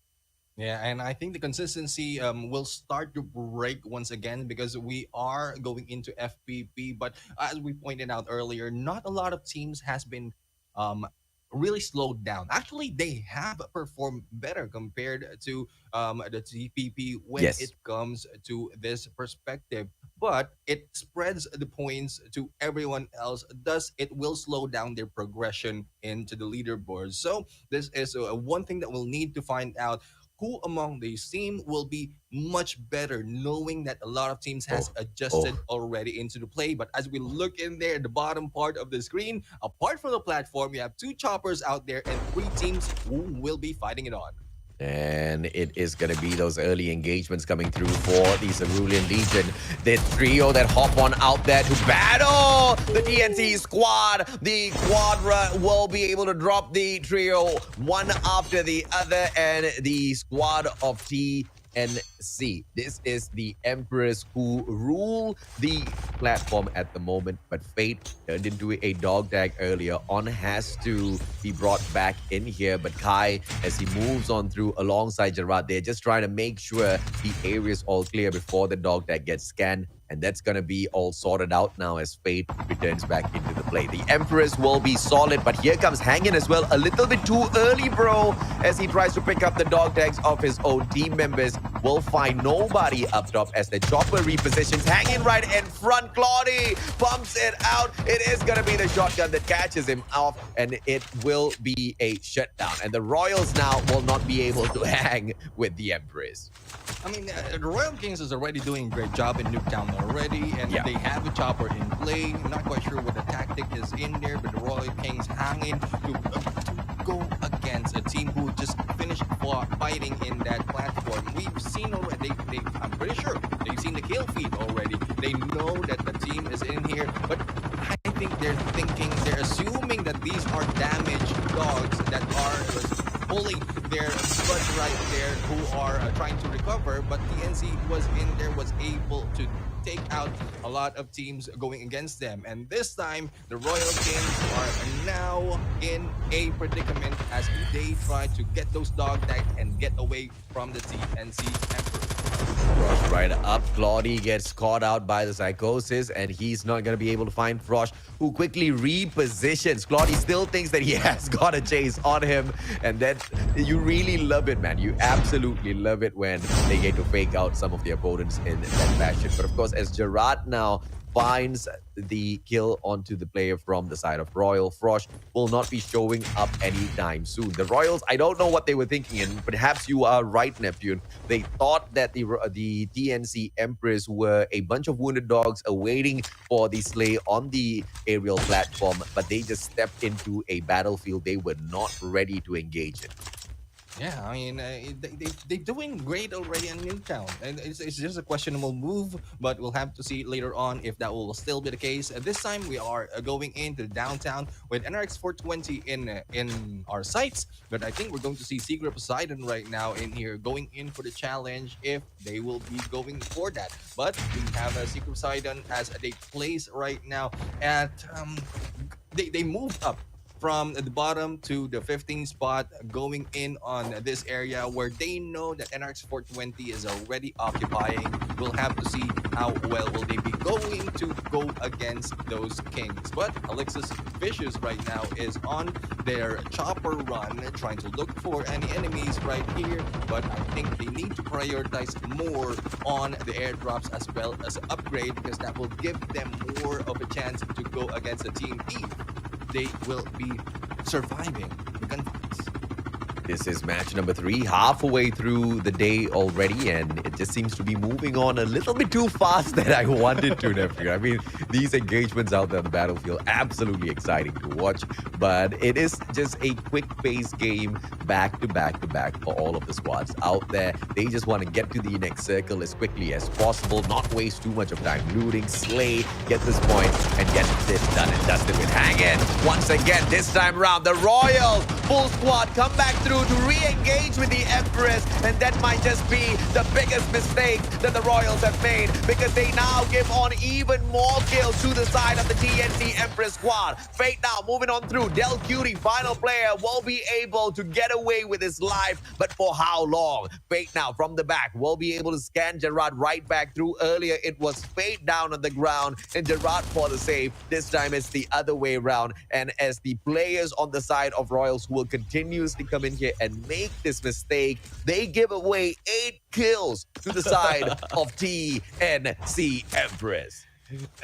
Yeah, and I think the consistency will start to break once again because we are going into FPP. But as we pointed out earlier, not a lot of teams has been um, really slowed down. Actually, they have performed better compared to the TPP when it Yes. comes to this perspective. But it spreads the points to everyone else. Thus, it will slow down their progression into the leaderboard. So, this is one thing that we'll need to find out who among these team will be much better, knowing that a lot of teams has Oh, adjusted oh. already into the play. But as we look in there at the bottom part of the screen, apart from the platform, you have two choppers out there and three teams who will be fighting it on. And it is going to be those early engagements coming through for the Cerulean Legion. The trio that hop on out there to battle the TNC squad. The Quadra will be able to drop the trio one after the other. And the squad of TNC. This is the Empress who rule the platform at the moment. But Fate turned into a dog tag earlier on, has to be brought back in here. But Kai, as he moves on through alongside Gerard, they're just trying to make sure the area is all clear before the dog tag gets scanned. And that's going to be all sorted out now as Fate returns back into the play. The Empress will be solid, but here comes Hangin as well. A little bit too early, bro, as he tries to pick up the dog tags of his own team members. Will find nobody up top as the chopper repositions. Hangin right in front. Claudie pumps it out. It is going to be the shotgun that catches him off, and it will be a shutdown. And the Royals now will not be able to hang with the Empress. I mean, the Royal Kings is already doing a great job in Nuketown already, and Yeah. they have a chopper in play. I'm not quite sure what the tactic is in there, but the Royal Kings hanging to go against a team who just finished fighting in that platform. We've seen already, I'm pretty sure they've seen the kill feed already. They know that the team is in here, but I think they're assuming that these are damaged dogs that are pulling their butt right there, who are trying to recover. But TNC was in there, was able to take out a lot of teams going against them. And this time, the Royal Kings are now in a predicament as they try to get those dog tags and get away from the TNC Emperor. Frosh right up. Claudie gets caught out by the psychosis, and he's not going to be able to find Frosh, who quickly repositions. Claudie still thinks that he has got a chase on him, and then you really love it, man. You absolutely love it when they get to fake out some of the opponents in that fashion. But of course, as Gerard now finds the kill onto the player from the side of Royal, Frosh will not be showing up anytime soon. The Royals, I don't know what they were thinking, and perhaps you are right, Neptune. They thought that the TNC Empress were a bunch of wounded dogs awaiting for the slay on the aerial platform, but they just stepped into a battlefield they were not ready to engage in. Yeah, I mean, they're doing great already in Newtown. And it's just a questionable move, but we'll have to see later on if that will still be the case. This time, we are going into downtown with NRX 420 in our sights. But I think we're going to see Secret Poseidon right now in here going in for the challenge if they will be going for that. But we have Secret Poseidon as they place right now at... They moved up from the bottom to the 15th spot, going in on this area where they know that NRX 420 is already occupying. We'll have to see how well will they be going to go against those kings. But Alexis Vicious right now is on their chopper run, trying to look for any enemies right here. But I think they need to prioritize more on the airdrops as well as upgrade, because that will give them more of a chance to go against the team E. They will be surviving the gunfights. This is match number 3, halfway through the day already, and it just seems to be moving on a little bit too fast than I wanted to, Nephew. I mean, these engagements out there on the battlefield, absolutely exciting to watch, but it is just a quick-paced game back to back to back for all of the squads out there. They just want to get to the next circle as quickly as possible, not waste too much of time looting, slay, get this point, and get this done and dusted with Hangin. Once again, this time around, the Royals full squad come back through to re-engage with the Empress, and that might just be the biggest mistake that the Royals have made, because they now give on even more kills to the side of the TNC Empress squad. Fate now moving on through. Del Cutie, final player, will be able to get away with his life, but for how long? Fate now from the back will be able to scan Gerard right back through. Earlier it was Fate down on the ground and Gerard for the save. This time it's the other way around, and as the players on the side of Royals who will continuously come in here and make this mistake, they give away 8 kills to the side of TNC Empress.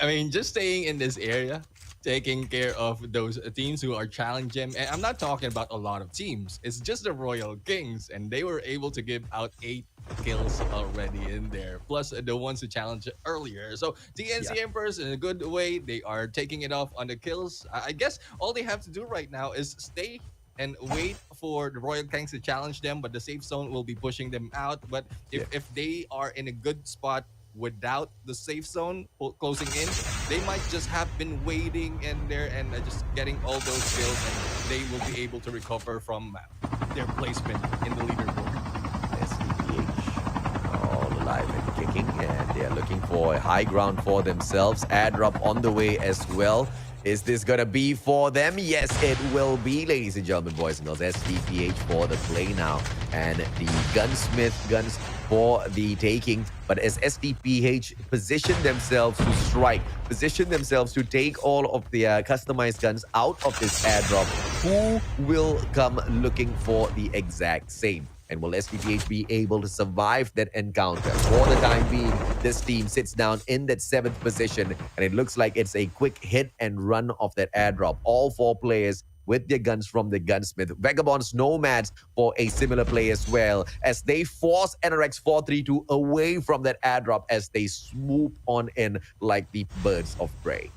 I mean, just staying in this area, taking care of those teams who are challenging. And I'm not talking about a lot of teams. It's just the Royal Kings, and they were able to give out 8 kills already in there, plus the ones who challenged earlier. So Yeah. TNC Emperors, in a good way, they are taking it off on the kills. I guess all they have to do right now is stay and wait for the Royal Kings to challenge them, but the safe zone will be pushing them out. But Yeah. if they are in a good spot without the safe zone closing in, they might just have been waiting in there and just getting all those kills, and they will be able to recover from their placement in the leaderboard. SDPH all alive and kicking, and they're looking for a high ground for themselves. Airdrop on the way as well. Is this gonna be for them? Yes, it will be, ladies and gentlemen, boys and girls. SDPH for the play now, and the gunsmith guns for the taking. But as SDPH position themselves to strike, position themselves to take all of the customized guns out of this airdrop, who will come looking for the exact same? And will SDPH be able to survive that encounter? For the time being, this team sits down in that 7th position, and it looks like it's a quick hit and run of that airdrop. All 4 players with their guns from the gunsmith. Vagabonds Nomads for a similar play as well, as they force NRX 432 away from that airdrop as they swoop on in like the birds of prey.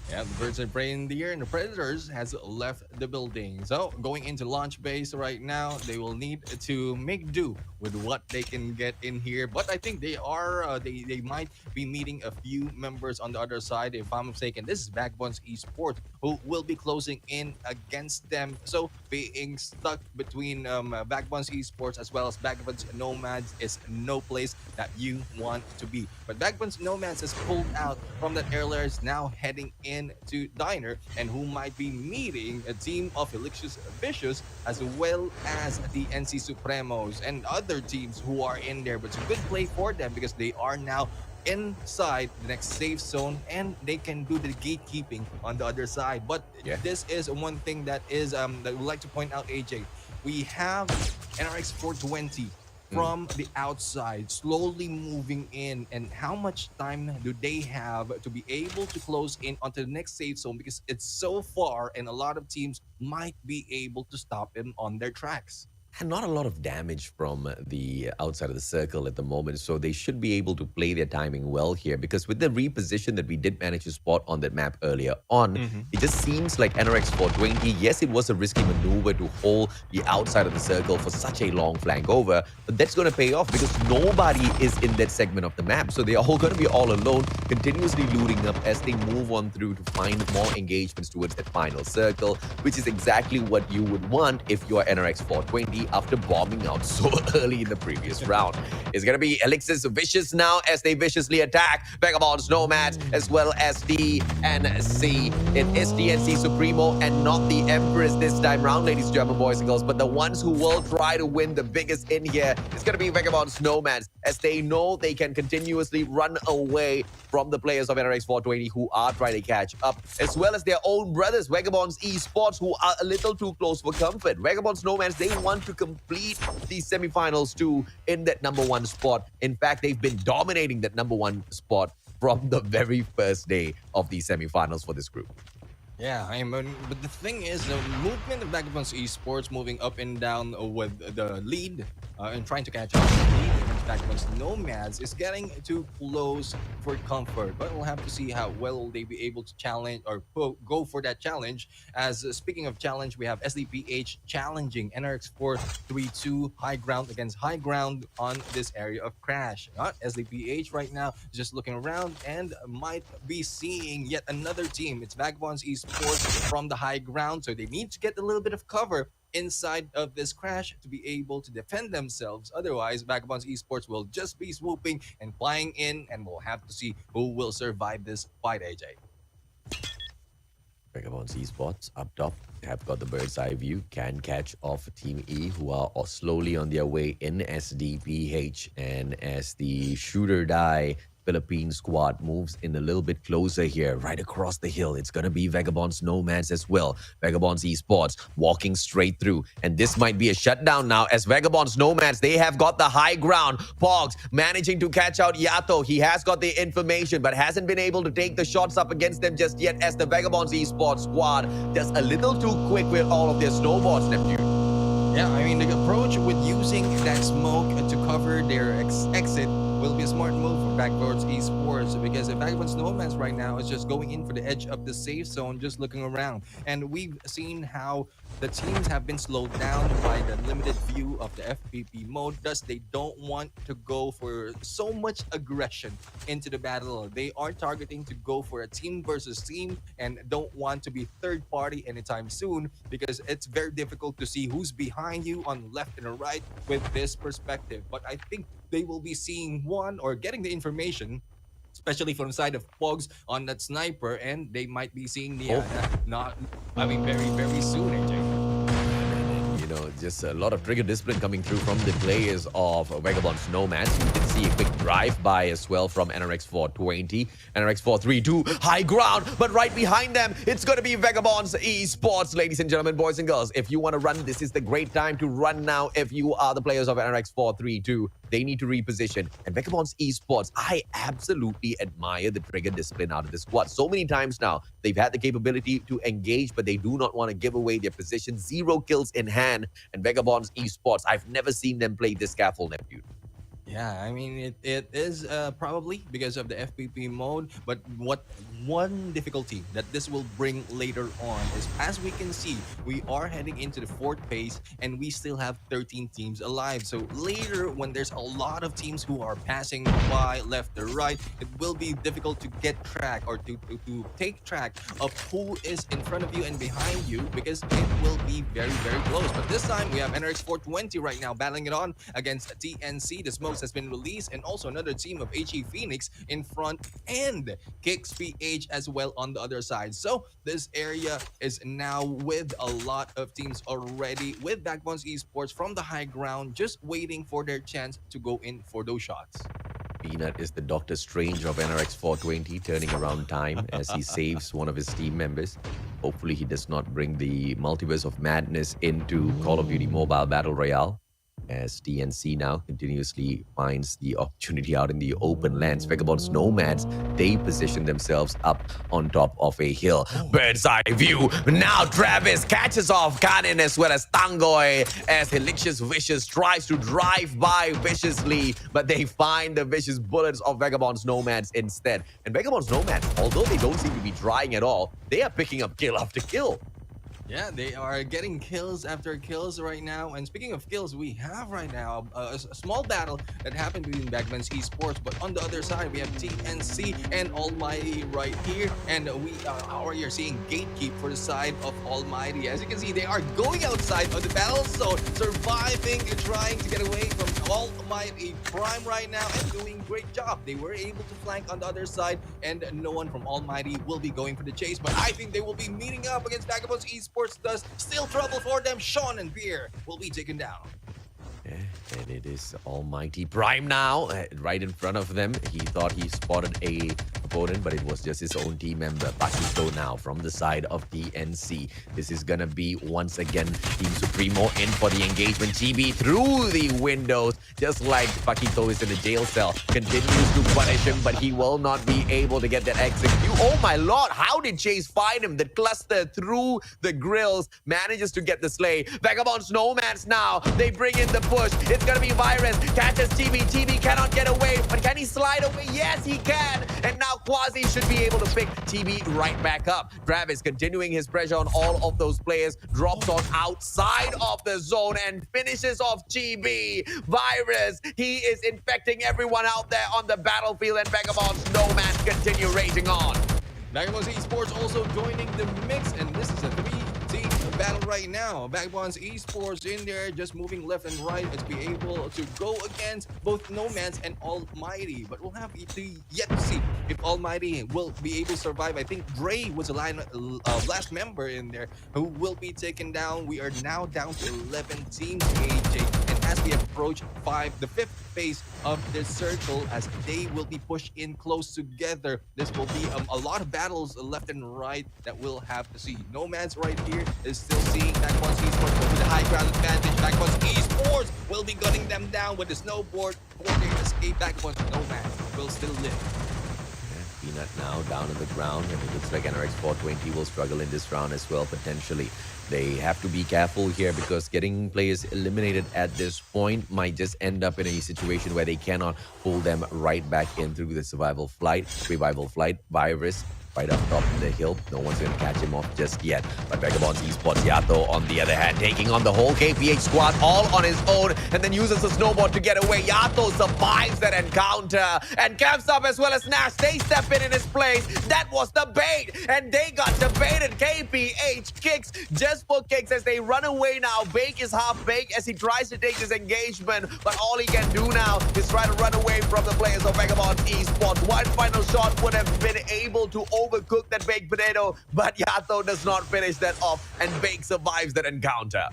Yeah, the birds are prey in the air, and the predators has left the building. So going into launch base right now, they will need to make do with what they can get in here. But I think they are they might be meeting a few members on the other side. If I'm mistaken, this is Backbones Esports who will be closing in against them. So being stuck between Backbones Esports as well as Backbones Nomads is no place that you want to be. But Backbones Nomads is pulled out from that earlier, is now heading in to Diner, and who might be meeting a team of Elixir's Vicious as well as the NC Supremos and other teams who are in there. But it's a good play for them because they are now inside the next safe zone and they can do the gatekeeping on the other side. But Yeah. this is one thing that is that I would like to point out, AJ. We have NRX 420 from the outside slowly moving in, and how much time do they have to be able to close in onto the next safe zone, because it's so far and a lot of teams might be able to stop them on their tracks. And not a lot of damage from the outside of the circle at the moment, so they should be able to play their timing well here, because with the reposition that we did manage to spot on that map earlier on, it just seems like NRX 420, yes, it was a risky maneuver to hold the outside of the circle for such a long flank over, but that's going to pay off because nobody is in that segment of the map, so they're all going to be all alone, continuously looting up as they move on through to find more engagements towards that final circle, which is exactly what you would want if you're NRX 420 after bombing out so early in the previous round. It's going to be Elixir's Vicious now as they viciously attack Vagabonds Nomads as well as DNC. It is DNC Supremo and not the Empress this time round, ladies and gentlemen, boys and girls. But the ones who will try to win the biggest in here is going to be Vagabonds Nomads, as they know they can continuously run away from the players of NRX 420 who are trying to catch up, as well as their own brothers, Vagabonds Esports, who are a little too close for comfort. Vagabonds Nomads, they want to complete the semifinals too in that #1 spot. In fact, they've been dominating that #1 spot from the very first day of the semifinals for this group. Yeah, but the thing is, the movement of Vagabonds Esports moving up and down with the lead and trying to catch up with the lead against Vagabonds Nomads is getting too close for comfort. But we'll have to see how well they be able to challenge or go for that challenge. As speaking of challenge, we have SDPH challenging NRX 432 high ground against high ground on this area of Crash. SDPH right now just looking around and might be seeing yet another team. It's Vagabonds Esports from the high ground, so they need to get a little bit of cover inside of this crash to be able to defend themselves. Otherwise, Vagabonds Esports will just be swooping and flying in, and we'll have to see who will survive this fight, AJ. Vagabonds Esports up top have got the bird's eye view, can catch off Team E, who are slowly on their way in as DPH. And as the shooter die Philippine squad moves in a little bit closer here, right across the hill, it's going to be Vagabonds Nomads as well. Vagabonds Esports walking straight through. And this might be a shutdown now as Vagabonds Nomads, they have got the high ground. Pogs managing to catch out Yato. He has got the information, but hasn't been able to take the shots up against them just yet as the Vagabonds Esports squad just a little too quick with all of their snowboards, Neptune. Yeah, I mean, the approach with using that smoke to cover their exit will be a smart move for Vagabonds Esports, because if Vagabonds Nomads right now is just going in for the edge of the safe zone, just looking around. And we've seen how the teams have been slowed down by the limited view of the FPP mode. Thus, they don't want to go for so much aggression into the battle. They are targeting to go for a team versus team and don't want to be third party anytime soon, because it's very difficult to see who's behind you on left and right with this perspective. But I think they will be seeing one or getting the information, especially from the side of Pogs on that sniper, and they might be seeing the very, very soon, AJ. You know, just a lot of trigger discipline coming through from the players of Vagabonds Nomads. You can see a quick drive-by as well from NRX 420. NRX 432, high ground, but right behind them, it's going to be Vagabonds Esports, ladies and gentlemen, boys and girls. If you want to run, this is the great time to run now. If you are the players of NRX 432, they need to reposition. And Vagabonds Esports, I absolutely admire the trigger discipline out of this squad. So many times now, they've had the capability to engage, but they do not want to give away their position. 0 kills in hand. And Vagabonds Esports, I've never seen them play this careful, Neptune. Yeah, I mean, it is probably because of the FPP mode, but what one difficulty that this will bring later on is, as we can see, we are heading into the 4th phase and we still have 13 teams alive. So later, when there's a lot of teams who are passing by left or right, it will be difficult to get track or to take track of who is in front of you and behind you, because it will be very, very close. But this time, we have NRX 420 right now battling it on against TNC. The Smokes has been released, and also another team of HE Phoenix in front, and Kicks PH as well on the other side. So this area is now with a lot of teams already, with Vagabonds Esports from the high ground, just waiting for their chance to go in for those shots. Peanut is the Doctor Strange of NRX 420, turning around time as he saves one of his team members. Hopefully he does not bring the multiverse of madness into Call of Duty Mobile Battle Royale, as TNC now continuously finds the opportunity out in the open lands. Vagabonds Nomads, they position themselves up on top of a hill. Bird's eye view. Now Travis catches off Kanin as well as Tangoy, as Helicious Vicious tries to drive by viciously, but they find the vicious bullets of Vagabonds Nomads instead. And Vagabonds Nomads, although they don't seem to be trying at all, they are picking up kill after kill. Yeah, they are getting kills after kills right now. And speaking of kills, we have right now a small battle that happened between Vagabonds Esports. But on the other side, we have TNC and Almighty right here. And we are seeing Gatekeep for the side of Almighty. As you can see, they are going outside of the battle zone, surviving and trying to get away from Almighty Prime right now, and doing a great job. They were able to flank on the other side, and no one from Almighty will be going for the chase. But I think they will be meeting up against Vagabonds Esports. Does still trouble for them. Sean and Pierre will be taken down. And it is Almighty Prime now, right in front of them. He thought he spotted a opponent, but it was just his own team member. Paquito now from the side of TNC. This is gonna be once again Team Supremo in for the engagement. GB through the windows, just like Paquito is in the jail cell. Continues to punish him, but he will not be able to get that execute. Oh my lord, how did Chase find him? The cluster through the grills manages to get the slay. Vagabonds Nomads now, they bring in the push. It's gonna be Virus, catches TB. TB cannot get away, but can he slide away? Yes, he can. And now Quasi should be able to pick TB right back up. Travis continuing his pressure on all of those players, drops on outside of the zone and finishes off GB. Virus, he is infecting everyone out there on the battlefield, and Vagabonds Nomads continue raging on. Vagabonds Esports also joining the mix, and this is a 3-team battle right now. Vagabonds Esports in there, just moving left and right to be able to go against both Nomads and Almighty. But we'll have to yet to see if Almighty will be able to survive. I think Dre was a last member in there who will be taken down. We are now down to 11 teams, AJ. And as we approach the fifth phase of this circle, as they will be pushed in close together, this will be a lot of battles left and right that we'll have to see. Nomads right here is still seeing Vagabonds Esports, but with the high ground advantage, Vagabonds Esports will be gunning them down with the snowboard for their escape. Vagabonds Nomads will still live. Peanut now down on the ground, and it looks like NRX 420 will struggle in this round as well, potentially. They have to be careful here because getting players eliminated at this point might just end up in a situation where they cannot pull them right back in through the revival flight. Virus right up top of the hill. No one's going to catch him off just yet. But Vagabonds Esports Yato, on the other hand, taking on the whole KPH squad all on his own and then uses the snowboard to get away. Yato survives that encounter and camps up as well as Nash. They step in his place. That was the bait, and they got debated. KPH kicks just for kicks as they run away now. Bake is half baked as he tries to take this engagement, but all he can do now is try to run away from the players of Vagabonds Esports. One final shot would have been able to overcook that baked potato, but Yato does not finish that off, and Bake survives that encounter.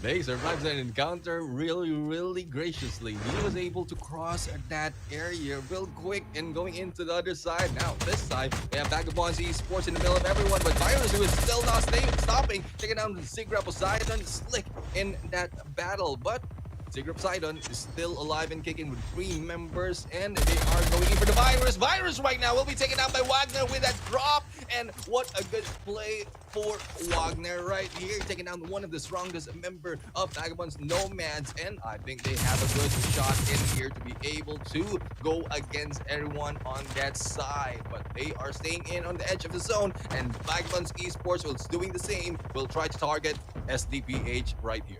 They survived that encounter really graciously. He was able to cross that area real quick and going into the other side. Now, this side, we have Vagabonds Esports in the middle of everyone, but Virus, who is still not stopping, taking down Sigra Poseidon, slick in that battle. But Sigra Poseidon is still alive and kicking with 3 members, and they are going in for the Virus. Virus right now will be taken out by Wagner with that drop, and what a good play for Wagner right here, taking down one of the strongest member of Vagabonds Nomads, and I think they have a good shot in here to be able to go against everyone on that side, but they are staying in on the edge of the zone, and Vagabonds Esports will doing the same, will try to target SDPH right here.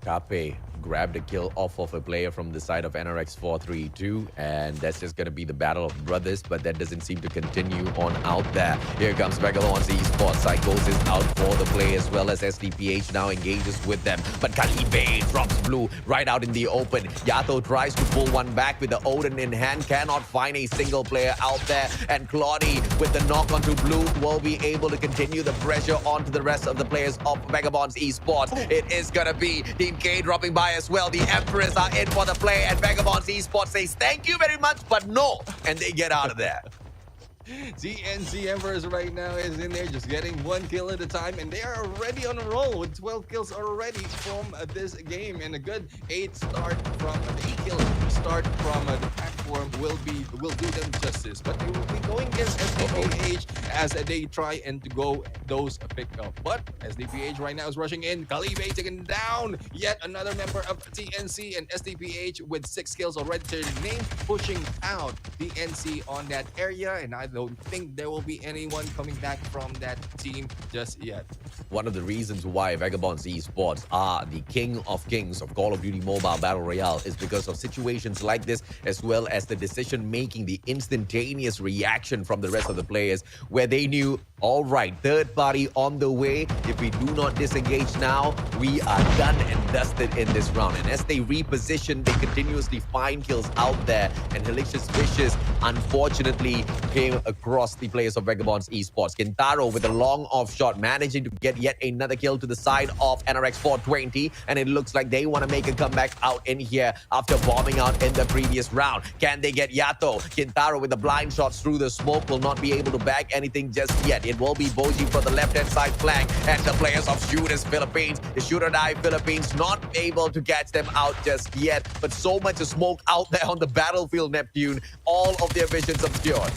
Kape grabbed a kill off of a player from the side of NRX 432, and that's just going to be the battle of brothers, but that doesn't seem to continue on out there. Here comes Vagabonds Esports. Psychos is out for the play as well as SDPH now engages with them, but Kalibe drops blue right out in the open. Yato tries to pull one back with the Odin in hand, cannot find a single player out there, and Claudie with the knock onto blue will be able to continue the pressure onto the rest of the players of Vagabonds Esports. It is going to be Team K dropping by as well. The Empress are in for the play, and Vagabonds Esports says thank you very much, but no, and they get out of there. TNC Emperors right now is in there just getting 1 kill at a time, and they are already on a roll with 12 kills already from this game, and a good 8 kill start from the platform will do them justice. But they will be going against SDPH as they try and to go those pick up. But SDPH right now is rushing in. Kalibe taken down. Yet another member of TNC, and SDPH with 6 kills already to their name, pushing out TNC on that area, and I don't think there will be anyone coming back from that team just yet. One of the reasons why Vagabonds Esports are the king of kings of Call of Duty Mobile Battle Royale is because of situations like this, as well as the decision making, the instantaneous reaction from the rest of the players, where they knew, all right, third party on the way. If we do not disengage now, we are done and dusted in this round. And as they reposition, they continuously find kills out there, and Helicious Vicious unfortunately came across the players of Vagabonds Esports. Kintaro with a long off shot, managing to get yet another kill to the side of NRX 420, and it looks like they want to make a comeback out in here after bombing out in the previous round. Can they get Yato? Kintaro with the blind shots through the smoke will not be able to bag anything just yet. It will be Boji for the left-hand side flank, and the players of Shooters Philippines, the Shooter Die Philippines, not able to catch them out just yet, but so much smoke out there on the battlefield, Neptune, all of their visions obscured.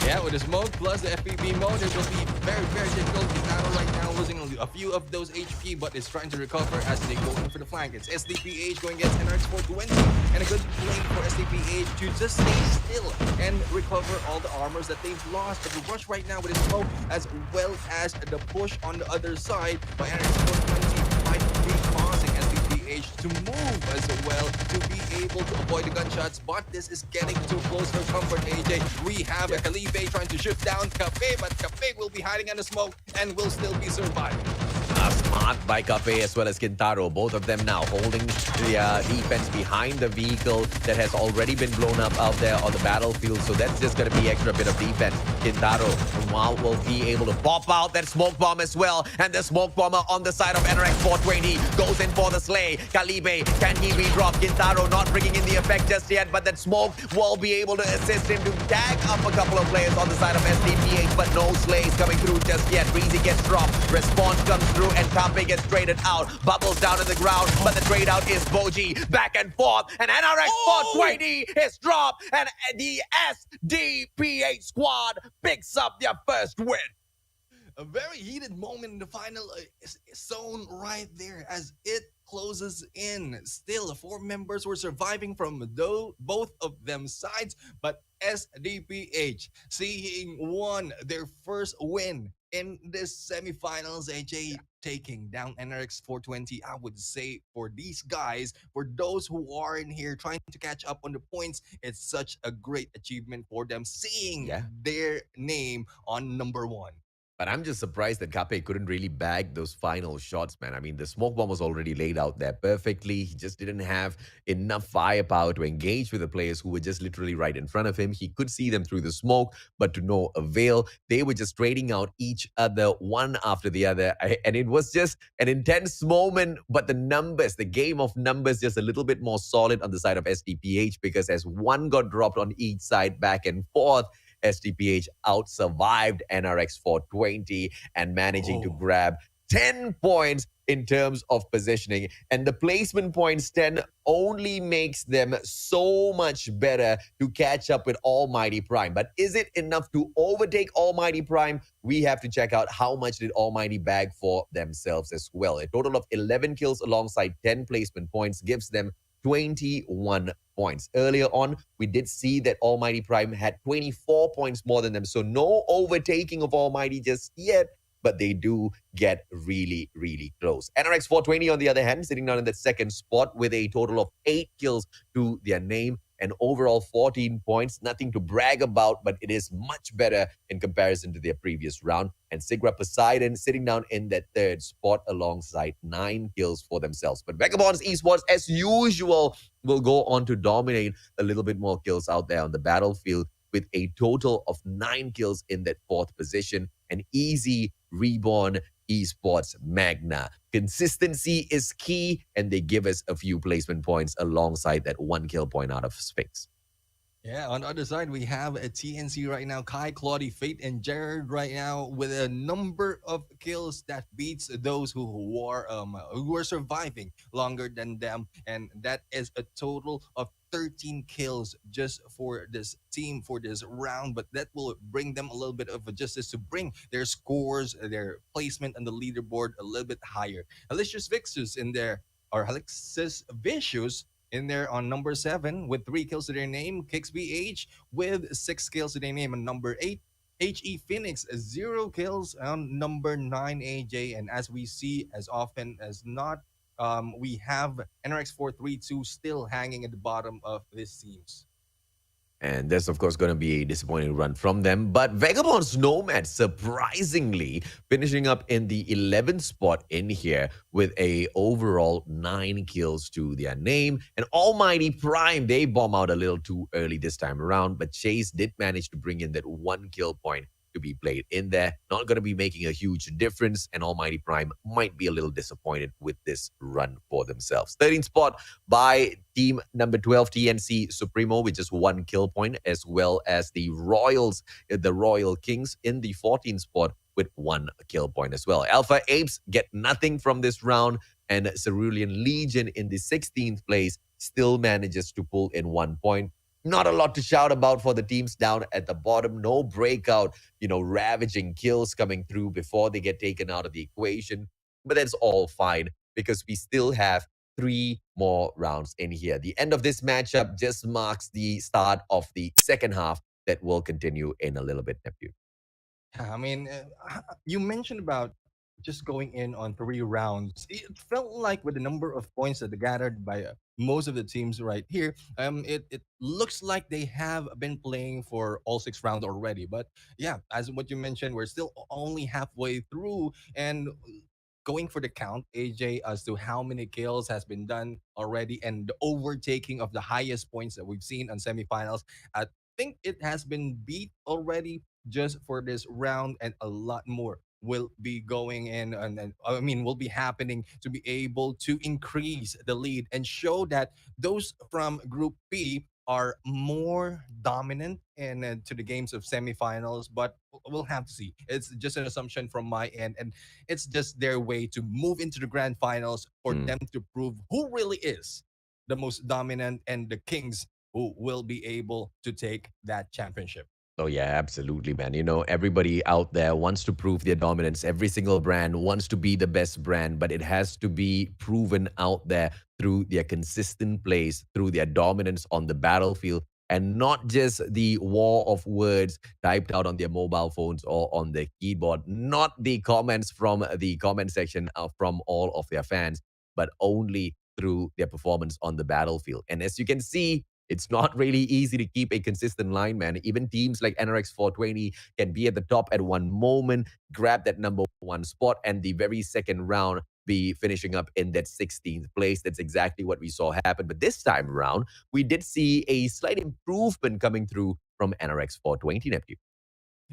Yeah, with the smoke plus the FPV mode, it will be very difficult. Kintaro right now losing a few of those HP, but is trying to recover as they go in for the flank. It's SDPH going against NRX 420, and a good play for SDPH to just stay still and recover all the armors that they've lost. But the rush right now with the smoke, as well as the push on the other side by NRX 420, might be causing SDPH to move as well to be able to avoid the gunshots, but this is getting too close for comfort, AJ. We have a Kalibe trying to shoot down Cafe, but Cafe will be hiding in the smoke and will still be surviving. Smart by Cafe as well as Kintaro. Both of them now holding the defense behind the vehicle that has already been blown up out there on the battlefield. So that's just going to be extra bit of defense. Kintaro, meanwhile, will be able to pop out that smoke bomb as well. And the smoke bomber on the side of NRX 420 goes in for the slay. Calibe, can he redrop? Kintaro not bringing in the effect just yet, but that smoke will be able to assist him to tag up a couple of players on the side of SDPH, but no slays coming through just yet. Breezy gets dropped. Response comes through and Kape gets traded out. Bubbles down in the ground, but the trade out is Boji. Back and forth, and NRX 420 is dropped, and the SDPH squad picks up their first win. A very heated moment in the final zone right there as it closes in. Still, four members were surviving from both of them sides, but SDPH seeing won their first win in this semifinals. AJ taking down NRX 420. I would say for these guys, for those who are in here trying to catch up on the points, it's such a great achievement for them seeing their name on number one. But I'm just surprised that Kape couldn't really bag those final shots, man. I mean, the smoke bomb was already laid out there perfectly. He just didn't have enough firepower to engage with the players who were just literally right in front of him. He could see them through the smoke, but to no avail. They were just trading out each other one after the other. And it was just an intense moment, but the numbers, the game of numbers, just a little bit more solid on the side of SDPH because as one got dropped on each side back and forth, SDPH out-survived NRX 420 and managing to grab 10 points in terms of positioning. And the placement points 10 only makes them so much better to catch up with Almighty Prime. But is it enough to overtake Almighty Prime? We have to check out how much did Almighty bag for themselves as well. A total of 11 kills alongside 10 placement points gives them 21 points. Earlier on, we did see that Almighty Prime had 24 points more than them. So no overtaking of Almighty just yet, but they do get really, really close. NRX 420, on the other hand, sitting down in the second spot with a total of 8 kills to their name and overall 14 points. Nothing to brag about, but it is much better in comparison to their previous round. And Sigra Poseidon sitting down in that third spot alongside 9 kills for themselves. But Vagabonds Esports, as usual, will go on to dominate a little bit more kills out there on the battlefield with a total of 9 kills in that fourth position. An easy reborn esports magna. Consistency is key, and they give us a few placement points alongside that 1 kill point out of Sphinx. Yeah, on the other side, we have a TNC right now, Kai, Claudie, Fate, and Jared right now with a number of kills that beats those who are surviving longer than them, and that is a total of 13 kills just for this team for this round. But that will bring them a little bit of a justice to bring their scores, their placement on the leaderboard a little bit higher. Alicious Vixus in there, or Alexis Vicious in there on number 7 with 3 kills to their name. Kicks BH with 6 kills to their name on number 8. HE Phoenix 0 kills on number 9. AJ, and as we see as often as not, we have NRX 432 still hanging at the bottom of these teams. And that's, of course, going to be a disappointing run from them. But Vagabonds Nomad, surprisingly, finishing up in the 11th spot in here with a overall 9 kills to their name. And Almighty Prime, they bomb out a little too early this time around. But Chase did manage to bring in that 1 kill point to be played in there. Not going to be making a huge difference, and Almighty Prime might be a little disappointed with this run for themselves. 13th spot by team number 12, TNC Supremo, with just 1 kill point, as well as the Royals, the Royal Kings, in the 14th spot with 1 kill point as well. Alpha Apes get nothing from this round, and Cerulean Legion in the 16th place still manages to pull in 1 point. Not a lot to shout about for the teams down at the bottom. No breakout, ravaging kills coming through before they get taken out of the equation. But that's all fine because we still have 3 more rounds in here. The end of this matchup just marks the start of the second half that will continue in a little bit, Neptune. I mean, you mentioned about just going in on 3 rounds. It felt like with the number of points that they gathered by most of the teams right here, it looks like they have been playing for all 6 rounds already. But yeah, as what you mentioned, we're still only halfway through, and going for the count, AJ, as to how many kills has been done already and the overtaking of the highest points that we've seen on semifinals, I think it has been beat already just for this round, and a lot more will be going in, and I mean will be happening to be able to increase the lead and show that those from Group B are more dominant in to the games of semifinals, but we'll have to see. It's just an assumption from my end, and it's just their way to move into the grand finals for Mm. them to prove who really is the most dominant and the kings who will be able to take that championship. Oh, yeah, absolutely, man. Everybody out there wants to prove their dominance. Every single brand wants to be the best brand, but it has to be proven out there through their consistent plays, through their dominance on the battlefield, and not just the war of words typed out on their mobile phones or on their keyboard, not the comments from the comment section from all of their fans, but only through their performance on the battlefield. And as you can see, it's not really easy to keep a consistent line, man. Even teams like NRX 420 can be at the top at one moment, grab that number one spot, and the very second round be finishing up in that 16th place. That's exactly what we saw happen. But this time around, we did see a slight improvement coming through from NRX 420, Neptune.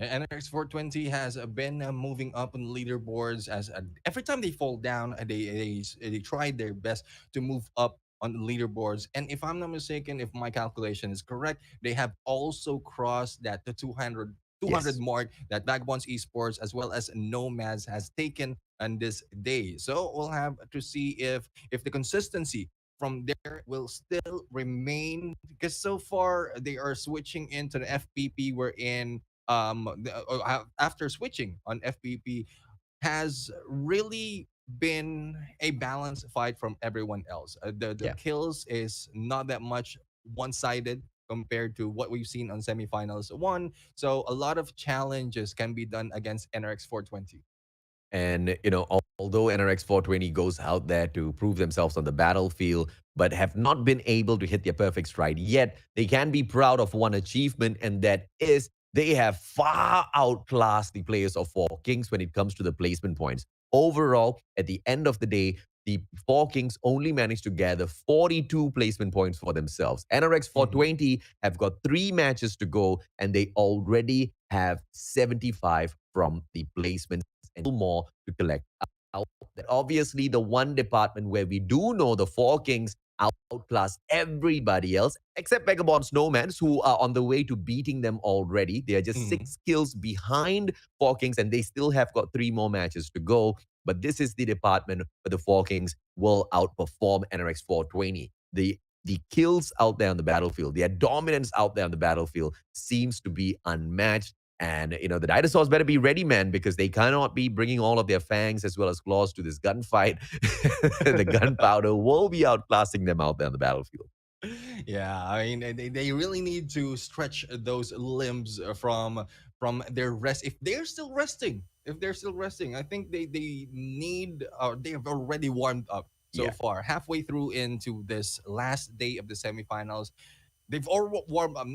NRX 420 has been moving up on leaderboards as every time they fall down, they try their best to move up on the leaderboards. And if I'm not mistaken, if my calculation is correct, they have also crossed that the 200 Yes. mark that Vagabonds Esports as well as Nomads has taken on this day. So we'll have to see if the consistency from there will still remain, because so far they are switching into the FPP wherein after switching on FPP has really been a balanced fight from everyone else. The Yeah. kills is not that much one sided compared to what we've seen on semifinals one. So a lot of challenges can be done against NRX 420. And, although NRX 420 goes out there to prove themselves on the battlefield, but have not been able to hit their perfect stride yet, they can be proud of one achievement, and that is they have far outclassed the players of Four Kings when it comes to the placement points. Overall, at the end of the day, the Four Kings only managed to gather 42 placement points for themselves. NRX Mhm. 420 have got 3 matches to go, and they already have 75 from the placements and more to collect out. That obviously the one department where we do know the Four Kings outclass everybody else except Vagabond Snowmans, who are on the way to beating them already. They are just Mhm. 6 kills behind Four Kings, and they still have got 3 more matches to go. But this is the department where the Four Kings will outperform NRX 420. The kills out there on the battlefield, their dominance out there on the battlefield seems to be unmatched. And, the dinosaurs better be ready, man, because they cannot be bringing all of their fangs as well as claws to this gunfight. The gunpowder will be outclassing them out there on the battlefield. Yeah, I mean they really need to stretch those limbs from their rest if they're still resting. If they're still resting, I think they need they have already warmed up so Yeah. far, halfway through into this last day of the semifinals. They've all warmed up,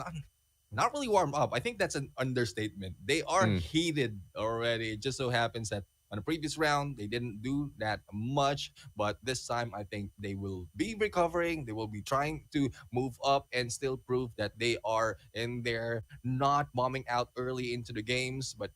not really warm up. I think that's an understatement. They are Mm. heated already. It just so happens that on the previous round they didn't do that much, but this time I think they will be recovering. They will be trying to move up and still prove that they are in there, not bombing out early into the games. But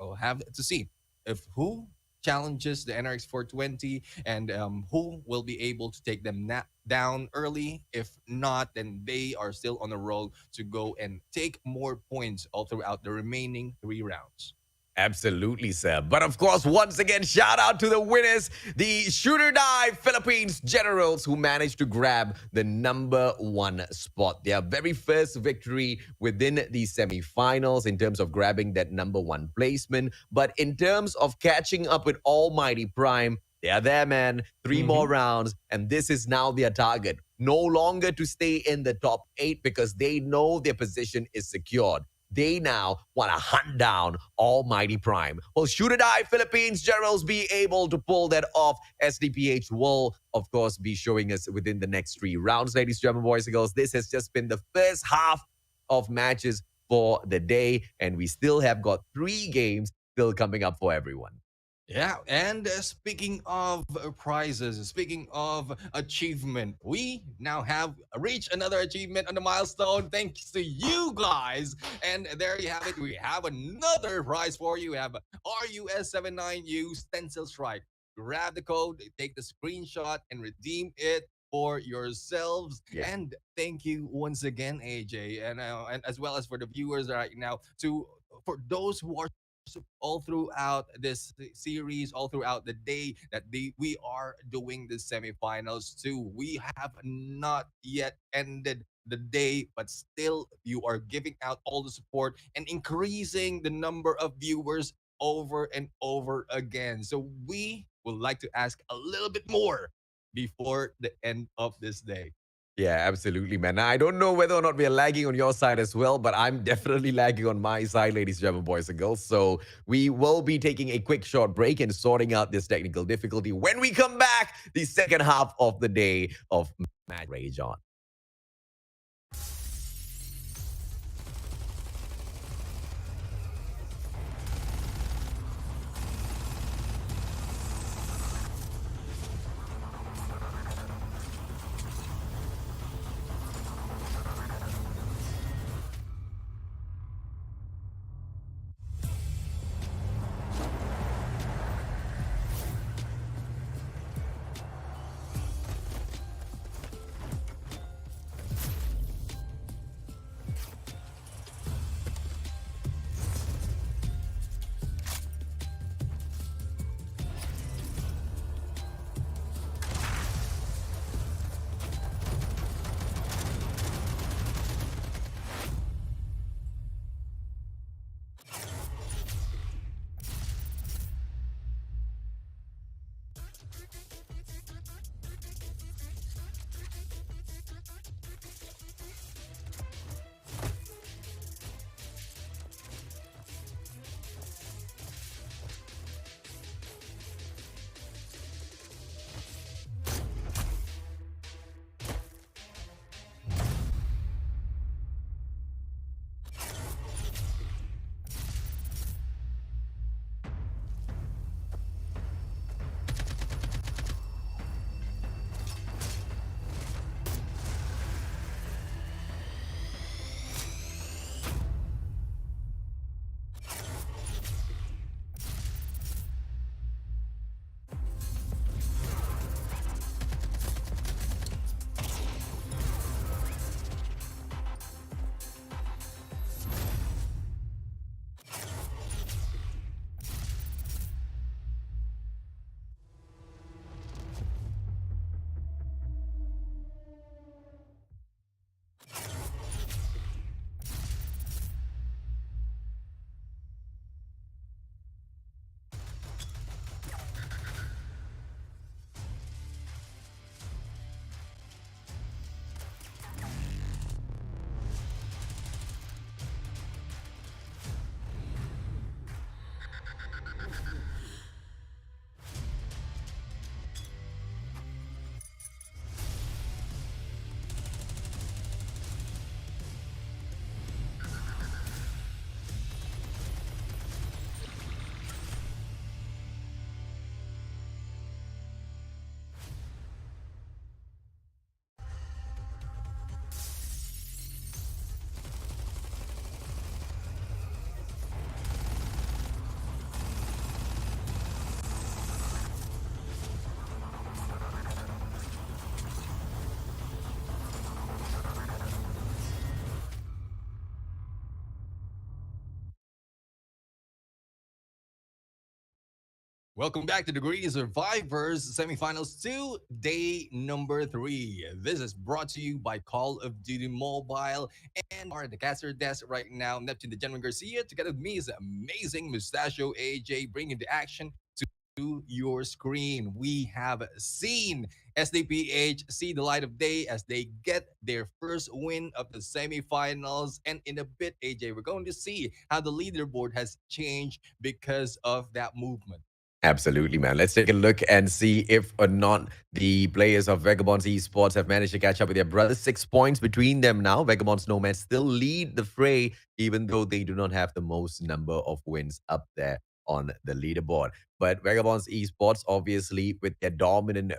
we'll have to see if who challenges the NRX 420 and who will be able to take them down early. If not, then they are still on a roll to go and take more points all throughout the remaining 3 rounds. Absolutely, sir. But of course, once again, shout out to the winners, the Shooter Die Philippines Generals, who managed to grab the number one spot. Their very first victory within the semifinals in terms of grabbing that number one placement. But in terms of catching up with Almighty Prime, they are there, man. 3 more Mm-hmm. rounds, and this is now their target. No longer to stay in the top 8 because they know their position is secured. They now want to hunt down Almighty Prime. Will Shooter Die Philippines Generals be able to pull that off? SDPH will, of course, be showing us within the next 3 rounds, ladies, gentlemen, boys and girls. This has just been the first half of matches for the day, and we still have got 3 games still coming up for everyone. Yeah, and speaking of prizes, speaking of achievement, we now have reached another achievement on the milestone thanks to you guys. And there you have it. We have another prize for you. We have RUS79U Stencil Strike. Grab the code, take the screenshot, and redeem it for yourselves. Yeah. And thank you once again, AJ, and as well as for the viewers right now. To for those who are all throughout this series, all throughout the day that we are doing the semifinals too. We have not yet ended the day, but still you are giving out all the support and increasing the number of viewers over and over again. So we would like to ask a little bit more before the end of this day. Yeah, absolutely, man. Now, I don't know whether or not we are lagging on your side as well, but I'm definitely lagging on my side, ladies and gentlemen, boys and girls. So we will be taking a quick short break and sorting out this technical difficulty. When we come back, the second half of the day of Match Rage On. Welcome back to the Garena Survivors semifinals 2, day number 3. This is brought to you by Call of Duty Mobile and are at the caster desk right now. Neptune the Gentleman Garcia, together with me is amazing Mustachio AJ, bringing the action to your screen. We have seen SDPH see the light of day as they get their first win of the semifinals. And in a bit, AJ, we're going to see how the leaderboard has changed because of that movement. Absolutely, man. Let's take a look and see if or not the players of Vagabonds Esports have managed to catch up with their brothers. 6 points between them now. Vagabonds Nomads still lead the fray, even though they do not have the most number of wins up there. on the leaderboard. But Vagabonds Esports, obviously, with their dominant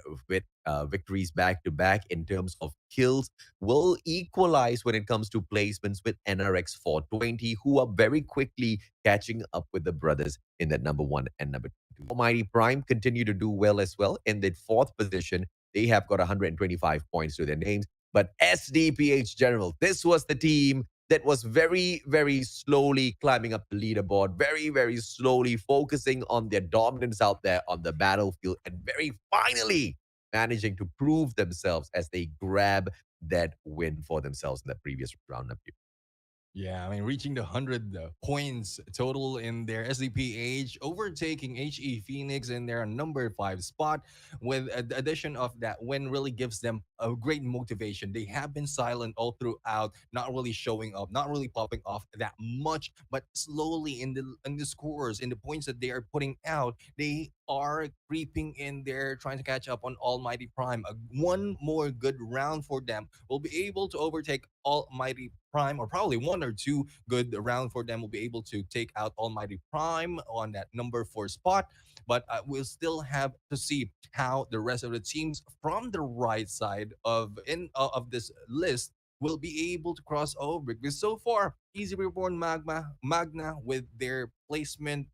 victories back to back in terms of kills, will equalize when it comes to placements with NRX 420, who are very quickly catching up with the brothers in that number one and number two. Almighty Prime continue to do well as well in the fourth position. They have got 125 points to their names. But SDPH General, this was the team that was very, very slowly climbing up the leaderboard, very, very slowly focusing on their dominance out there on the battlefield, and very finally managing to prove themselves as they grab that win for themselves in the previous round of. Yeah, I mean, reaching the 100 points total in their SDPH, overtaking HE Phoenix in their number 5 spot, with the addition of that win really gives them a great motivation. They have been silent all throughout, not really showing up, not really popping off that much, but slowly in the scores, in the points that they are putting out, they are creeping in there, trying to catch up on Almighty Prime. One more good round for them will be able to overtake Almighty Prime, or probably one or two good round for them will be able to take out Almighty Prime on that number 4 spot. But we'll still have to see how the rest of the teams from the right side of this list will be able to cross over, because so far Easy Reborn Magna with their placement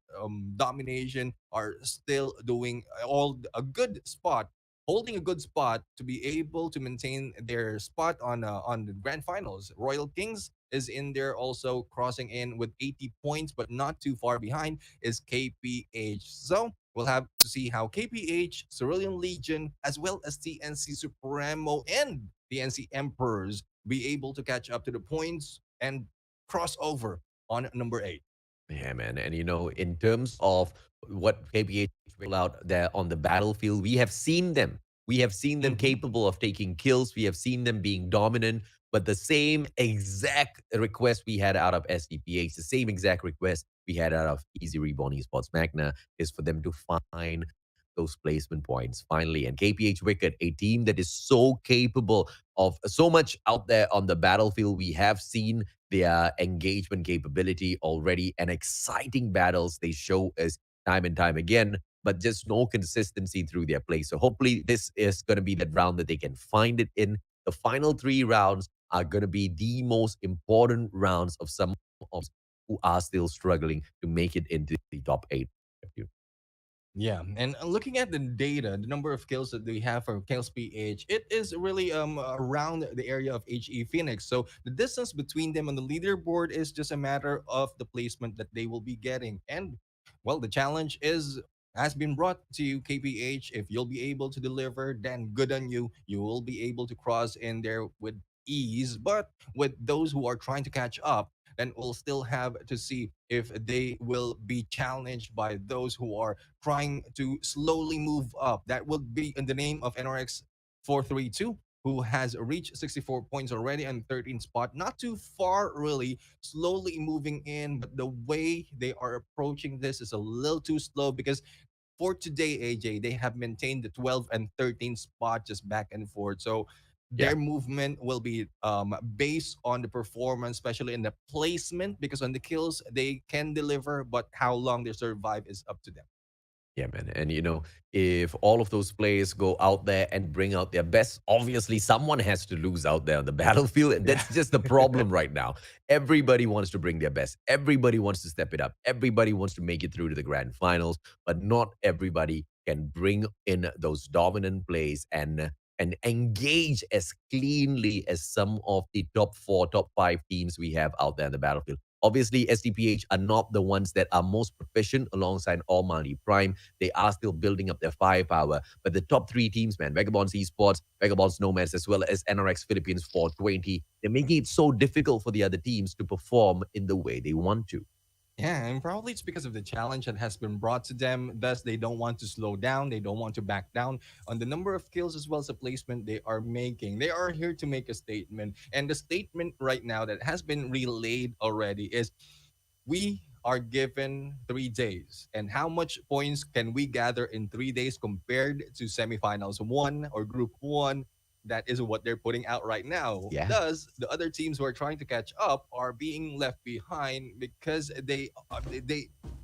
domination are still doing all a good spot, holding a good spot to be able to maintain their spot on the grand finals. Royal Kings is in there also, crossing in with 80 points, but not too far behind is KPH. So we'll have to see how KPH, Cerulean Legion, as well as TNC Supremo and TNC Emperors be able to catch up to the points and cross over on number 8. Yeah, man. And in terms of what KPH will out there on the battlefield, we have seen them. We have seen them Mhm. capable of taking kills. We have seen them being dominant. But the same exact request we had out of SDPH, the same exact request we had out of Easy Reborn Esports Magna, is for them to find those placement points finally. And KPH Wicked, a team that is so capable of so much out there on the battlefield. We have seen their engagement capability already, and exciting battles they show us time and time again, but just no consistency through their play. So hopefully this is going to be that round that they can find it in. The final 3 rounds are going to be the most important rounds of some of who are still struggling to make it into the top 8. Yeah, and looking at the data, the number of kills that they have for Kills PH, it is really around the area of HE Phoenix. So the distance between them on the leaderboard is just a matter of the placement that they will be getting. And well, the challenge is has been brought to KPH. If you'll be able to deliver, then good on you. You will be able to cross in there with ease. But with those who are trying to catch up, then we'll still have to see if they will be challenged by those who are trying to slowly move up. That would be in the name of NRX 432, who has reached 64 points already on 13th spot. Not too far, really, slowly moving in, but the way they are approaching this is a little too slow, because for today, AJ, they have maintained the 12 and 13 spot just back and forth. So Yeah. their movement will be based on the performance, especially in the placement, because on the kills they can deliver, but how long they survive is up to them. Yeah, man. And if all of those players go out there and bring out their best, obviously someone has to lose out there on the battlefield. And Yeah. that's just the problem right now. Everybody wants to bring their best. Everybody wants to step it up. Everybody wants to make it through to the grand finals, but not everybody can bring in those dominant plays and engage as cleanly as some of the top 4, top 5 teams we have out there on the battlefield. Obviously, SDPH are not the ones that are most proficient alongside Almighty Prime. They are still building up their firepower. But the top 3 teams, man, Vagabonds Esports, Vagabonds Nomads, as well as NRX Philippines 420, they're making it so difficult for the other teams to perform in the way they want to. Yeah, and probably it's because of the challenge that has been brought to them. Thus, they don't want to slow down. They don't want to back down on the number of kills as well as the placement they are making. They are here to make a statement. And the statement right now that has been relayed already is, we are given 3 days. And how much points can we gather in 3 days compared to semifinals one or group one? That is what they're putting out right now. Yeah. Thus, the other teams who are trying to catch up are being left behind, because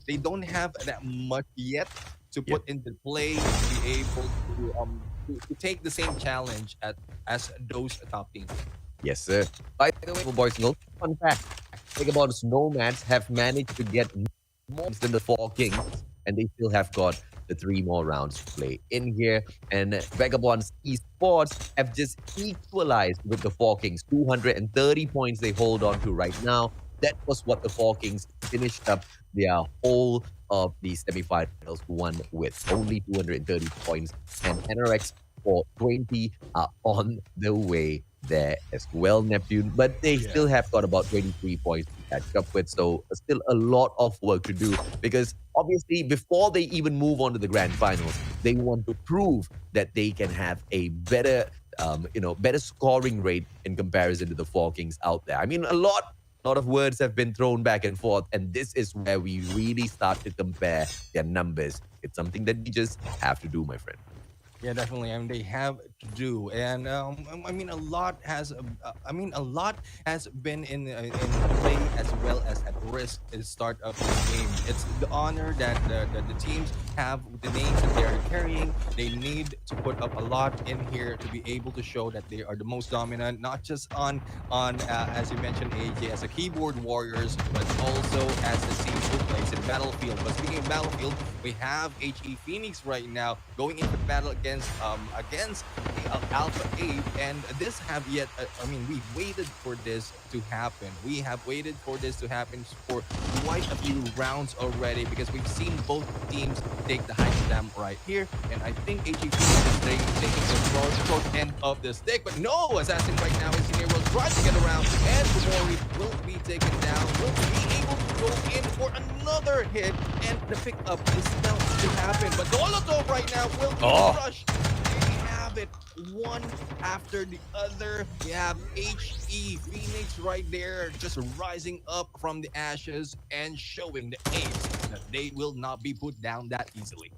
They don't have that much yet to Yep. put into play to be able to take the same challenge as those top teams. Yes, sir. By the way, boys and girls, fun fact: Vagabond's nomads have managed to get more points than the Four Kings, and they still have got the three more rounds to play in here. And Vagabond's esports have just equalized with the Four Kings. 230 points they hold on to right now. That was what the Four Kings finished up their whole of the semifinals won with only 230 points. And NRX for 20 are on the way there as well, Neptune. But they Yeah. still have got about 23 points to catch up with. So still a lot of work to do because obviously before they even move on to the grand finals, they want to prove that they can have a better better scoring rate in comparison to the Four Kings out there. I mean, a lot of words have been thrown back and forth, and this is where we really start to compare their numbers. It's something that we just have to do, my friend. Yeah, definitely. I mean, they have to do, and I mean, a lot has. I mean, a lot has been in play as well as at risk at the start of this game. It's the honor that the teams have with the names that they are carrying. They need to put up a lot in here to be able to show that they are the most dominant, not just on as you mentioned, AJ, as a keyboard warriors, but also as the team who plays in Battlefield. But speaking of Battlefield, we have HE Phoenix right now going into battle against Alpha 8, and this have yet I mean, we waited for this to happen. We have waited for this to happen for quite a few rounds already because we've seen both teams take the high stamp right here, and I think HE Phoenix is taking the short end of the stick, but no, Assassin right now is in here, will try to get around, and Kumori will be taken down, will be able to go in for another hit, and the pickup is still to happen. But Golotov right now will be crushed. They have it one after the other. We have HE Phoenix right there, just rising up from the ashes and showing the ace that they will not be put down that easily.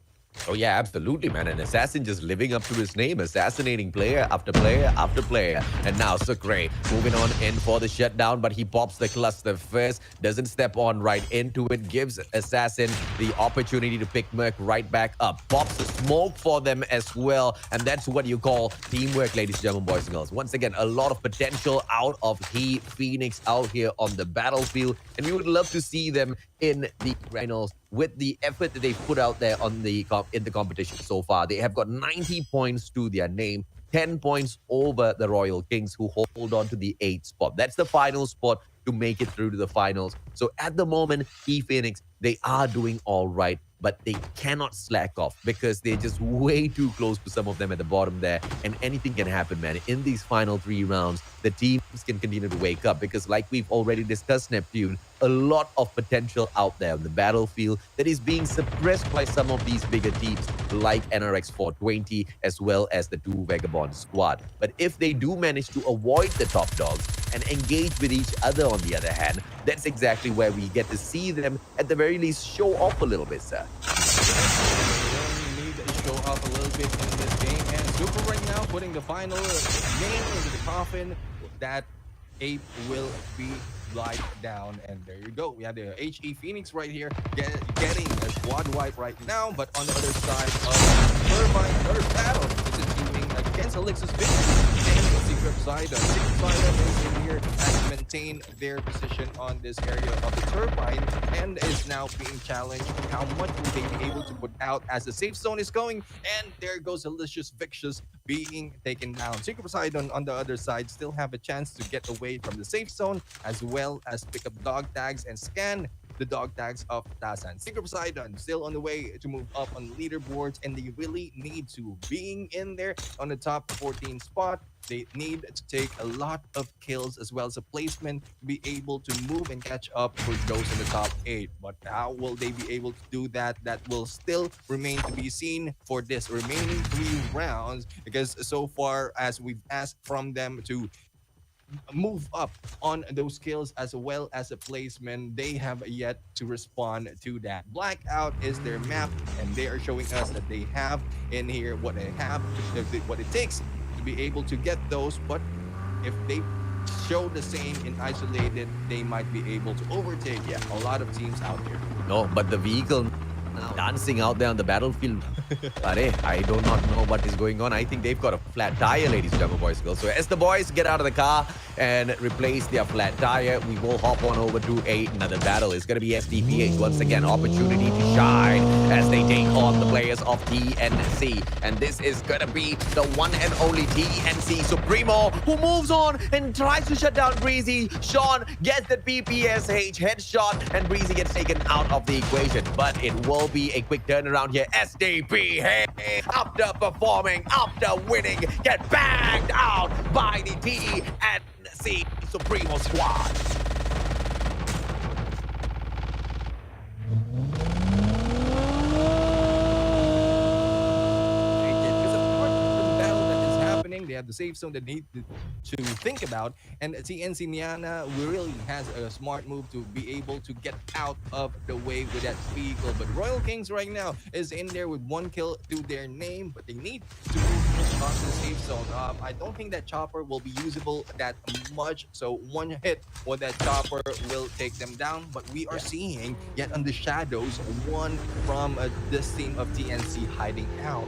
Oh yeah, absolutely, man. An assassin just living up to his name, assassinating player after player after player. And now Sucre moving on in for the shutdown, but he pops the cluster first, doesn't step on right into it, gives Assassin the opportunity to pick Merc right back up, pops the smoke for them as well. And that's what you call teamwork, ladies and gentlemen, boys and girls. Once again, a lot of potential out of he Phoenix out here on the battlefield. And we would love to see them in the finals with the effort that they've put out there on the in the competition so far. They have got 90 points to their name, 10 points over the Royal Kings, who hold on to the 8th spot. That's the final spot to make it through to the finals. So at the moment, Phoenix, they are doing all right, but they cannot slack off because they're just way too close to some of them at the bottom there. And anything can happen, man. In these final 3 rounds, the teams can continue to wake up because, like we've already discussed, Neptune, a lot of potential out there on the battlefield that is being suppressed by some of these bigger teams like NRX 420 as well as the 2 Vagabond squad. But if they do manage to avoid the top dogs and engage with each other on the other hand, that's exactly where we get to see them at the very least show off a little bit, sir. They need to show off a little bit in this game, and Super right now putting the final nail into the coffin. That ape will be light down, and there you go. We have the HE Phoenix right here getting a squad wipe right now, but on the other side of Turbine, another battle. This is teaming against Elixir's Victory and Secret Poseidon. Secret Poseidon is in here, has maintained their position on this area of the Turbine and is now being challenged. How much will they be able to put out as the safe zone is going? And there goes Delicious Vicious being taken down. Secret Poseidon on the other side still have a chance to get away from the safe zone as well as pick up dog tags and scan the dog tags of Tasan. Secret Poseidon still on the way to move up on leaderboards, and they really need to being in there on the top 14 spot. They need to take a lot of kills as well as a placement to be able to move and catch up for those in the top 8. But how will they be able to do that? That will still remain to be seen for this remaining 3 rounds, because so far as we've asked from them to move up on those skills as well as a placement, they have yet to respond to that. Blackout is their map, and they are showing us that they have in here what they have, what it takes to be able to get those. But if they show the same in isolated, they might be able to overtake Yeah. a lot of teams out there. No, but the vehicle now dancing out there on the battlefield. Are, I do not know what is going on. I think they've got a flat tire, ladies and gentlemen, boys and girls. So as the boys get out of the car and replace their flat tire, we will hop on over to another battle. It's going to be SDPH. Once again, opportunity to shine as they take on the players of TNC. And this is going to be the one and only TNC Supremo, who moves on and tries to shut down Breezy. Sean gets the PPSH headshot, and Breezy gets taken out of the equation. But it will be a quick turnaround here. SDPH, after performing, after winning, get banged out by the TNC Supremo squad. They have the safe zone that they need to think about, and TNC Niana really has a smart move to be able to get out of the way with that vehicle. But Royal Kings right now is in there with 1 kill to their name, but they need to move across the safe zone. I don't think that chopper will be usable that much, so one hit with that chopper will take them down. But we are seeing yet on the shadows one from this team of TNC hiding out.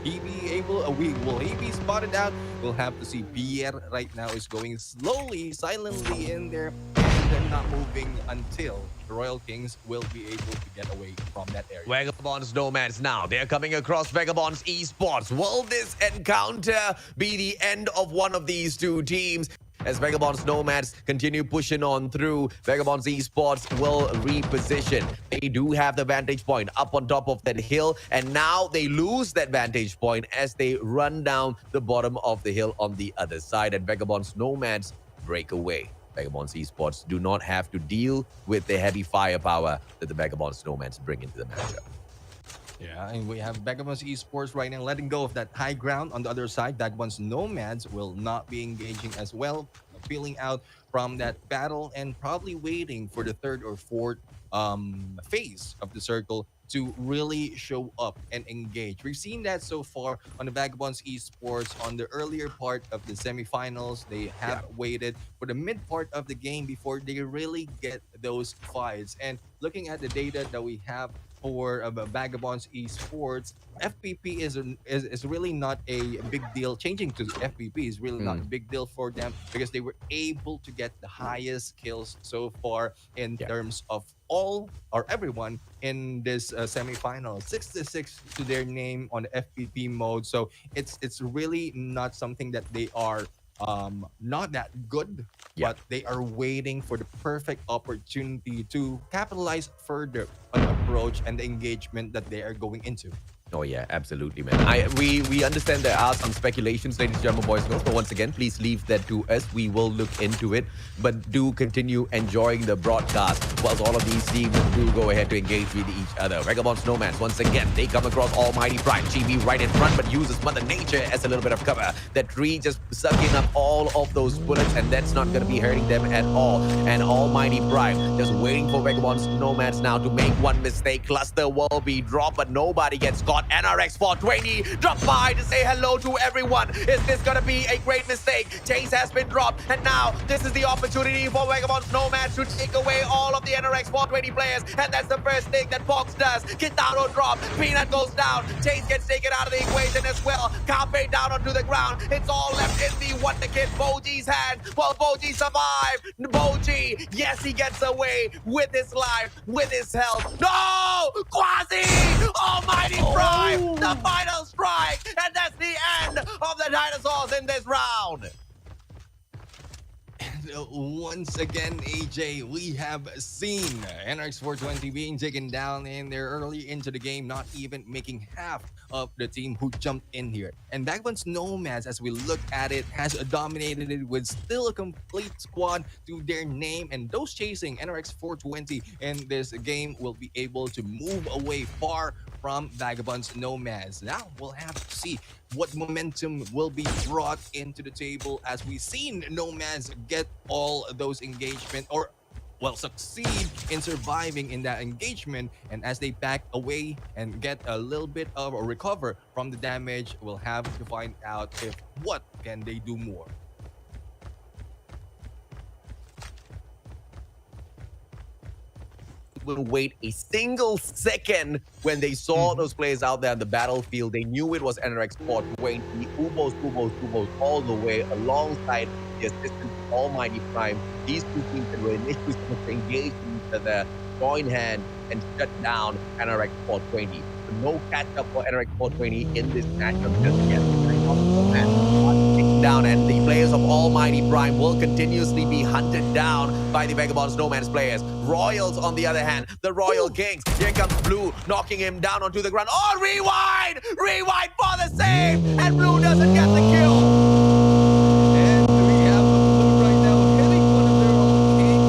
He be able, will he be spotted out? We'll have to see. Pierre right now is going slowly, silently in there, and they're not moving until the Royal Kings will be able to get away from that area. Vagabonds Nomads now. They're coming across Vagabonds Esports. Will this encounter be the end of one of these two teams? As Vagabonds Nomads continue pushing on through, Vagabonds Esports will reposition. They do have the vantage point up on top of that hill, and now they lose that vantage point as they run down the bottom of the hill on the other side, and Vagabonds Nomads break away. Vagabonds Esports do not have to deal with the heavy firepower that the Vagabonds Nomads bring into the matchup. Yeah, and we have Vagabonds Esports right now letting go of that high ground on the other side. Vagabonds Nomads will not be engaging as well, peeling out from that battle and probably waiting for the third or fourth phase of the circle to really show up and engage. We've seen that so far on the Vagabonds Esports on the earlier part of the semifinals. They have waited for the mid part of the game before they really get those fights. And looking at the data that we have for Vagabonds Esports, FPP is really not a big deal. Changing to FPP is really not a big deal for them because they were able to get the highest kills so far in terms of all or everyone in this semifinal. 66 to their name on the FPP mode. So it's really not something that they are not that good, but they are waiting for the perfect opportunity to capitalize further on the approach and the engagement that they are going into. Oh yeah, absolutely, man. We understand there are some speculations, ladies and gentlemen, boys and girls, but once again, please leave that to us. We will look into it, but do continue enjoying the broadcast whilst all of these teams do go ahead to engage with each other. Vagabonds Nomads, once again, they come across Almighty Prime. GB right in front, but uses Mother Nature as a little bit of cover. That tree just sucking up all of those bullets, and that's not going to be hurting them at all. And Almighty Prime just waiting for Vagabonds Nomads now to make one mistake. Cluster will be dropped, but nobody gets caught. NRX 420 drop by to say hello to everyone. Is this gonna be a great mistake? Chase has been dropped, and now this is the opportunity for Vagabonds Nomads to take away all of the NRX 420 players, and that's the first thing that Fox does. Kitaro drop, Peanut goes down, Chase gets taken out of the equation as well. Carpe down onto the ground. It's all left in the Wonder Kid Boji's hands. Well, Boji survived. Boji, yes, he gets away with his life, with his health. No! Quasi! Almighty Prime! The final strike! And that's the end of the dinosaurs in this round! Once again, AJ, we have seen NRX 420 being taken down in there early into the game, not even making half of the team who jumped in here. And Vagabonds Nomads, as we look at it, has dominated it with still a complete squad to their name. And those chasing NRX 420 in this game will be able to move away far from Vagabonds Nomads. Now we'll have to see what momentum will be brought into the table as we've seen Nomads get all those engagement or succeed in surviving in that engagement. And as they back away and get a little bit of a recover from the damage, we'll have to find out if what can they do more. even wait a single second when they saw Mhm. those players out there on the battlefield. They knew it was NRX 420, Ubos all the way alongside the assistance of Almighty Prime. These two teams that were initially supposed to engage with each other, join hands, and shut down NRX 420. So no catch up for NRX 420 in this matchup just yet. Down, and the players of Almighty Prime will continuously be hunted down by the Vagabond Snowman's players. Royals, on the other hand, the Royal Kings. Here comes Blue, knocking him down onto the ground. Oh, rewind! Rewind for the save! And Blue doesn't get the kill. And we have Blue right now hitting one of their own king,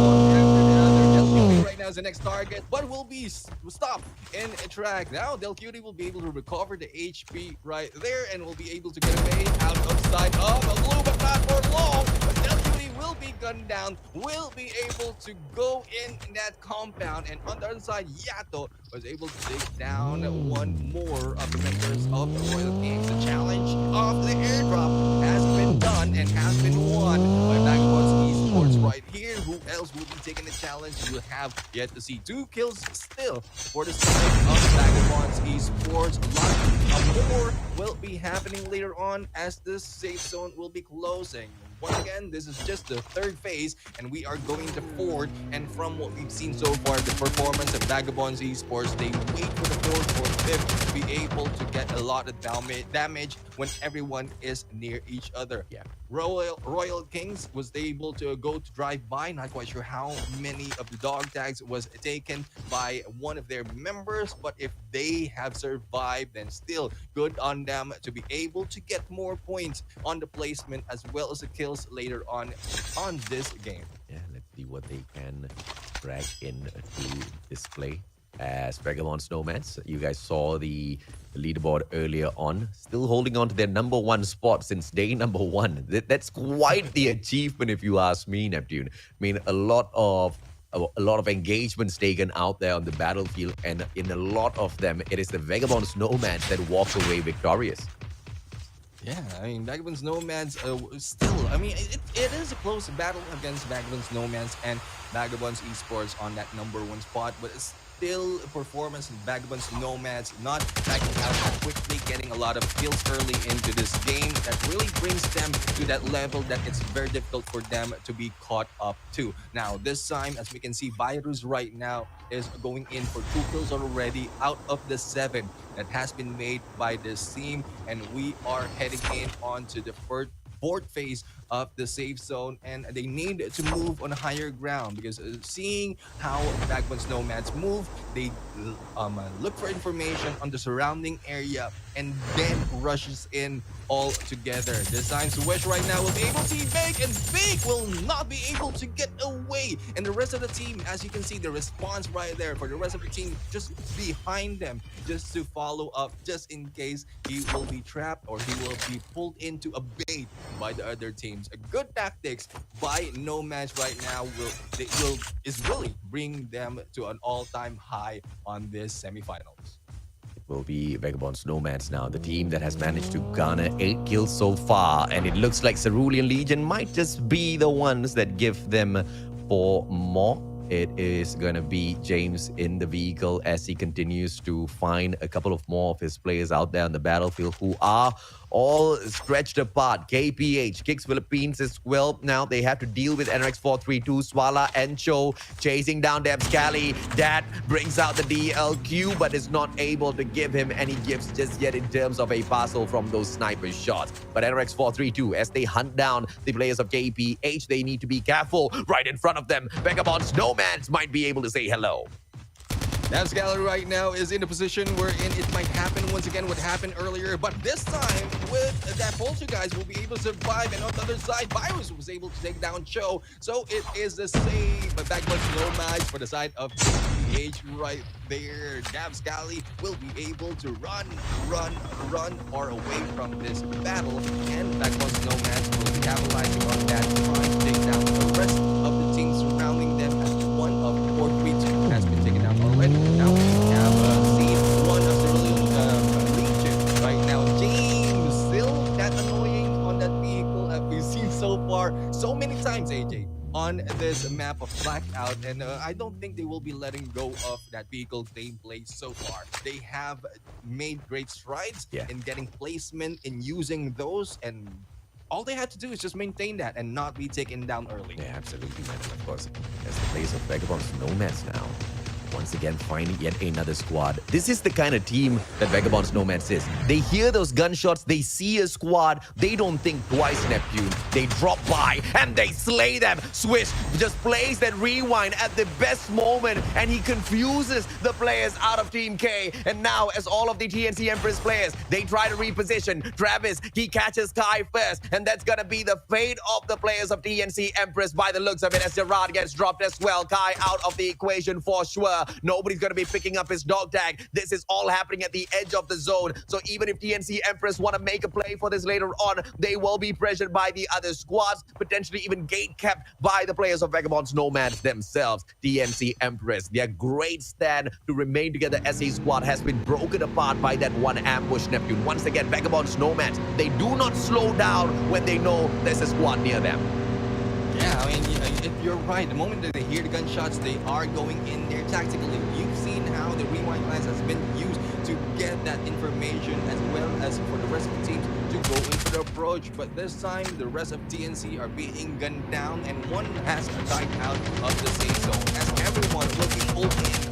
one after the other. Del Cutie right now is the next target, but will be stopped in a track. Now Del Cutie will be able to recover the HP right there and will be able to get away out of sight of Blue, but not for long. But Del Cutie will be gunned down, will be able to go in that compound, and on the other side, Yato was able to take down one more of the members of the Royal Kings. The challenge of the airdrop has been done and has been won by Vagabonds Esports right here. Who else will be taking the challenge? We'll have yet to see. 2 kills still for the side of Vagabonds Esports. A lot more will be happening later on as the safe zone will be closing. Once again, this is just the third phase, and we are going to fourth. And from what we've seen so far, the performance of Vagabonds Esports, they wait for the fourth or fifth to be able to get a lot of damage when everyone is near each other. Yeah. Royal Kings was able to go to drive by. Not quite sure how many of the dog tags was taken by one of their members, but if they have survived, then still good on them to be able to get more points on the placement as well as the kills later on this game. Yeah, let's see what they can drag into display as Vagabond Snowmans. You guys saw the leaderboard earlier on, still holding on to their number 1 spot since day number 1. That's quite the achievement, if you ask me, Neptune. I mean, a lot of engagements taken out there on the battlefield, and in a lot of them, it is the Vagabond Snowmans that walk away victorious. Yeah, I mean, Vagabonds Nomads still, I mean, it is a close battle against Vagabonds Nomads and Vagabonds Esports on that number 1 spot, but it's still a performance in Vagabonds Nomads, not backing out that quickly, getting a lot of kills early into this game that really brings them to that level that it's very difficult for them to be caught up to. Now, this time, as we can see, Virus right now is going in for 2 kills already out of the 7 that has been made by this team, and we are heading in onto the fourth phase of the safe zone, and they need to move on higher ground because seeing how Vagabonds Nomads move, they look for information on the surrounding area and then rushes in all together. This time, Swish right now will be able to see Bake, and Bake will not be able to get away. And the rest of the team, as you can see, the response right there for the rest of the team just behind them, just to follow up, just in case he will be trapped or he will be pulled into a bait by the other teams. A good tactics by Nomads right now is really bring them to an all-time high on this semifinals. Will be Vagabond Snowmans now, the team that has managed to garner 8 kills so far, and it looks like Cerulean Legion might just be the ones that give them 4 more. It is going to be James in the vehicle as he continues to find a couple of more of his players out there on the battlefield who are all stretched apart. KPH, Kicks Philippines as well. Now they have to deal with NRX 432, Swala and Cho chasing down Debscali. That brings out the DLQ, but is not able to give him any gifts just yet in terms of a parcel from those sniper shots. But NRX 432, as they hunt down the players of KPH, they need to be careful. Right in front of them, Vagabond Snowmans might be able to say hello. Nav's Gallery right now is in a position wherein it might happen once again what happened earlier, but this time with that Poltergeist will be able to survive, and on the other side, Virus was able to take down Cho. So it is the same, but Vagabond Nomads for the side of PH right there. Nav's Gallery will be able to run far away from this battle, and Vagabond Nomads will be capitalizing on that, trying to take down the rest of the teams surrounding them as one of 432 has been taken down already. Now we have seen one of the Legion right now. James, still that annoying on that vehicle that we've seen so far, so many times, AJ, on this map of Blackout, and I don't think they will be letting go of that vehicle gameplay so far. They have made great strides Yeah. in getting placement, in using those, and all they had to do is just maintain that and not be taken down early. Yeah, absolutely, man. And of course, as the players of Vagabonds Nomads now, once again finding yet another squad. This is the kind of team that Vagabonds Nomads is. They hear those gunshots, they see a squad, they don't think twice, Neptune. They drop by and they slay them. Swish just plays that rewind at the best moment, and he confuses the players out of Team K. And now, as all of the TNC Empress players, they try to reposition. Travis, he catches Kai first, and that's gonna be the fate of the players of TNC Empress by the looks of it, as Gerard gets dropped as well. Kai out of the equation for sure. Nobody's going to be picking up his dog tag. This is all happening at the edge of the zone. So even if TNC Empress want to make a play for this later on, they will be pressured by the other squads, potentially even gate kept by the players of Vagabonds Nomads themselves. TNC Empress, their great stand to remain together as a squad has been broken apart by that one ambush, Neptune. Once again, Vagabonds Nomads, they do not slow down when they know there's a squad near them. Yeah, I mean, you're right. The moment that they hear the gunshots, they are going in there tactically. You've seen how the rewind class has been used to get that information, as well as for the rest of the teams to go into the approach. But this time, the rest of TNC are being gunned down, and one has died out of the safe zone. As everyone will be pulled in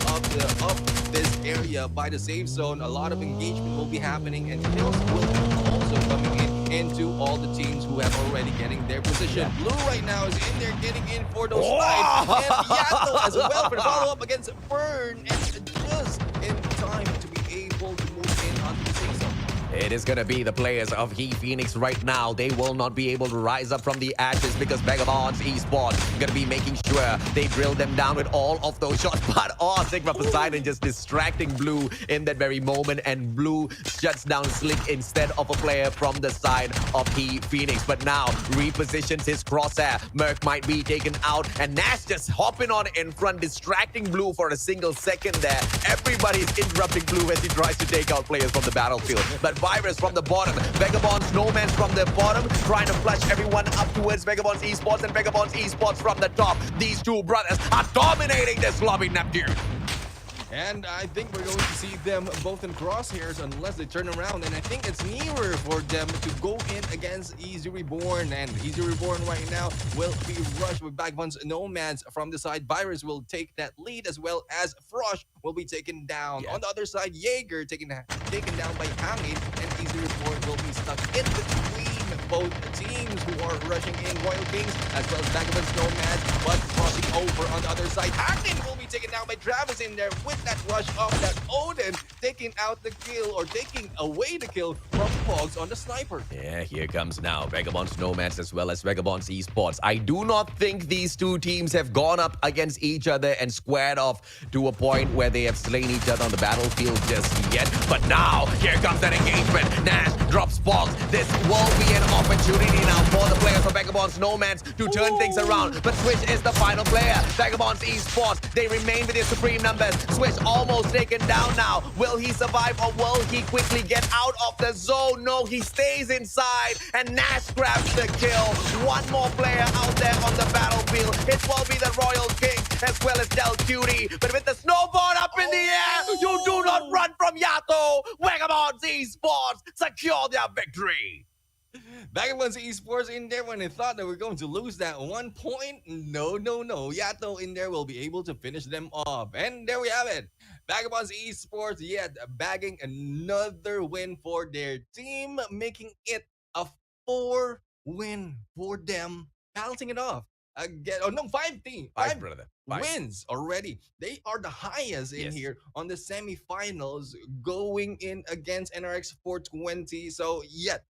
of this area by the safe zone, a lot of engagement will be happening, and kills will be also coming into all the teams who have already getting their position. Blue right now is in there getting in for those snipes. And Yato as well for the follow-up against Burn, and just in time to be able to move in onto the safe zone. It is going to be the players of He Phoenix right now. They will not be able to rise up from the ashes because Vagabonds Esports going to be making sure they drill them down with all of those shots. But Sigma Poseidon just distracting Blue in that very moment, and Blue shuts down Slick instead of a player from the side of He Phoenix. But now repositions his crosshair. Merc might be taken out, and Nash just hopping on in front, distracting Blue for a single second there. Everybody's interrupting Blue as he tries to take out players from the battlefield. But Virus from the bottom, Vagabonds Nomads from the bottom, trying to flush everyone up towards Vagabonds Esports, and Vagabonds Esports from the top. These two brothers are dominating this lobby, Neptune. And I think we're going to see them both in crosshairs unless they turn around. And I think it's nearer for them to go in against Easy Reborn. And Easy Reborn right now will be rushed with Vagabonds Nomads from the side. Virus will take that lead, as well as Frosh will be taken down. On the other side, Jaeger taken down by Hangin, and Easy Reborn will be stuck in between both teams who are rushing in. Royal Kings as well as Vagabonds Nomads, but crossing over on the other side. Hangin will be taken down by Travis in there with that rush of that Odin, taking out the kill, or taking away the kill from Pogs on the sniper. Yeah, here comes now Vagabonds Nomads as well as Vagabonds Esports. I do not think these two teams have gone up against each other and squared off to a point where they have slain each other on the battlefield just yet. But now, here comes that engagement. Nash drops Pogs. This will be an opportunity now for the players of Vagabonds Nomads to turn things around. But Switch is the final player. Vagabonds Esports, they remain with their supreme numbers. Switch almost taken down now. Will he survive, or will he quickly get out of the zone? No, he stays inside, and Nash grabs the kill. One more player out there on the battlefield. It will be the Royal Kings as well as Del Cutie. But with the snowboard up in the air, you do not run from Yato. Vagabonds Esports secure their victory. Vagabonds Esports in there when they thought they were going to lose that 1 point. No. Yato in there will be able to finish them off. And there we have it. Vagabonds Esports yet bagging another win for their team, making it a 4-win for them, balancing it off. Again, five wins already. They are the highest in here on the semifinals, going in against NRX 420. So yet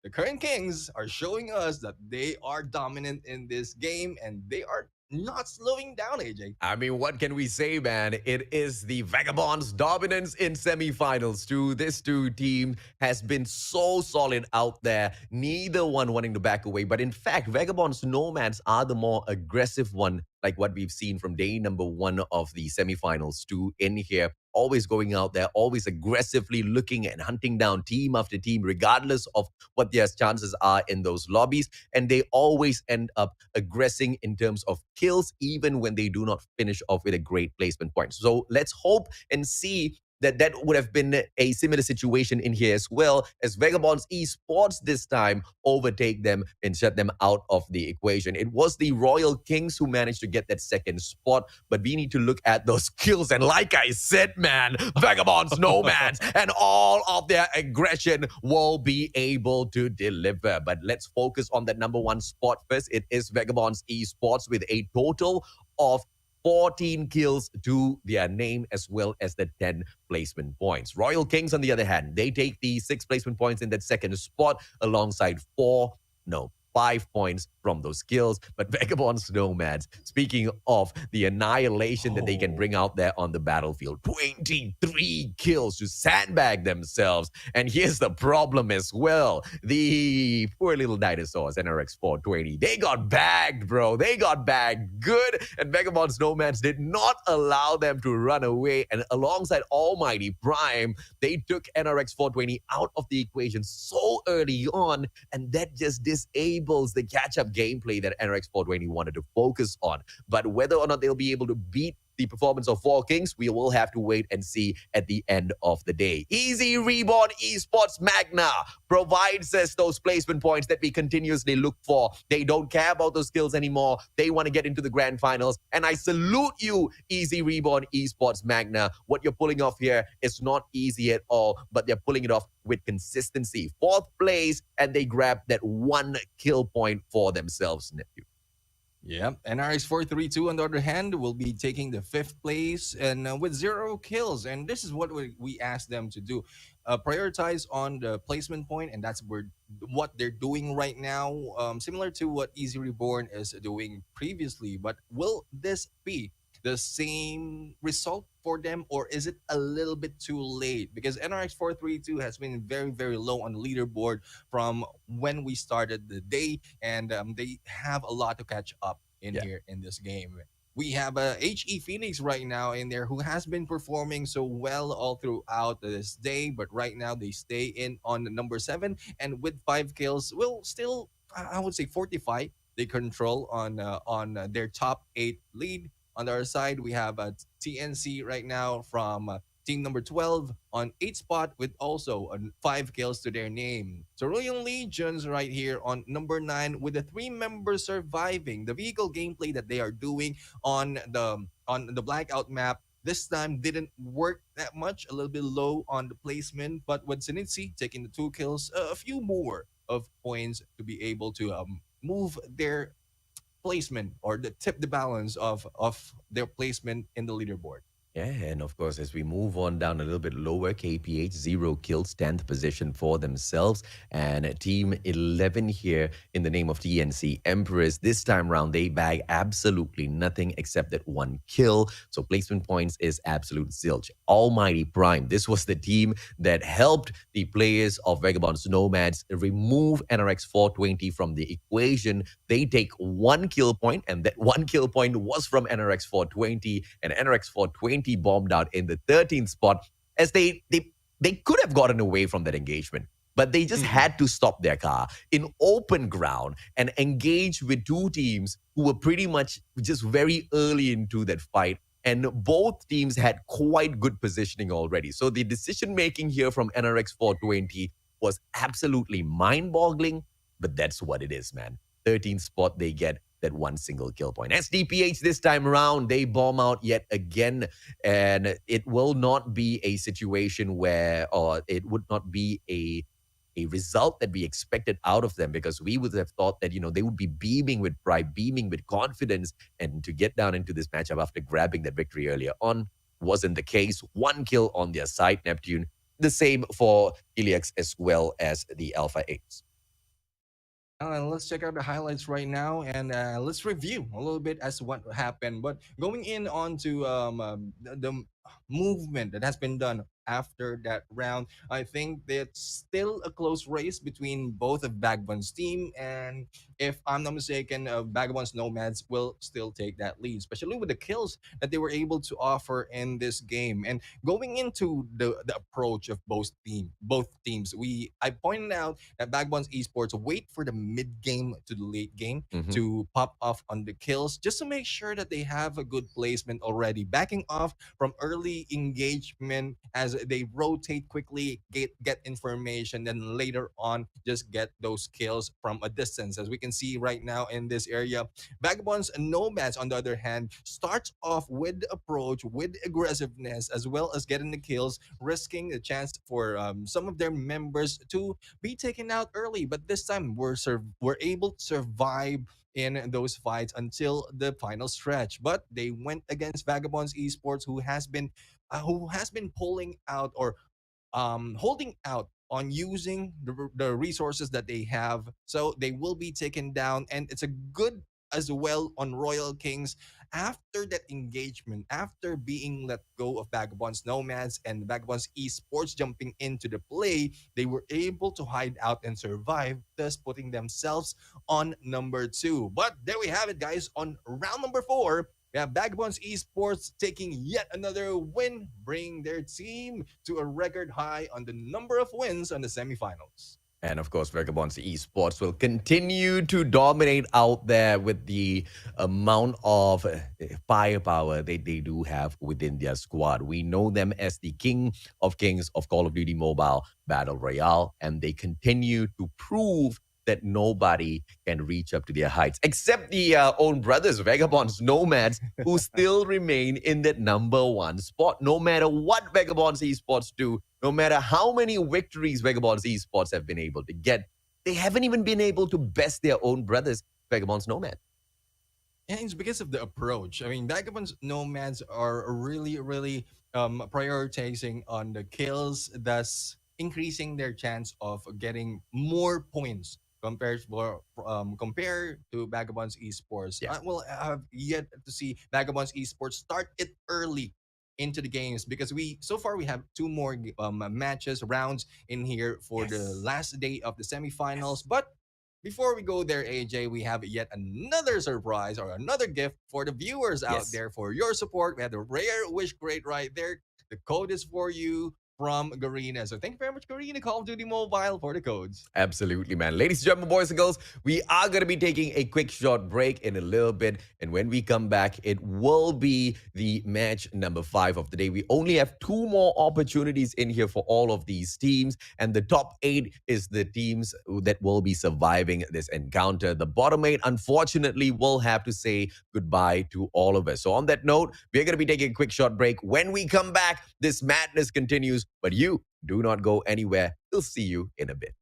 the current Kings are showing us that they are dominant in this game, and they are not slowing down, AJ. I mean, what can we say, man? It is the Vagabonds' dominance in semifinals too. This two team has been so solid out there. Neither one wanting to back away. But in fact, Vagabonds Nomads are the more aggressive one like what we've seen from day number one of the semifinals to in here. Always going out there, always aggressively looking and hunting down team after team, regardless of what their chances are in those lobbies. And they always end up aggressing in terms of kills, even when they do not finish off with a great placement point. So let's hope and see that that would have been a similar situation in here as well, as Vagabonds Esports this time overtake them and shut them out of the equation. It was the Royal Kings who managed to get that second spot, but we need to look at those kills. And like I said, man, Vagabonds, Nomads, and all of their aggression will be able to deliver. But let's focus on that number one spot first. It is Vagabonds Esports with a total of 14 kills to their name, as well as the 10 placement points. Royal Kings, on the other hand, they take the 6 placement points in that second spot alongside 5 points from those kills. But Vagabonds Nomads, speaking of the annihilation that they can bring out there on the battlefield, 23 kills to sandbag themselves. And here's the problem as well. The poor little dinosaurs, NRX 420, they got bagged, bro. They got bagged good. And Vagabonds Nomads did not allow them to run away. And alongside Almighty Prime, they took NRX 420 out of the equation so early on. And that just disables the catch-up gameplay that NRX 420 wanted to focus on. But whether or not they'll be able to beat the performance of Four Kings, we will have to wait and see at the end of the day. Easy Reborn Esports Magna provides us those placement points that we continuously look for. They don't care about those skills anymore. They want to get into the grand finals. And I salute you, Easy Reborn Esports Magna. What you're pulling off here is not easy at all, but they're pulling it off with consistency. Fourth place, and they grab that one kill point for themselves, nephew. Yeah, NRX 432 on the other hand will be taking the fifth place and with 0 kills. And this is what we asked them to do: prioritize on the placement point, and that's what they're doing right now. Similar to what Easy Reborn is doing previously. But will this be the same result for them, or is it a little bit too late? Because NRX 432 has been very, very low on the leaderboard from when we started the day, and they have a lot to catch up in Yeah. here in this game. We have HE Phoenix right now in there who has been performing so well all throughout this day, but right now they stay in on the number 7, and with 5 kills, will still, I would say, fortify the control on their top 8 lead. On the other side, we have TNC right now from team number 12 on 8th spot with also 5 kills to their name. Cerulean Legions right here on number 9 with the 3 members surviving. The vehicle gameplay that they are doing on the blackout map this time didn't work that much, a little bit low on the placement, but with Sinitsi taking the 2 kills, a few more of points to be able to move their placement or tip the balance of their placement in the leaderboard. Yeah, and of course, as we move on down a little bit lower, KPH, 0 kills, 10th position for themselves. And Team 11 here in the name of TNC Emperors. This time round, they bag absolutely nothing except that 1 kill. So placement points is absolute zilch. Almighty Prime, this was the team that helped the players of Vagabonds Nomads remove NRX 420 from the equation. They take 1 kill point, and that 1 kill point was from NRX 420, and NRX 420 bombed out in the 13th spot, as they could have gotten away from that engagement, but they just had to stop their car in open ground and engage with 2 teams who were pretty much just very early into that fight. And both teams had quite good positioning already. So the decision making here from NRX 420 was absolutely mind boggling, but that's what it is, man. 13th spot, they get that 1 single kill point. SDPH this time around, they bomb out yet again, and it will not be a situation where, or it would not be a result that we expected out of them, because we would have thought that, they would be beaming with pride, beaming with confidence, and to get down into this matchup after grabbing that victory earlier on wasn't the case. 1 kill on their side, Neptune. The same for Helix as well as the Alpha 8s. Let's check out the highlights right now, and let's review a little bit as what happened. But going in on to the movement that has been done after that round, I think it's still a close race between both of Bagbun's team, and if I'm not mistaken, Vagabonds Nomads will still take that lead, especially with the kills that they were able to offer in this game. And going into the approach of both teams, I pointed out that Vagabonds Esports wait for the mid game to the late game Hmm. to pop off on the kills just to make sure that they have a good placement already, backing off from early engagement as they rotate quickly, get information, then later on just get those kills from a distance. As we can see right now in this area, Vagabonds and Nomads, on the other hand, starts off with the approach, with aggressiveness, as well as getting the kills, risking the chance for some of their members to be taken out early. But this time, we're able to survive in those fights until the final stretch. But they went against Vagabonds Esports, who has been pulling out or holding out on using the resources that they have. So they will be taken down. And it's a good as well on Royal Kings after that engagement, after being let go of Vagabonds Nomads and Vagabonds Esports jumping into the play, they were able to hide out and survive, thus putting themselves on number two. But there we have it, guys. On round number four, we have Vagabonds Esports taking yet another win, bringing their team to a record high on the number of wins on the semifinals. And of course, Vagabonds Esports will continue to dominate out there with the amount of firepower they do have within their squad. We know them as the king of kings of Call of Duty Mobile Battle Royale, and they continue to prove that nobody can reach up to their heights, except the own brothers, Vagabonds Nomads, who still remain in that number one spot. No matter what Vagabonds Esports do, no matter how many victories Vagabonds Esports have been able to get, they haven't even been able to best their own brothers, Vagabonds Nomads. And it's because of the approach. I mean, Vagabonds Nomads are really prioritizing on the kills, thus increasing their chance of getting more points compared to Vagabonds Esports. Yeah. I have yet to see Vagabonds Esports start it early into the games, because we so far we have two more matches rounds in here for the Yes. last day of the semifinals. Yes. But before we go there, AJ, we have yet another surprise or another gift for the viewers out Yes. there for your support. We have the rare wish crate right there. The code is for you from Garena. So thank you very much, Garena Call of Duty Mobile, for the codes. Absolutely, man. Ladies and gentlemen, boys and girls, we are going to be taking a quick short break in a little bit. And when we come back, it will be the match number 5 of the day. We only have 2 more opportunities in here for all of these teams. And the top 8 is the teams that will be surviving this encounter. The bottom 8, unfortunately, will have to say goodbye to all of us. So on that note, we're going to be taking a quick short break. When we come back, this madness continues. But you do not go anywhere. We'll see you in a bit.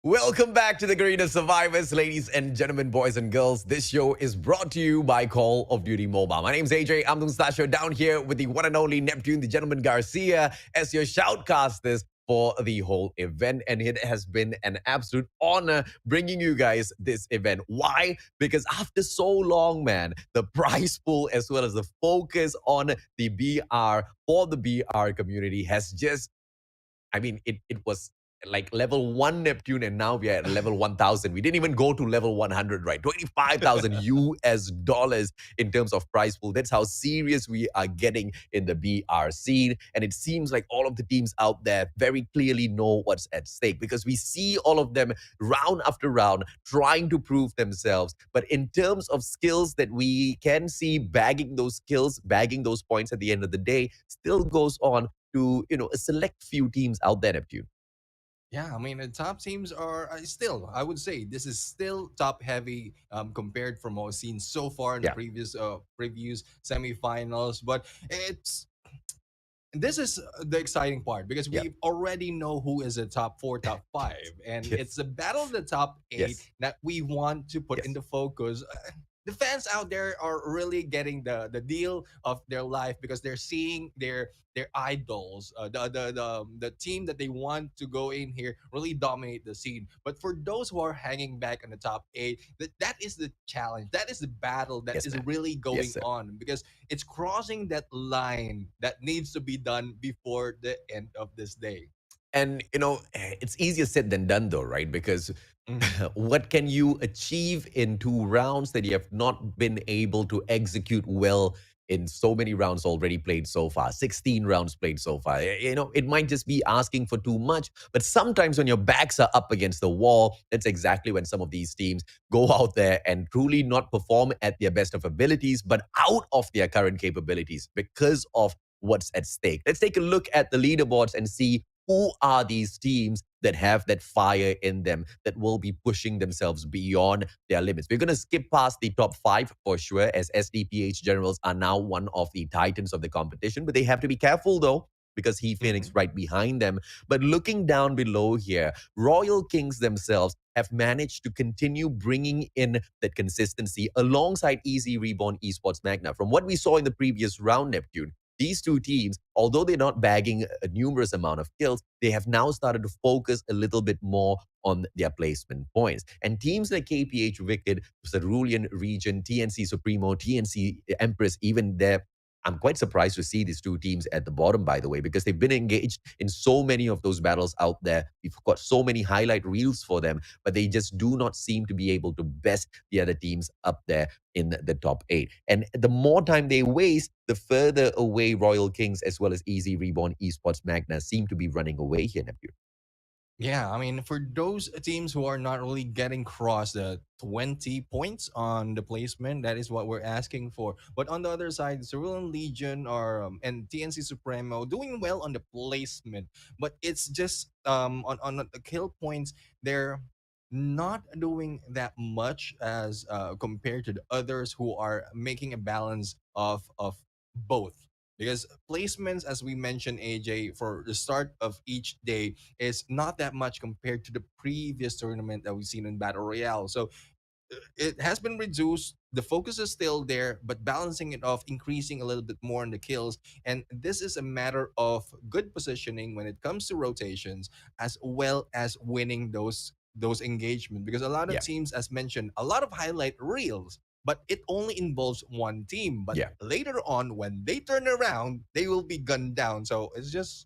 Welcome back to the Garena Survivors, ladies and gentlemen, boys and girls. This show is brought to you by Call of Duty Mobile. My name's AJ. I'm the Mustacho down here with the one and only Neptune, the gentleman Garcia, as your shoutcasters for the whole event. And it has been an absolute honor bringing you guys this event. Why? Because after so long, man, the prize pool as well as the focus on the BR for the BR community has just it was like level 1 Neptune, and now we are at level 1000. We didn't even go to level 100, right? 25,000 US dollars in terms of prize pool. That's how serious we are getting in the BR scene. And it seems like all of the teams out there very clearly know what's at stake, because we see all of them round after round trying to prove themselves. But in terms of skills that we can see, bagging those skills, bagging those points at the end of the day still goes on to a select few teams out there, Neptune. Yeah, I mean, the top teams are still, I would say, this is still top heavy compared from what we've seen so far in the Yeah. previous previews, semifinals. But this is the exciting part because Yeah. we already know who is the top four, top five, and Yes. it's the battle of the top eight Yes. that we want to put Yes. into focus. The fans out there are really getting the deal of their life because they're seeing their idols, the team that they want to go in here really dominate the scene. But for those who are hanging back in the top eight, that is the challenge. That is the battle that Yes, is man. really Yes, going sir. on because it's crossing that line that needs to be done before the end of this day. And it's easier said than done, though, right? Because Mhm. what can you achieve in 2 rounds that you have not been able to execute well in so many rounds already played so far? 16 rounds played so far. It might just be asking for too much. But sometimes when your backs are up against the wall, that's exactly when some of these teams go out there and truly not perform at their best of abilities, but out of their current capabilities because of what's at stake. Let's take a look at the leaderboards and see who are these teams that have that fire in them that will be pushing themselves beyond their limits. We're going to skip past the top 5 for sure, as SDPH Generals are now one of the titans of the competition, but they have to be careful though, because He Phoenix Mhm. right behind them. But looking down below here, Royal Kings themselves have managed to continue bringing in that consistency alongside Easy Reborn Esports Magna. From what we saw in the previous round, Neptune, these two teams, although they're not bagging a numerous amount of kills, they have now started to focus a little bit more on their placement points. And teams like KPH Wicked, Cerulean Region, TNC Supremo, TNC Empress, even there, I'm quite surprised to see these two teams at the bottom, by the way, because they've been engaged in so many of those battles out there. We've got so many highlight reels for them, but they just do not seem to be able to best the other teams up there in the top 8. And the more time they waste, the further away Royal Kings as well as Easy Reborn Esports Magna seem to be running away here, Neptune. Yeah, I mean, for those teams who are not really getting across the 20 points on the placement, that is what we're asking for. But on the other side, Cerulean Legion or and TNC Supremo doing well on the placement, but it's just on the kill points they're not doing that much as compared to the others who are making a balance of both. Because placements, as we mentioned, AJ, for the start of each day is not that much compared to the previous tournament that we've seen in Battle Royale. So it has been reduced. The focus is still there, but balancing it off, increasing a little bit more in the kills. And this is a matter of good positioning when it comes to rotations, as well as winning those engagement. Because a lot of Yeah, teams, as mentioned, a lot of highlight reels, but it only involves one team. But yeah. later on, when they turn around, they will be gunned down. So it's just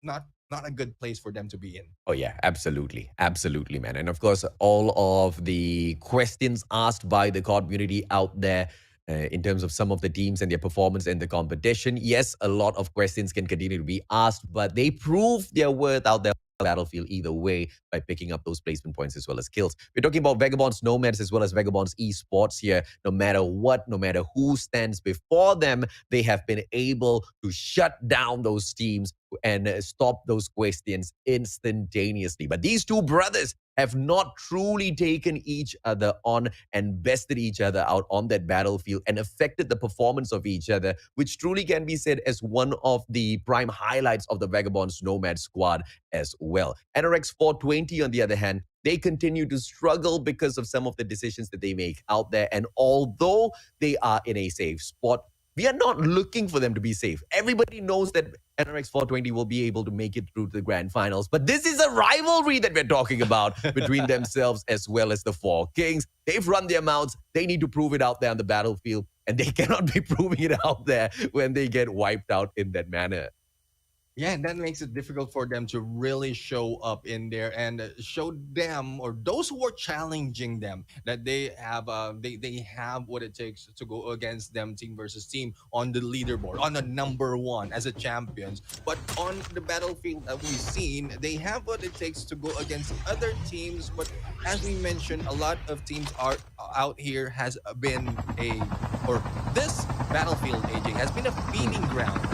not a good place for them to be in. Oh, yeah, absolutely. Absolutely, man. And of course, all of the questions asked by the community out there in terms of some of the teams and their performance in the competition. Yes, a lot of questions can continue to be asked, but they prove their worth out there on the battlefield either way by picking up those placement points as well as kills. We're talking about Vagabonds Nomads as well as Vagabonds Esports here. No matter what, no matter who stands before them, they have been able to shut down those teams and stop those questions instantaneously. But these two brothers have not truly taken each other on and bested each other out on that battlefield and affected the performance of each other, which truly can be said as one of the prime highlights of the Vagabonds Nomad squad as well. NRX 420, on the other hand, they continue to struggle because of some of the decisions that they make out there. And although they are in a safe spot, we are not looking for them to be safe. Everybody knows that NRX 420 will be able to make it through to the grand finals. But this is a rivalry that we're talking about between themselves as well as the Four Kings. They've run their mouths. They need to prove it out there on the battlefield. And they cannot be proving it out there when they get wiped out in that manner. Yeah, and that makes it difficult for them to really show up in there and show them or those who are challenging them that they have what it takes to go against them team versus team on the leaderboard on the number one as a champions. But on the battlefield that we've seen, they have what it takes to go against other teams. But as we mentioned, a lot of teams are out here has been or this battlefield aging has been a feeding ground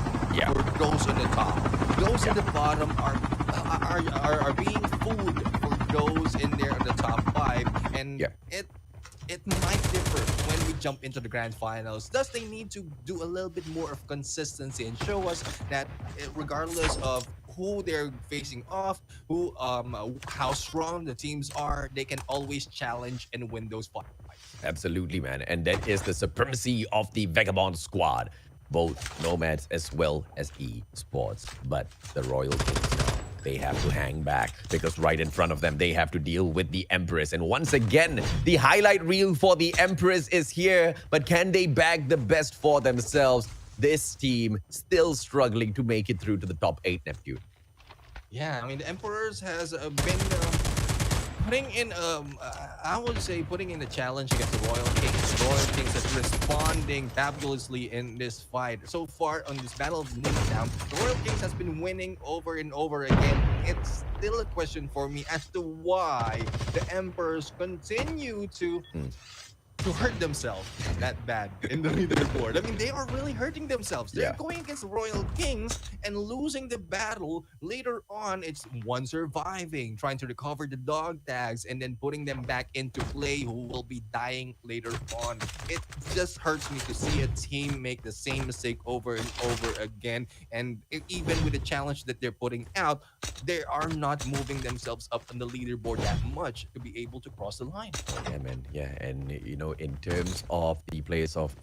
for those on the top. Those at the bottom are being food for those in there on the top five, and it might differ when we jump into the grand finals. Thus, they need to do a little bit more of consistency and show us that regardless of who they're facing off, how strong the teams are, they can always challenge and win those fights. Absolutely, man. And that is the supremacy of the Vagabond squad. Both Nomads as well as esports. But the Royal Kings now, they have to hang back because right in front of them, they have to deal with the Empress. And once again, the highlight reel for the Empress is here. But can they bag the best for themselves? This team still struggling to make it through to the top 8, Neptune. Yeah, I mean, the Emperors has been putting in, I would say, putting in a challenge against the Royal Kings. The Royal Kings is responding fabulously in this fight. So far on this Battle of Down, the Royal Kings has been winning over and over again. It's still a question for me as to why the Emperors continue to hurt themselves that bad in the leaderboard. I mean, they are really hurting themselves. They're going against Royal Kings and losing the battle. Later on, it's one surviving, trying to recover the dog tags, and then putting them back into play who will be dying later on. It just hurts me to see a team make the same mistake over and over again. And even with the challenge that they're putting out, they are not moving themselves up on the leaderboard that much to be able to cross the line. Yeah, man. Yeah, and you know, in terms of the players of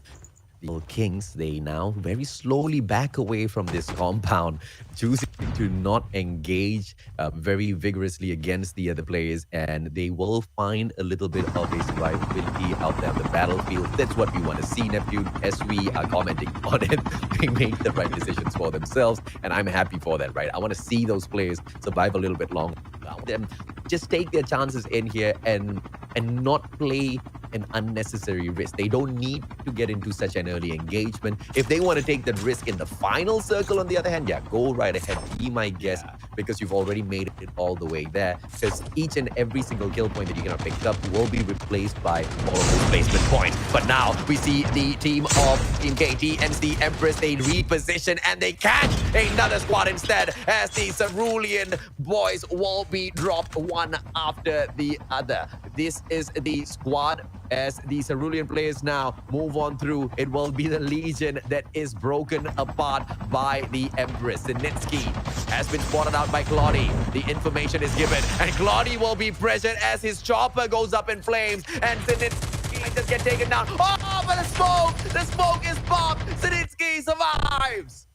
the Kings, they now very slowly back away from this compound, choosing to not engage very vigorously against the other players, and they will find a little bit of a survivability out there on the battlefield. That's what we want to see, Neptune. As we are commenting on it, they make the right decisions for themselves, and I'm happy for that, right? I want to see those players survive a little bit longer. Them just take their chances in here and not play an unnecessary risk. They don't need to get into such an early engagement. If they want to take that risk in the final circle, on the other hand, go right ahead. Be my guest, because you've already made it all the way there. Because each and every single kill point that you cannot pick up will be replaced by all of those placement points. But now we see the team of Team KT and the Empress. They reposition and they catch another squad instead, as the Cerulean boys will be dropped one after the other. This is the squad as the Cerulean players now move on through. It will be the Legion that is broken apart by the Empress. Sinitsky has been spotted out by Claudie. The information is given, and Claudie will be pressured as his chopper goes up in flames, and Sinitsky might just get taken down. Oh, but the smoke is popped. Sinitsky survives.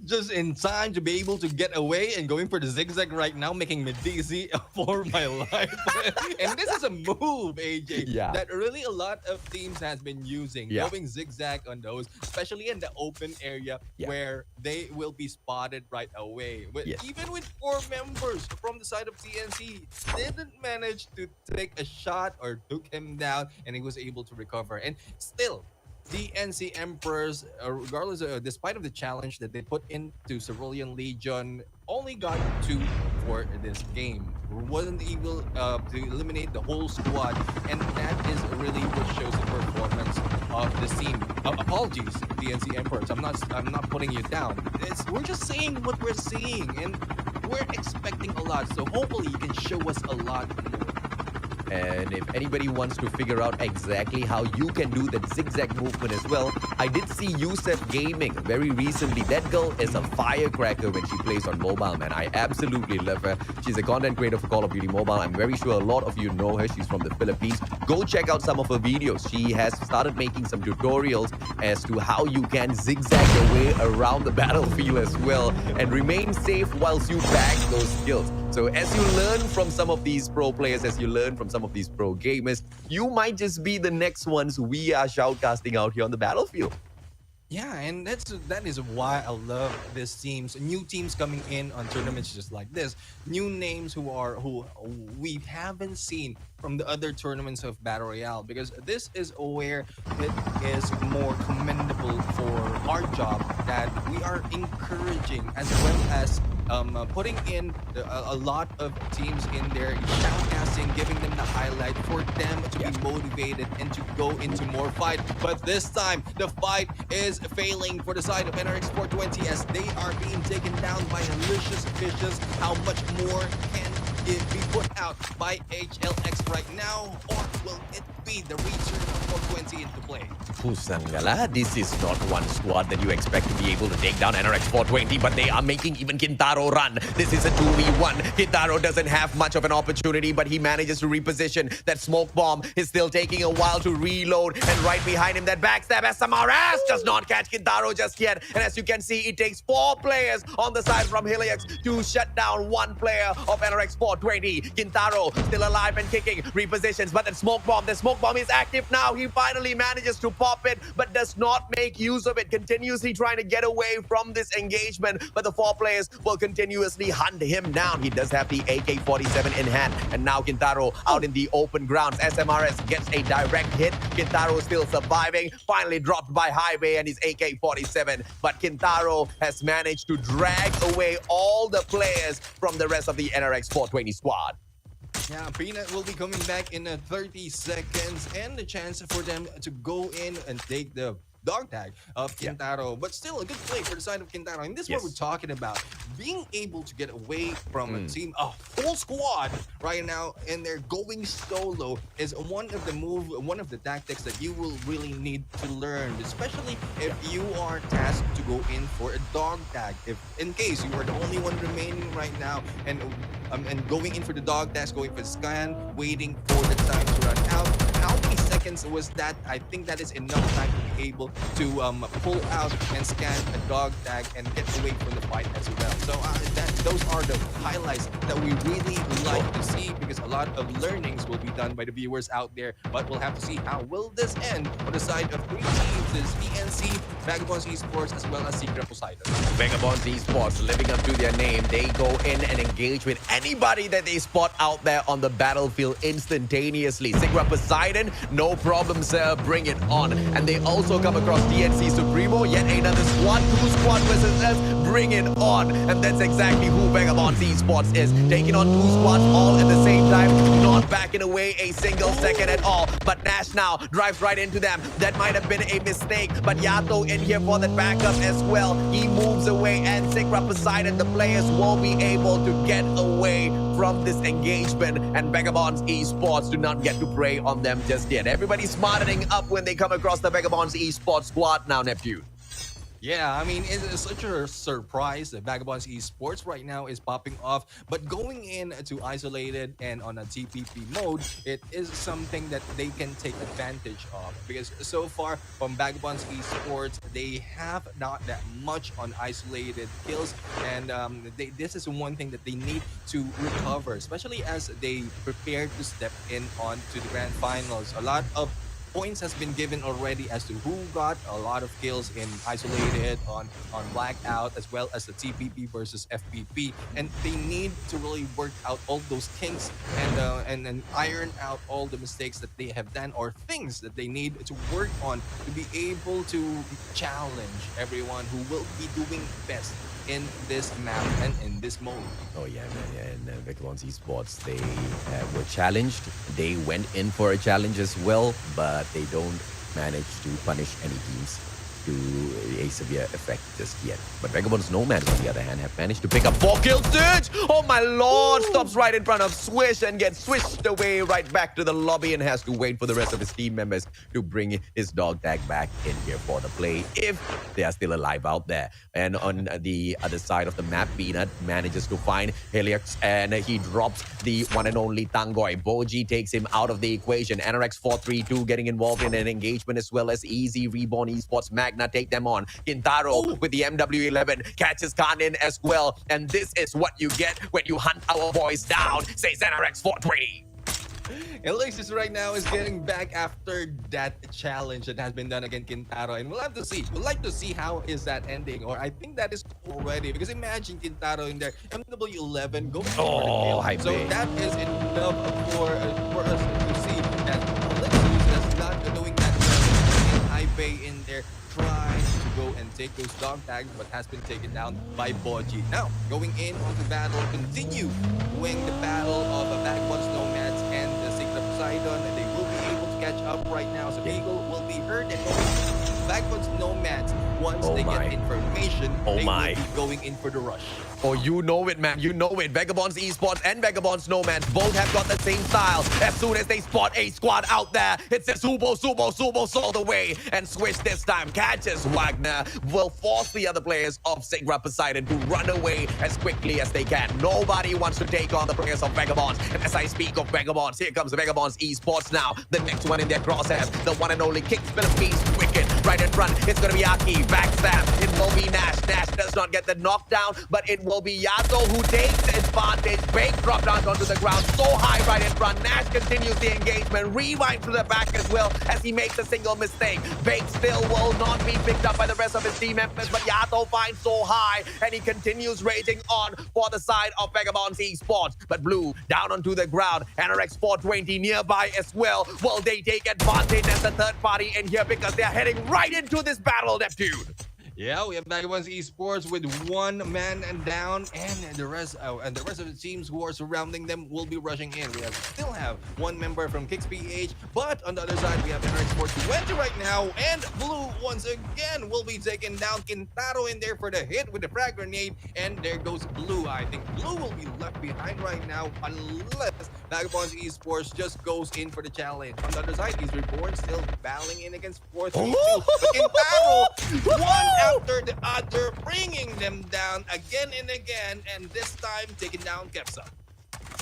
Just in time to be able to get away and going for the zigzag right now, making me dizzy for my life. And this is a move, AJ, that really a lot of teams has been using, going zigzag on those, especially in the open area where they will be spotted right away. But even with 4 members from the side of TNC, didn't manage to take a shot or took him down, and he was able to recover. And still, the NC Emperors, regardless despite of the challenge that they put into Cerulean Legion, only got 2 for this game. Wasn't able to eliminate the whole squad, and that is really what shows the performance of the team. Apologies, the NC Emperors. I'm not putting you down. We're just saying what we're seeing, and we're expecting a lot. So hopefully you can show us a lot more. And if anybody wants to figure out exactly how you can do that zigzag movement as well, I did see Yusef Gaming very recently. That girl is a firecracker when she plays on mobile, man. I absolutely love her. She's a content creator for Call of Duty Mobile. I'm very sure a lot of you know her. She's from the Philippines. Go check out some of her videos. She has started making some tutorials as to how you can zigzag your way around the battlefield as well and remain safe whilst you bag those skills. So as you learn from some of these pro players, as you learn from some of these pro gamers, you might just be the next ones we are shoutcasting out here on the battlefield. Yeah, and that is why I love these teams. New teams coming in on tournaments just like this. New names who we haven't seen from the other tournaments of Battle Royale, because this is where it is more commendable for our job that we are encouraging as well as putting in a lot of teams in there, shoutcasting, giving them the highlight for them to be motivated and to go into more fight. But this time, the fight is failing for the side of NRX 420 as they are being taken down by Delicious Fishes. How much more can it be put out by HLX right now, or will it be the return of 420 into play? Pusangala, this is not one squad that you expect to be able to take down NRX 420, but they are making even Kintaro run. This is a 2v1. Kintaro doesn't have much of an opportunity, but he manages to reposition. That smoke bomb is still taking a while to reload, and right behind him, that backstab SMRS does not catch Kintaro just yet. And as you can see, it takes 4 players on the side from Helix to shut down 1 player of NRX 420. Kintaro still alive and kicking, repositions, but the smoke bomb is active now. He finally manages to pop it, but does not make use of it, continuously trying to get away from this engagement, but the 4 players will continuously hunt him down. He does have the AK-47 in hand, and now Kintaro out in the open grounds. SMRS gets a direct hit. Kintaro still surviving, finally dropped by Highway and his AK-47, but Kintaro has managed to drag away all the players from the rest of the NRX 420 squad. Yeah, Peanut will be coming back in 30 seconds, and the chance for them to go in and take the dog tag of Kintaro. But still a good play for the side of Kintaro. And this is what we're talking about. Being able to get away from a team, a whole squad right now, and they're going solo is one of the tactics that you will really need to learn, especially if you are tasked to go in for a dog tag. If in case you are the only one remaining right now and going in for the dog task, going for the scan, waiting for the time to run out. How many seconds was that? I think that is enough time to be able to pull out and scan a dog tag and get away from the fight as well. So those are the highlights that we really like to see, because a lot of learnings will be done by the viewers out there. But we'll have to see how will this end on the side of 3 teams: is ENC, Vagabonds Esports, as well as Secret Poseidon. Vagabonds Esports, living up to their name, they go in and engage with anybody that they spot out there on the battlefield instantaneously. Secret Poseidon, no problem, sir, bring it on. And they also come across TNC Supremo, yet another squad, 2 squad versus us, bring it on. And that's exactly who Vagabonds Esports is, taking on 2 squads all at the same time, not backing away a single second at all. But Nash now drives right into them. That might have been a mistake, but Yato in here for the backup as well. He moves away, and Secret Poseidon, the players won't be able to get away from this engagement, and Vagabonds Esports do not get to prey on them just yet. Everybody's smartening up when they come across the Vagabonds Esports squad now, Neptune. Yeah, I mean, it's such a surprise that Vagabonds Esports right now is popping off. But going in to isolated and on a TPP mode, it is something that they can take advantage of. Because so far from Vagabonds Esports, they have not that much on isolated kills. And this is one thing that they need to recover, especially as they prepare to step in onto the grand finals. A lot of points has been given already as to who got a lot of kills in isolated, on blackout, as well as the TPP versus FPP, and they need to really work out all those kinks and iron out all the mistakes that they have done, or things that they need to work on to be able to challenge everyone who will be doing best in this map and in this mode. Oh yeah, man, yeah. And Vagabonds Esports, they were challenged. They went in for a challenge as well, but they don't manage to punish any teams to a severe effect. just yet. But Vagabond's Nomads, on the other hand, have managed to pick up 4 kills. Surge! Oh my lord! Stops right in front of Swish and gets swished away right back to the lobby and has to wait for the rest of his team members to bring his dog tag back in here for the play if they are still alive out there. And on the other side of the map, Peanut manages to find Helix and he drops the one and only Tangoy. Boji takes him out of the equation. Anorex 432 getting involved in an engagement as well as Easy, Reborn Esports, Magna take them on. Kintaro with the MW11 catches Khan in as well. And this is what you get when you hunt our boys down, says Anorex 420. Alexis right now is getting back after that challenge that has been done against Kintaro, and we'll have to see. We'd like to see how is that ending, or I think that is already, because imagine Kintaro in there, MW11 going for the kill. So that is enough for us to see that Alexis is not doing that well. In High Bay in there, trying to go and take those dog tags, but has been taken down by Boji. Now, going in on the battle, continue doing the battle of the Backbones Nomads and the Secret Poseidon, and they will be able to catch up right now. So Eagle will be hurt, and Backbones Nomads, once they get information, they will be going in for the rush. Oh, you know it, man. You know it. Vagabonds Esports and Vagabonds Nomads both have got the same style. As soon as they spot a squad out there, it's a Subo all the way. And Swish this time catches Wagner. Will force the other players of Secret Poseidon to run away as quickly as they can. Nobody wants to take on the players of Vagabonds. And as I speak of Vagabonds, here comes Vagabonds Esports now. The next one in their crosshairs. The one and only Kick Philippines Wicked. Right in front, it's going to be Aki. Backstab. It will be Nash. Nash does not get the knockdown, but it will be Yato who takes the advantage. Bake drop down onto the ground so high right in front. Nash continues the engagement. Rewind to the back as well as he makes a single mistake. Bake still will not be picked up by the rest of his team members, but Yato finds so high and he continues raging on for the side of Vagabonds Esports. But Blue down onto the ground. Anorex 420 nearby as well. Will they take advantage as the third party in here because they're heading right into this battle, Neptune? Yeah, we have Vagabonds Esports with one man and down, and the rest of the teams who are surrounding them will be rushing in. We still have one member from Kicks PH, but on the other side we have Energy Sports 20 right now, and Blue once again will be taken down. Kintaro in there for the hit with the frag grenade, and there goes Blue. I think Blue will be left behind right now unless Vagabonds Esports just goes in for the challenge. On the other side, he's Reborn still battling in against 432, but Kintaro one after the other, bringing them down again and again, and this time taking down Kepsa.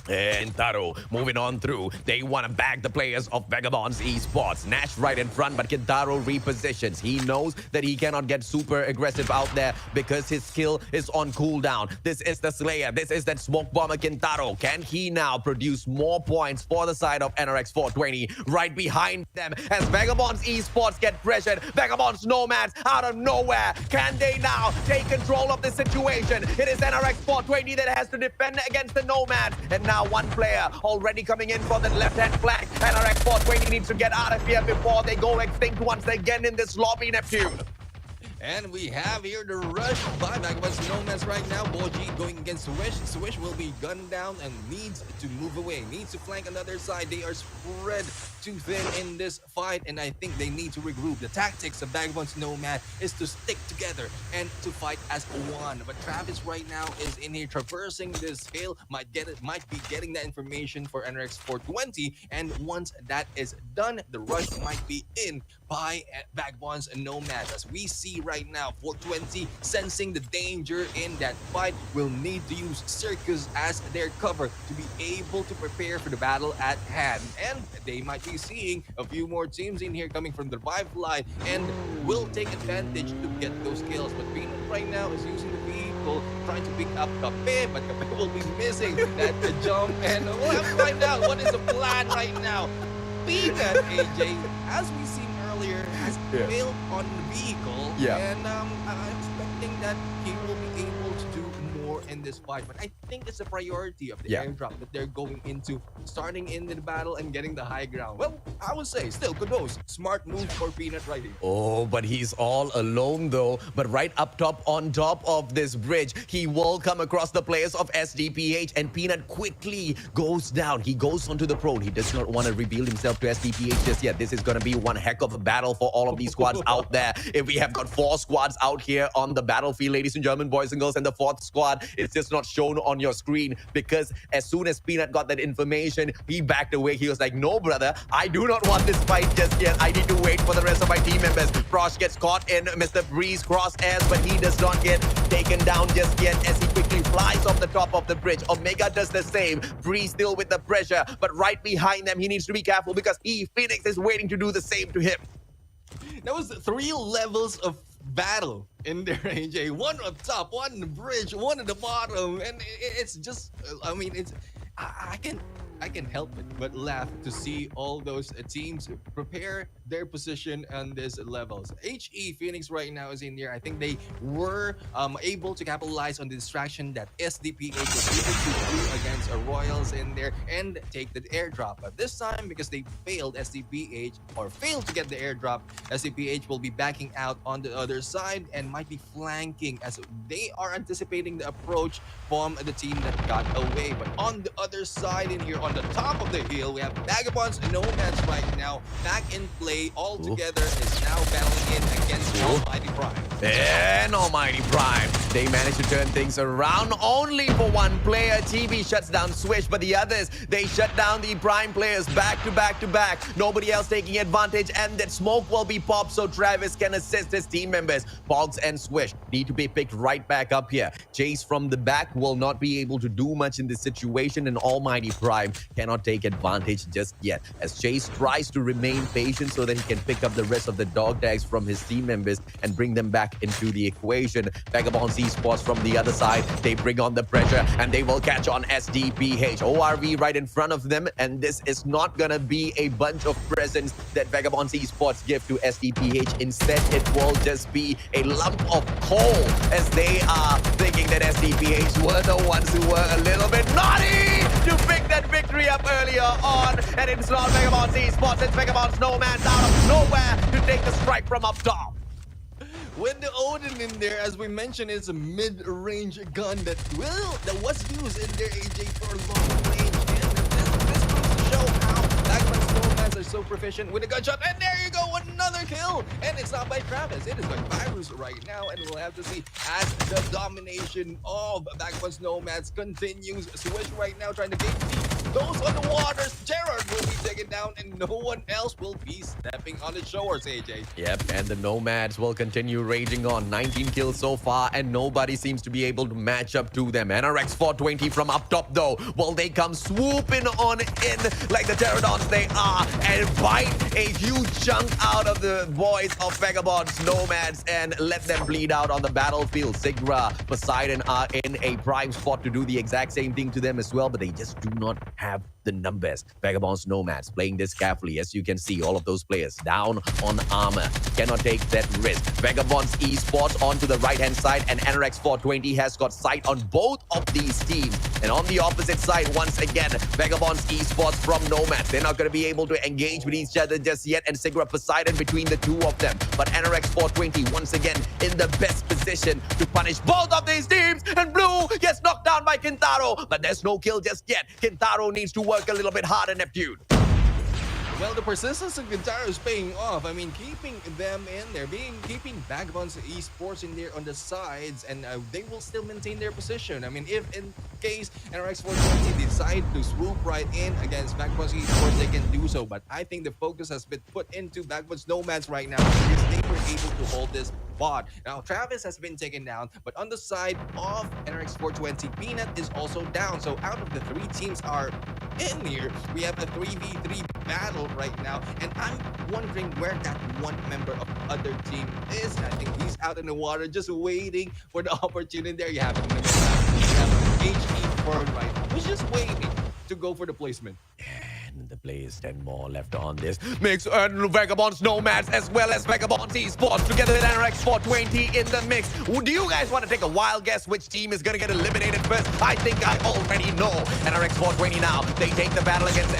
And Taro moving on through. They want to bag the players of Vagabonds Esports. Nash right in front, but Kintaro repositions. He knows that he cannot get super aggressive out there because his skill is on cooldown. This is the Slayer. This is that Smoke Bomber Kintaro. Can he now produce more points for the side of NRX 420? Right behind them as Vagabonds Esports get pressured. Vagabonds Nomads out of nowhere. Can they now take control of the situation? It is NRX 420 that has to defend against the Nomads. And now one player already coming in for the left-hand flank. NRX 420 needs to get out of here before they go extinct once again in this lobby, Neptune. And we have here the rush by Vagabonds Nomads right now. Boji going against Swish. Swish will be gunned down and needs to move away. Needs to flank another side. They are spread too thin in this fight, and I think they need to regroup. The tactics of Vagabonds Nomad is to stick together and to fight as one. But Travis right now is in here traversing this hill. Might be getting that information for NRX 420. And once that is done, the rush might be in by Vagabonds and Nomads. As we see right now, 420 sensing the danger in that fight will need to use Circus as their cover to be able to prepare for the battle at hand. And they might be seeing a few more teams in here coming from the revive line and will take advantage to get those kills. But Peanut right now is using the vehicle trying to pick up Kape, but Kape will be missing that jump, and we'll have to find out what is the plan right now. Peanut, AJ, as we seen earlier, has failed on the vehicle, and I'm expecting that he will be able to do more in this fight, but I think it's a priority of the Yeah. airdrop that they're going into, starting in the battle and getting the high ground. Well, I would say still kudos, smart move for Peanut right here. Oh, but he's all alone though. But right up top, on top of this bridge, he will come across the players of SDPH, and Peanut quickly goes down. He goes onto the prone. He does not want to reveal himself to SDPH just yet. This is going to be one heck of a battle for all of these squads out there. If we have got 4 squads out here on the battlefield, ladies and gentlemen, boys and girls, and the 4th squad is just not shown on your screen, because as soon as Peanut got that information, he backed away. He was like, no, brother, I do not want this fight just yet. I need to wait for the rest of my team members. Frosh gets caught in Mr. Breeze crosshairs, but he does not get taken down just yet as he quickly flies off the top of the bridge. Omega does the same. Breeze still with the pressure, but right behind them, he needs to be careful because Phoenix is waiting to do the same to him. That was 3 levels of battle in there, AJ. One on top, one on the bridge, one at the bottom, and it's just, I mean, it's, I can help it but laugh to see all those teams prepare their position on these levels. HE Phoenix right now is in there. I think they were able to capitalize on the distraction that SDPH was able to do against Royals in there and take the airdrop. But this time, because they failed SDPH or failed to get the airdrop, SDPH will be backing out on the other side and might be flanking as they are anticipating the approach from the team that got away. But on the other side in here, on the top of the hill, we have Vagabonds and Nomads right now back in play all together, is now battling in against Almighty Prime. And Almighty Prime, they managed to turn things around only for one player. TV shuts down Swish, but the others, they shut down the Prime players back to back to back. Nobody else taking advantage, and that smoke will be popped so Travis can assist his team members. Pogs and Swish need to be picked right back up here. Chase from the back will not be able to do much in this situation, and Almighty Prime cannot take advantage just yet, as Chase tries to remain patient so that he can pick up the rest of the dog tags from his team members and bring them back into the equation. Vagabonds esports from the other side, they bring on the pressure and they will catch on SDPH. ORV right in front of them, and this is not gonna be a bunch of presents that Vagabonds esports give to SDPH. Instead, it will just be a lump of coal, as they are thinking that SDPH were the ones who were a little bit naughty to pick that victory up earlier on. And it's not Vagabonds esports, it's Vagabonds Nomads out of nowhere to take the strike from up top. With the Odin in there, as we mentioned, it's a mid-range gun that was used in their AJ for long range. And this goes to show how Vagabond's Nomads are so proficient with a gunshot. And there you go, another kill! And it's not by Travis, it is by Virus right now. And we'll have to see as the domination of Vagabond's Nomads continues. Swish right now trying to gain speed. Those on the waters, Gerard will be taken down, and no one else will be stepping on the shores, AJ. Yep, and the Nomads will continue raging on. 19 kills so far, and nobody seems to be able to match up to them. NRX 420 from up top, though. Will they come swooping on in like the Pterodons they are and bite a huge chunk out of the boys of Vagabonds Nomads and let them bleed out on the battlefield? Sigra, Poseidon are in a prime spot to do the exact same thing to them as well, but they just do not have the numbers. Vagabonds Nomads playing this carefully. As you can see, all of those players down on armor, cannot take that risk. Vagabonds esports onto the right hand side, and NRX 420 has got sight on both of these teams. And on the opposite side, once again, Vagabonds esports from Nomads, they're not going to be able to engage with each other just yet, and Sigra Poseidon between the two of them. But NRX 420 once again in the best position to punish both of these teams, and Blue gets knocked down by Kintaro, but there's no kill just yet. Kintaro needs to work a little bit harder, Neptune. Well, the persistence of Guitar is paying off. I mean, keeping them in there, keeping Vagabonds esports in there on the sides, and they will still maintain their position. I mean, if in case NRX 420 decide to swoop right in against Vagabonds esports, they can do so. But I think the focus has been put into Vagabonds Nomads right now because they were able to hold this bot. Now, Travis has been taken down, but on the side of NRX 420, Peanut is also down. So out of the 3 teams are in here, we have a 3v3 battle right now, and I'm wondering where that one member of the other team is. I think he's out in the water just waiting for the opportunity. There you have it in the middle. You have an HE Bird right now, who's just waiting to go for the placement. And the play is 10 more left on this mix. And Vagabonds Nomads as well as Vagabonds Esports together with NRX 420 in the mix. Do you guys want to take a wild guess which team is going to get eliminated first? I think I already know. NRX 420 now. They take the battle against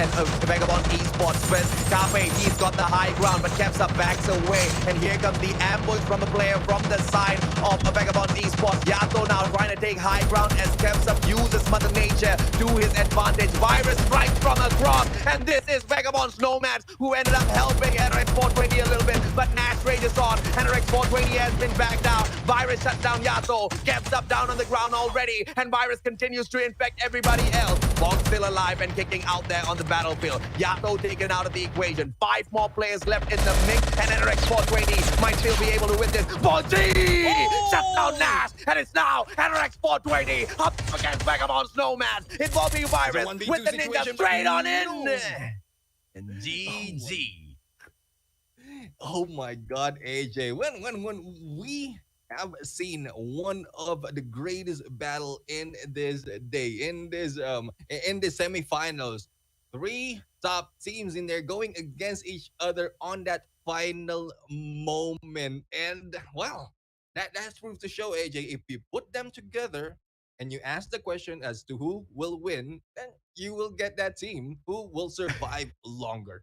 Vagabonds Esports first. Cafe, he's got the high ground, but Kepsa backs away. And here comes the ambush from a player from the side of Vagabonds Esports. Yato now trying to take high ground as Kepsa uses Mother Nature to his advantage. Virus strikes from across. And this is Vagabonds Nomads who ended up helping NRX 420 a little bit, but Nash rages on. NRX 420 has been backed down. Virus shuts down Yato. Gets up down on the ground already, and Virus continues to infect everybody else. Bog's still alive and kicking out there on the battlefield. Yato taken out of the equation. 5 more players left in the mix, and NRX 420 might still be able to win this. Bonzi shuts down Nash, and it's now NRX 420 up against Vagabonds Nomads, involving Virus with the ninja straight on in. And GG. Oh my God, AJ. When we have seen one of the greatest battle in this day, in the semifinals, 3 top teams in there going against each other on that final moment. And well, that's proof to show, AJ, if you put them together and you ask the question as to who will win, then you will get that team who will survive longer.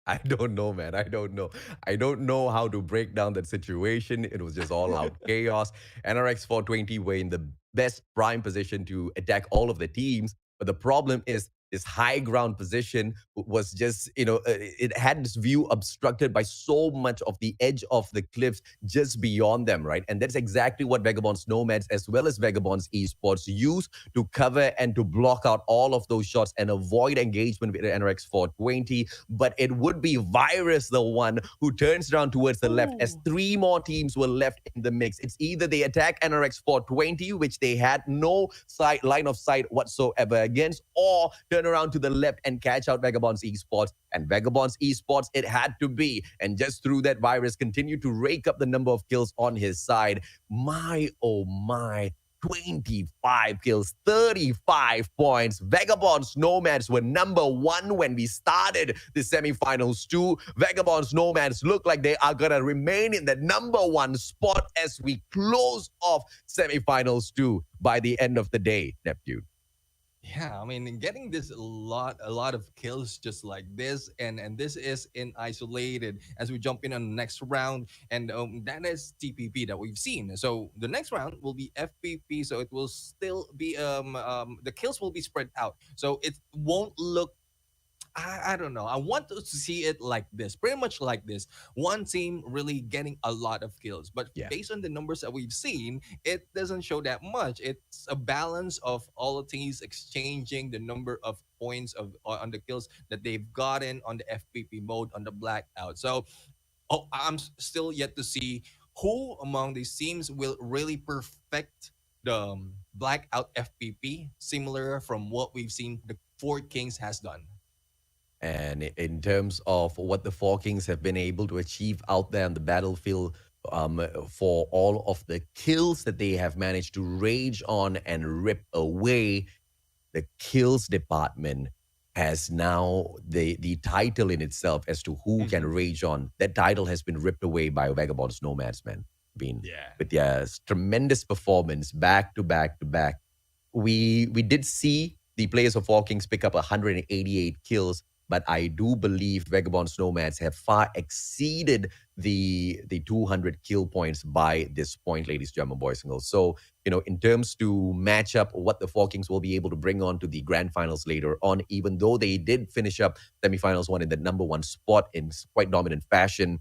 I don't know, man. I don't know. I don't know how to break down that situation. It was just all out chaos. NRX 420 were in the best prime position to attack all of the teams. But the problem is this high ground position was just, it had this view obstructed by so much of the edge of the cliffs just beyond them, right? And that's exactly what Vagabonds Nomads as well as Vagabonds Esports use to cover and to block out all of those shots and avoid engagement with NRX 420. But it would be Virus, the one who turns around towards the left as 3 more teams were left in the mix. It's either they attack NRX 420, which they had no line of sight whatsoever against, or turn around to the left and catch out Vagabonds Esports. And Vagabonds Esports, it had to be. And just through that, Virus continued to rake up the number of kills on his side. My, oh my. 25 kills, 35 points. Vagabonds Nomads were number 1 when we started the semifinals too. Vagabonds Nomads look like they are going to remain in the number 1 spot as we close off semifinals 2 by the end of the day, Neptune. Yeah, I mean, getting this a lot of kills just like this, and this is in isolated as we jump in on the next round, and that is TPP that we've seen. So the next round will be FPP, so it will still be the kills will be spread out, so it won't look. I don't know. I want to see it like this, pretty much like this. One team really getting a lot of kills, but Yeah. based on the numbers that we've seen, it doesn't show that much. It's a balance of all the teams exchanging the number of points of on the kills that they've gotten on the FPP mode on the blackout. So, I'm still yet to see who among these teams will really perfect the blackout FPP, similar from what we've seen the Four Kings has done. And in terms of what the Four Kings have been able to achieve out there on the battlefield, for all of the kills that they have managed to rage on and rip away, the kills department has now the title in itself as to who can rage on. That title has been ripped away by Vagabonds Nomads, man. With their tremendous performance back to back to back. We did see the players of Four Kings pick up 188 kills, but I do believe Vagabonds Nomads have far exceeded the 200 kill points by this point, ladies, gentlemen, boys and girls. So, in terms to match up what the Four Kings will be able to bring on to the grand finals later on, even though they did finish up semifinals 1 in the number 1 spot in quite dominant fashion,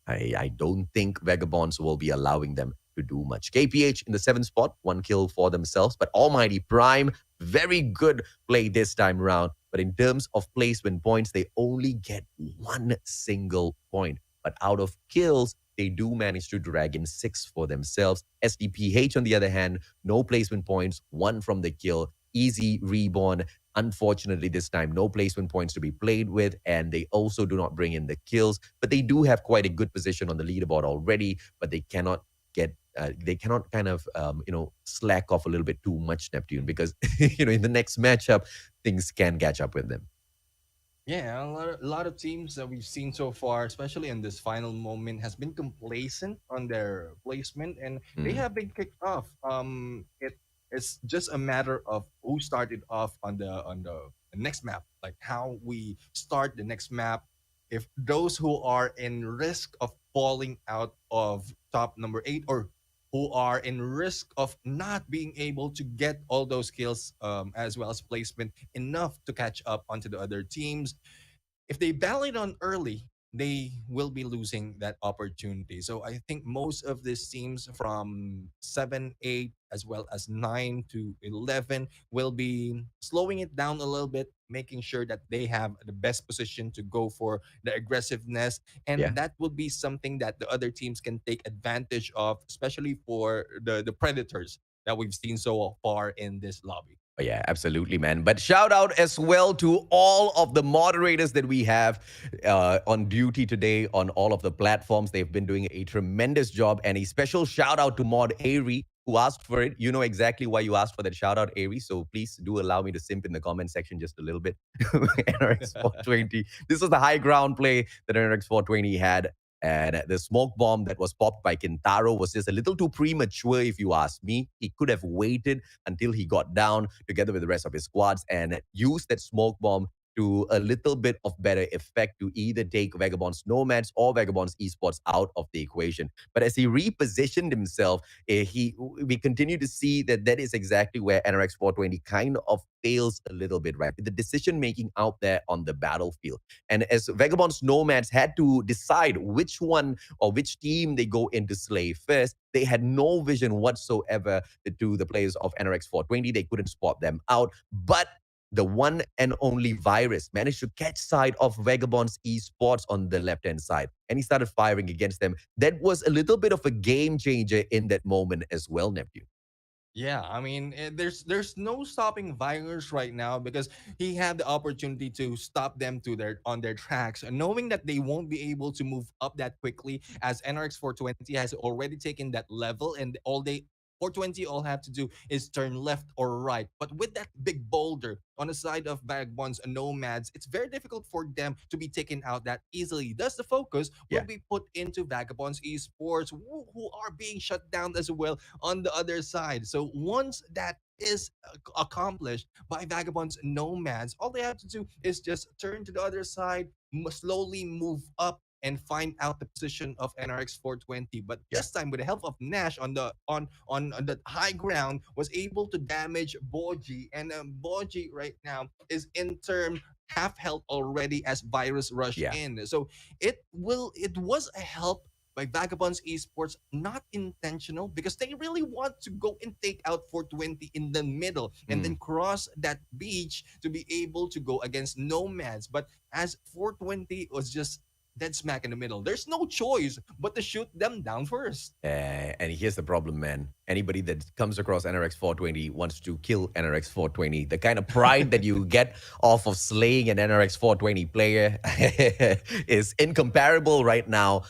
I don't think Vagabonds will be allowing them to do much. KPH in the 7th spot, 1 kill for themselves, but Almighty Prime, very good play this time around. But in terms of placement points, they only get 1 single point. But out of kills, they do manage to drag in 6 for themselves. SDPH, on the other hand, no placement points, 1 from the kill. Easy reborn. Unfortunately, this time, no placement points to be played with, and they also do not bring in the kills. But they do have quite a good position on the leaderboard already, but they cannot kind of slack off a little bit too much, Neptune, because in the next matchup things can catch up with them. Yeah, a lot of teams that we've seen so far, especially in this final moment, has been complacent on their placement, and they Mm. have been kicked off. It's just a matter of who started off on the next map, like how we start the next map. If those who are in risk of falling out of top number 8, or who are in risk of not being able to get all those kills, as well as placement enough to catch up onto the other teams, if they bail it on early, they will be losing that opportunity. So I think most of these teams from 7, 8, as well as 9 to 11 will be slowing it down a little bit, making sure that they have the best position to go for the aggressiveness. Yeah. And that will be something that the other teams can take advantage of, especially for the Predators that we've seen so far in this lobby. Oh, yeah, absolutely, man. But shout out as well to all of the moderators that we have on duty today on all of the platforms. They've been doing a tremendous job. And a special shout out to Mod Ari, who asked for it. You know exactly why you asked for that shout out, Ari. So please do allow me to simp in the comment section just a little bit. NRX 420. This was the high ground play that NRX 420 had. And the smoke bomb that was popped by Kintaro was just a little too premature, if you ask me. He could have waited until he got down together with the rest of his squads and used that smoke bomb to a little bit of better effect to either take Vagabond's Nomads or Vagabond's Esports out of the equation. But as he repositioned himself, we continue to see that that is exactly where NRX 420 kind of fails a little bit, right? The decision making out there on the battlefield. And as Vagabond's Nomads had to decide which one or which team they go into slay first, they had no vision whatsoever to the players of NRX 420. They couldn't spot them out. But the one and only Virus managed to catch sight of Vagabond's esports on the left hand side, and he started firing against them. That was a little bit of a game changer in that moment as well, Nephew. Yeah, I mean, there's no stopping Virus right now, because he had the opportunity to stop them to their on their tracks, and knowing that they won't be able to move up that quickly, as NRX 420 has already taken that level, and all they 420 all have to do is turn left or right. But with that big boulder on the side of Vagabonds and Nomads, it's very difficult for them to be taken out that easily. Thus, the focus will Yeah. be put into Vagabonds Esports, who are being shut down as well on the other side. So once that is accomplished by Vagabonds Nomads, all they have to do is just turn to the other side, slowly move up, and find out the position of NRX 420. But Yeah. this time, with the help of Nash on the high ground, was able to damage Boji, and Boji right now is in turn half health already as Virus rush Yeah. in. So it was a help by Vagabonds Esports, not intentional, because they really want to go and take out 420 in the middle and Mm. then cross that beach to be able to go against Nomads. But as 420 was just dead smack in the middle, there's no choice but to shoot them down first. And here's the problem, man. Anybody that comes across NRX 420 wants to kill NRX 420. The kind of pride that you get off of slaying an NRX 420 player is incomparable right now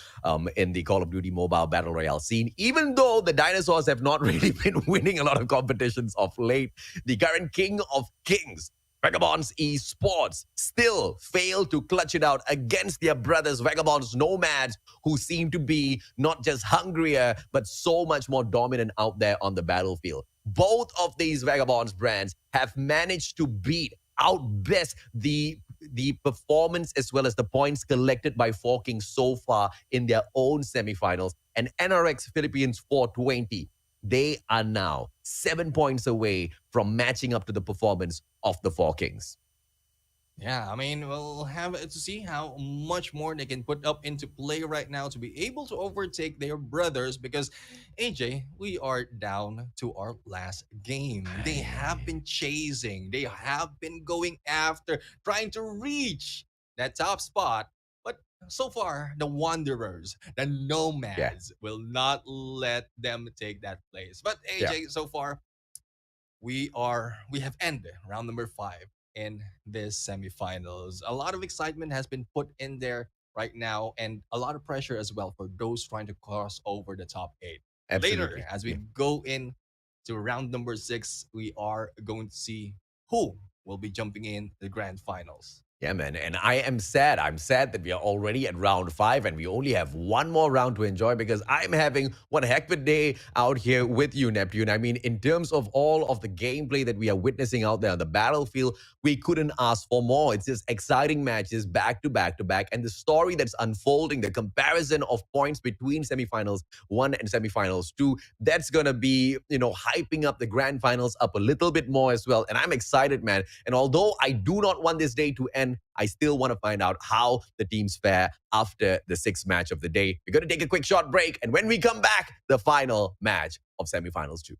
in the Call of Duty mobile battle royale scene. Even though the dinosaurs have not really been winning a lot of competitions of late, the current king of kings, Vagabonds Esports, still fail to clutch it out against their brothers, Vagabonds Nomads, who seem to be not just hungrier, but so much more dominant out there on the battlefield. Both of these Vagabonds brands have managed to beat, outbest the performance as well as the points collected by Forking so far in their own semifinals. And NRX Philippines 420, they are now 7 points away from matching up to the performance of the Four Kings. Yeah, I mean, we'll have to see how much more they can put up into play right now to be able to overtake their brothers, because AJ, we are down to our last game. They have been chasing, they have been going after, trying to reach that top spot. But so far, the Wanderers, the Yeah, Nomads, will not let them take that place. But yeah, AJ, so far, we have ended round number 5 in this semifinals. A lot of excitement has been put in there right now, and a lot of pressure as well for those trying to cross over the top 8. Later, absolutely. as we Yeah. go in to round number 6, we are going to see who will be jumping in the grand finals. Yeah, man. And I am sad. I'm sad that we are already at round five and we only have one more round to enjoy because I'm having one heck of a day out here with you, Neptune. I mean, in terms of all of the gameplay that we are witnessing out there on the battlefield, we couldn't ask for more. It's just exciting matches back to back to back. And the story that's unfolding, the comparison of points between semifinals one and semifinals two, that's going to be, hyping up the grand finals up a little bit more as well. And I'm excited, man. And although I do not want this day to end, I still want to find out how the teams fare after the sixth match of the day. We're going to take a quick short break. And when we come back, the final match of semifinals two.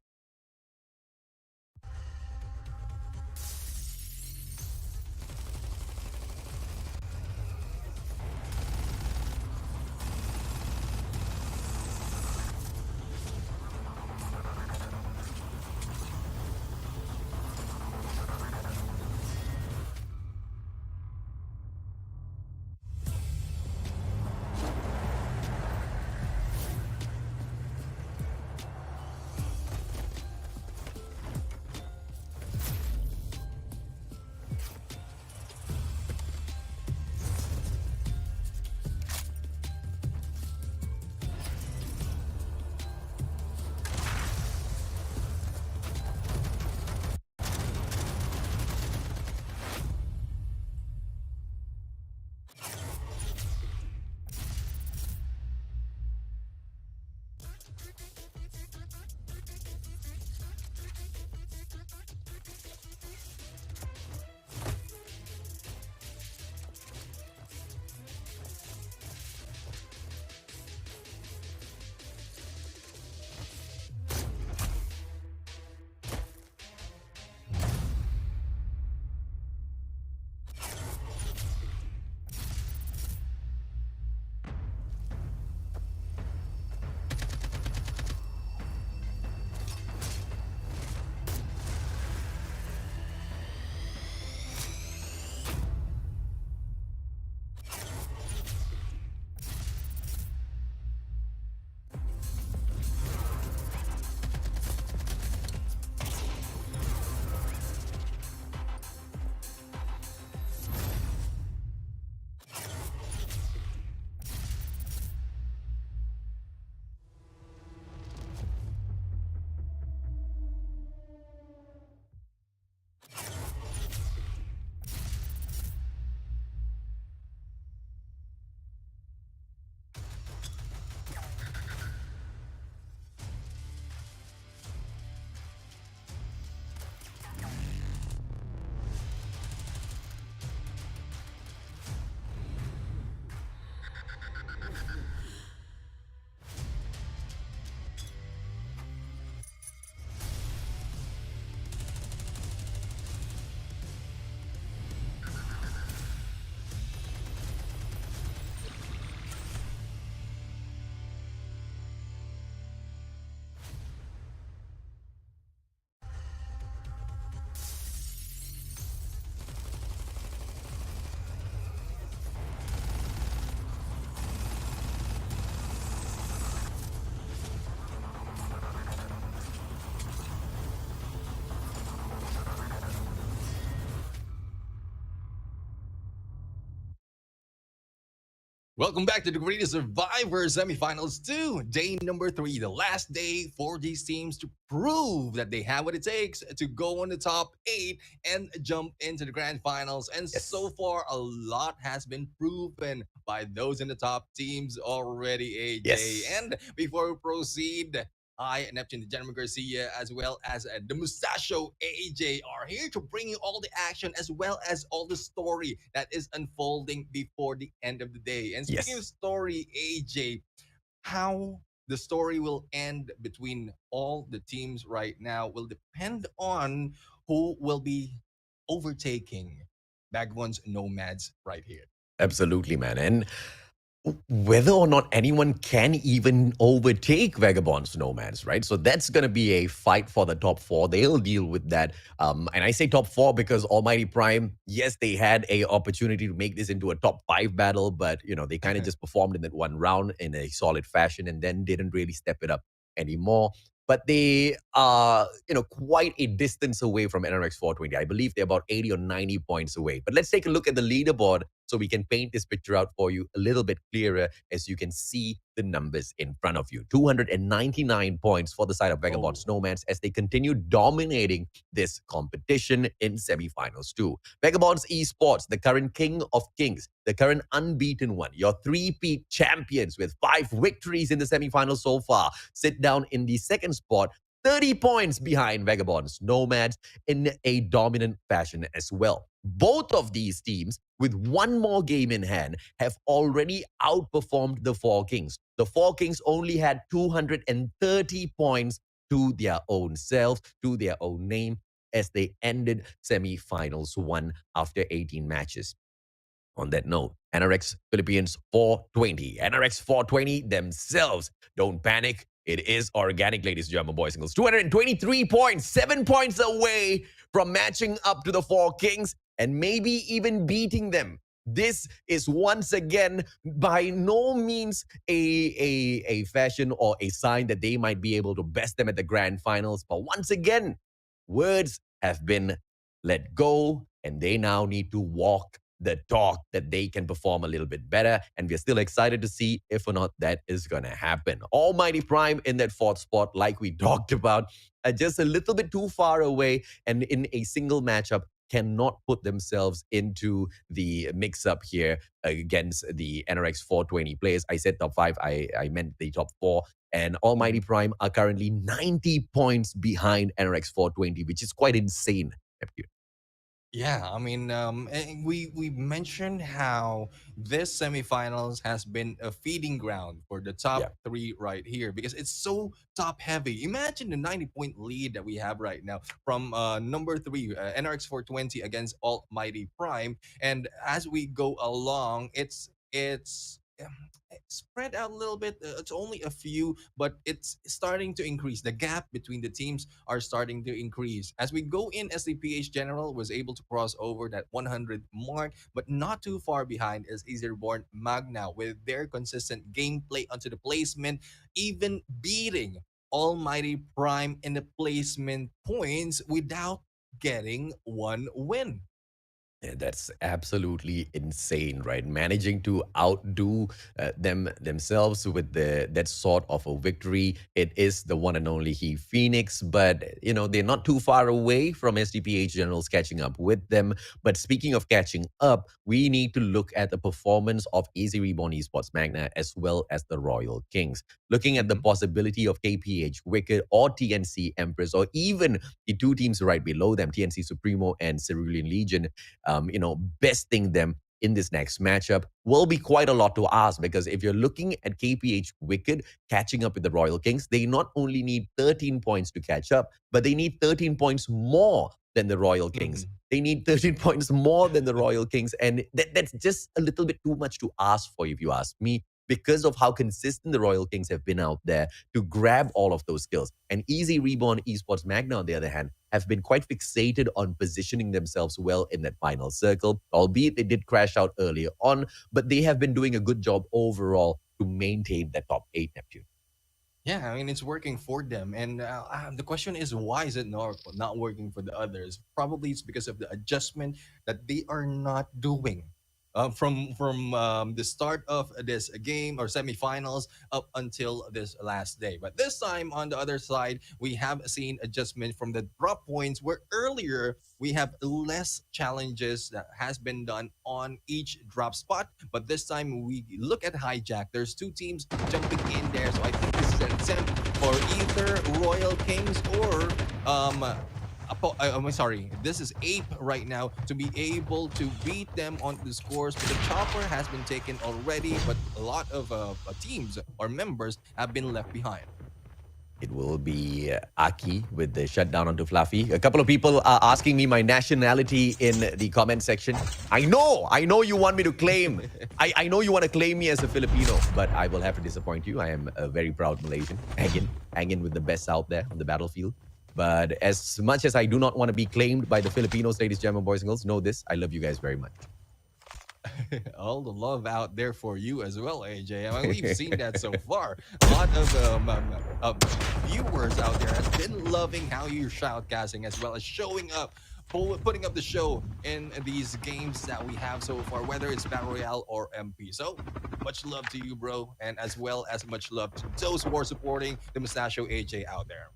Welcome back to the Garena Survivors semifinals 2, day number 3, the last day for these teams to prove that they have what it takes to go on the top 8 and jump into the grand finals. And so Yes. far, a lot has been proven by those in the top teams already, AJ. Yes. And before we proceed, I, Neptune, the Gentleman Garcia, as well as the Mustacho AJ, are here to bring you all the action as well as all the story that is unfolding before the end of the day. And speaking of Yes. story, AJ, how the story will end between all the teams right now will depend on who will be overtaking Bagwan's Nomads right here. Absolutely, man. And whether or not anyone can even overtake Vagabond's Nomads, right? So that's going to be a fight for the top four. They'll deal with that. And I say top four because Almighty Prime, yes, they had a opportunity to make this into a top five battle, but they kind of just performed in that one round in a solid fashion and then didn't really step it up anymore. but they are, quite a distance away from NRX 420. I believe they're about 80 or 90 points away. But let's take a look at the leaderboard so we can paint this picture out for you a little bit clearer as you can see the numbers in front of you. 299 points for the side of Vagabond Oh. Snowmans as they continue dominating this competition in semifinals too. Vagabonds Esports, the current king of kings, the current unbeaten one, your three-peat champions with 5 victories in the semifinals so far, sit down in the second spot, 30 points behind Vagabonds Nomads in a dominant fashion as well. Both of these teams, with one more game in hand, have already outperformed the Four Kings. The Four Kings only had 230 points to their own selves, to their own name, as they ended semifinals 1 after 18 matches. On that note, NRX Philippines 420. NRX 420 themselves. Don't panic. It is organic, ladies and gentlemen, boys and girls. 223 points, 7 points away from matching up to the Four Kings and maybe even beating them. This is once again by no means a fashion or a sign that they might be able to best them at the grand finals. But once again, words have been let go and they now need to walk the talk that they can perform a little bit better. And we're still excited to see if or not that is going to happen. Almighty Prime in that fourth spot, like we talked about, just a little bit too far away and in a single matchup cannot put themselves into the mix-up here against the NRX 420 players. I said top 5, I meant the top 4. And Almighty Mhm. Prime are currently 90 points behind NRX 420, which is quite insane. Yeah, I mean, we mentioned how this semifinals has been a feeding ground for the Yeah. top three right here because it's so top heavy. Imagine the 90-point lead that we have right now from number three, NRX 420 against Almighty Prime, and as we go along, it's spread out a little bit. It's only a few, but it's starting to increase. The gap between the teams are starting to increase. As we go in, SDPH General was able to cross over that 100 mark, but not too far behind is Easyborn Magna with their consistent gameplay onto the placement, even beating Almighty Prime in the placement points without getting one win. Yeah, that's absolutely insane, right? Managing to outdo themselves with that sort of a victory. It is the one and only He Phoenix, but they're not too far away from SDPH Generals catching up with them. But speaking of catching up, we need to look at the performance of Easy Reborn Esports Magna as well as the Royal Kings. Looking at the Mhm. possibility of KPH Wicked or TNC Empress, or even the two teams right below them, TNC Supremo and Cerulean Legion, besting them in this next matchup will be quite a lot to ask because if you're looking at KPH Wicked catching up with the Royal Kings, they not only need 13 points to catch up, but they need 13 points more than the Royal Kings. Mhm. They need 13 points more than the Royal Kings. And that's just a little bit too much to ask for, if you ask me, because of how consistent the Royal Kings have been out there to grab all of those skills. And Easy Reborn Esports Magna, on the other hand, have been quite fixated on positioning themselves well in that final circle, albeit they did crash out earlier on, but they have been doing a good job overall to maintain that top 8, Neptune. Yeah, I mean it's working for them, and the question is why is it not working for the others? Probably it's because of the adjustment that they are not doing. From the start of this game or semifinals up until this last day. But this time on the other side, we have seen adjustment from the drop points where earlier we have less challenges that has been done on each drop spot. But this time we look at hijack. There's two teams jumping in there, so I think this is an attempt for either Royal Kings or I'm sorry, this is Ape right now to be able to beat them on the scores. But the chopper has been taken already, but a lot of teams or members have been left behind. It will be Aki with the shutdown onto Fluffy. A couple of people are asking me my nationality in the comment section. I know you want me to claim. I know you want to claim me as a Filipino, but I will have to disappoint you. I am a very proud Malaysian, hanging with the best out there on the battlefield. But as much as I do not want to be claimed by the Filipinos, ladies, gentlemen, boys, and girls, know this: I love you guys very much. All the love out there for you as well, AJ. I mean, we've seen that so far. A lot of viewers out there has been loving how you're shoutcasting as well as showing up, putting up the show in these games that we have so far, whether it's Battle Royale or MP. So much love to you, bro, and as well as much love to those who are supporting the Mustachio AJ out there.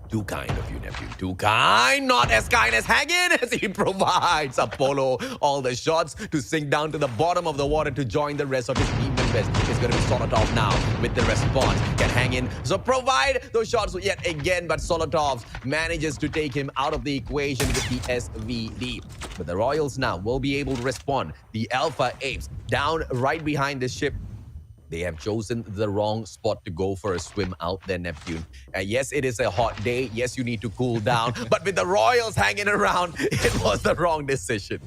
Too kind of you, nephew. Too kind. Not as kind as Hangin as he provides Apollo all the shots to sink down to the bottom of the water to join the rest of his team members. It's going to be Solotov now with the response. Can Hangin so provide those shots yet again, but Solotov manages to take him out of the equation with the SVD. But the Royals now will be able to respond. The Alpha Apes down right behind the ship. They have chosen the wrong spot to go for a swim out there, Neptune. Yes, it is a hot day. Yes, you need to cool down. But with the Royals hanging around, it was the wrong decision.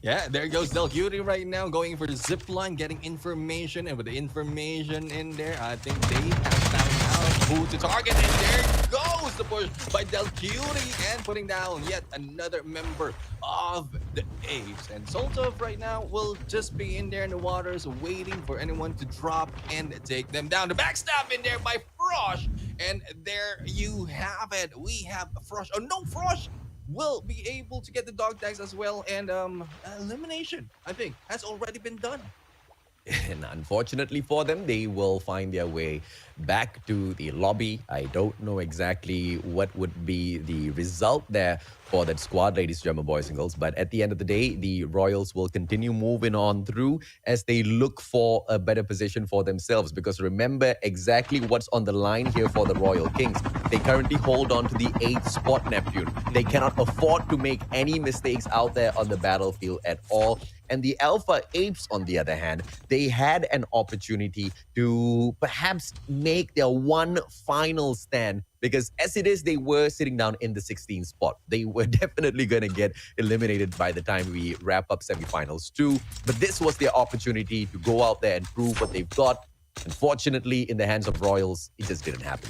Yeah, there goes Del Cutie right now, going for the zip line, getting information, and with the information in there, I think they have found out who to target, and there goes the push by Del Cutie, and putting down yet another member of the Apes. And Soltov right now will just be in there in the waters, waiting for anyone to drop and take them down. The backstab in there by Frosh, and there you have it. We have Frosh. Oh no, Frosh will be able to get the dog tags as well, and elimination, I think, has already been done. And unfortunately for them, they will find their way back to the lobby. I don't know exactly what would be the result there for that squad, ladies and gentlemen, boys and girls. But at the end of the day, the Royals will continue moving on through as they look for a better position for themselves. Because remember exactly what's on the line here for the Royal Kings. They currently hold on to the 8th spot, Neptune. They cannot afford to make any mistakes out there on the battlefield at all. And the Alpha Apes, on the other hand, they had an opportunity to perhaps make their one final stand, because as it is, they were sitting down in the 16th spot. They were definitely going to get eliminated by the time we wrap up semifinals too. But this was their opportunity to go out there and prove what they've got. Unfortunately, in the hands of Royals, it just didn't happen.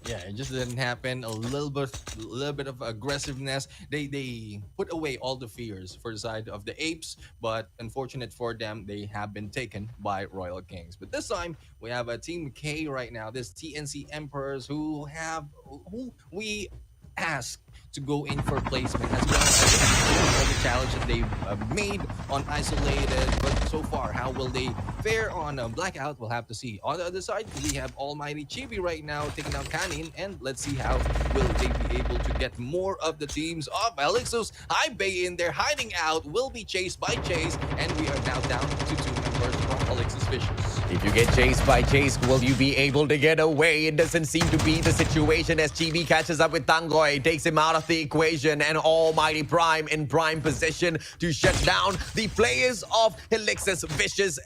Yeah, it just didn't happen. A little bit of aggressiveness. They put away all the fears for the side of the Apes, but unfortunate for them, they have been taken by Royal Kings. But this time we have a Team K right now. This TNC Emperors who we ask to go in for placement as well as all the challenge that they've made on isolated. But so far, how will they fare on blackout? We'll have to see. On the other side, we have Almighty Chibi right now taking down Canin, and let's see how will they be able to get more of the teams of Elixos. High Bay in there hiding out, will be chased by Chase, and we are now down to 2 members from Elixos Vicious. If you get chased by Chase, will you be able to get away? It doesn't seem to be the situation as Chibi catches up with Tangoy, takes him out of the equation, and Almighty Prime in prime position to shut down the players of Elixos vicious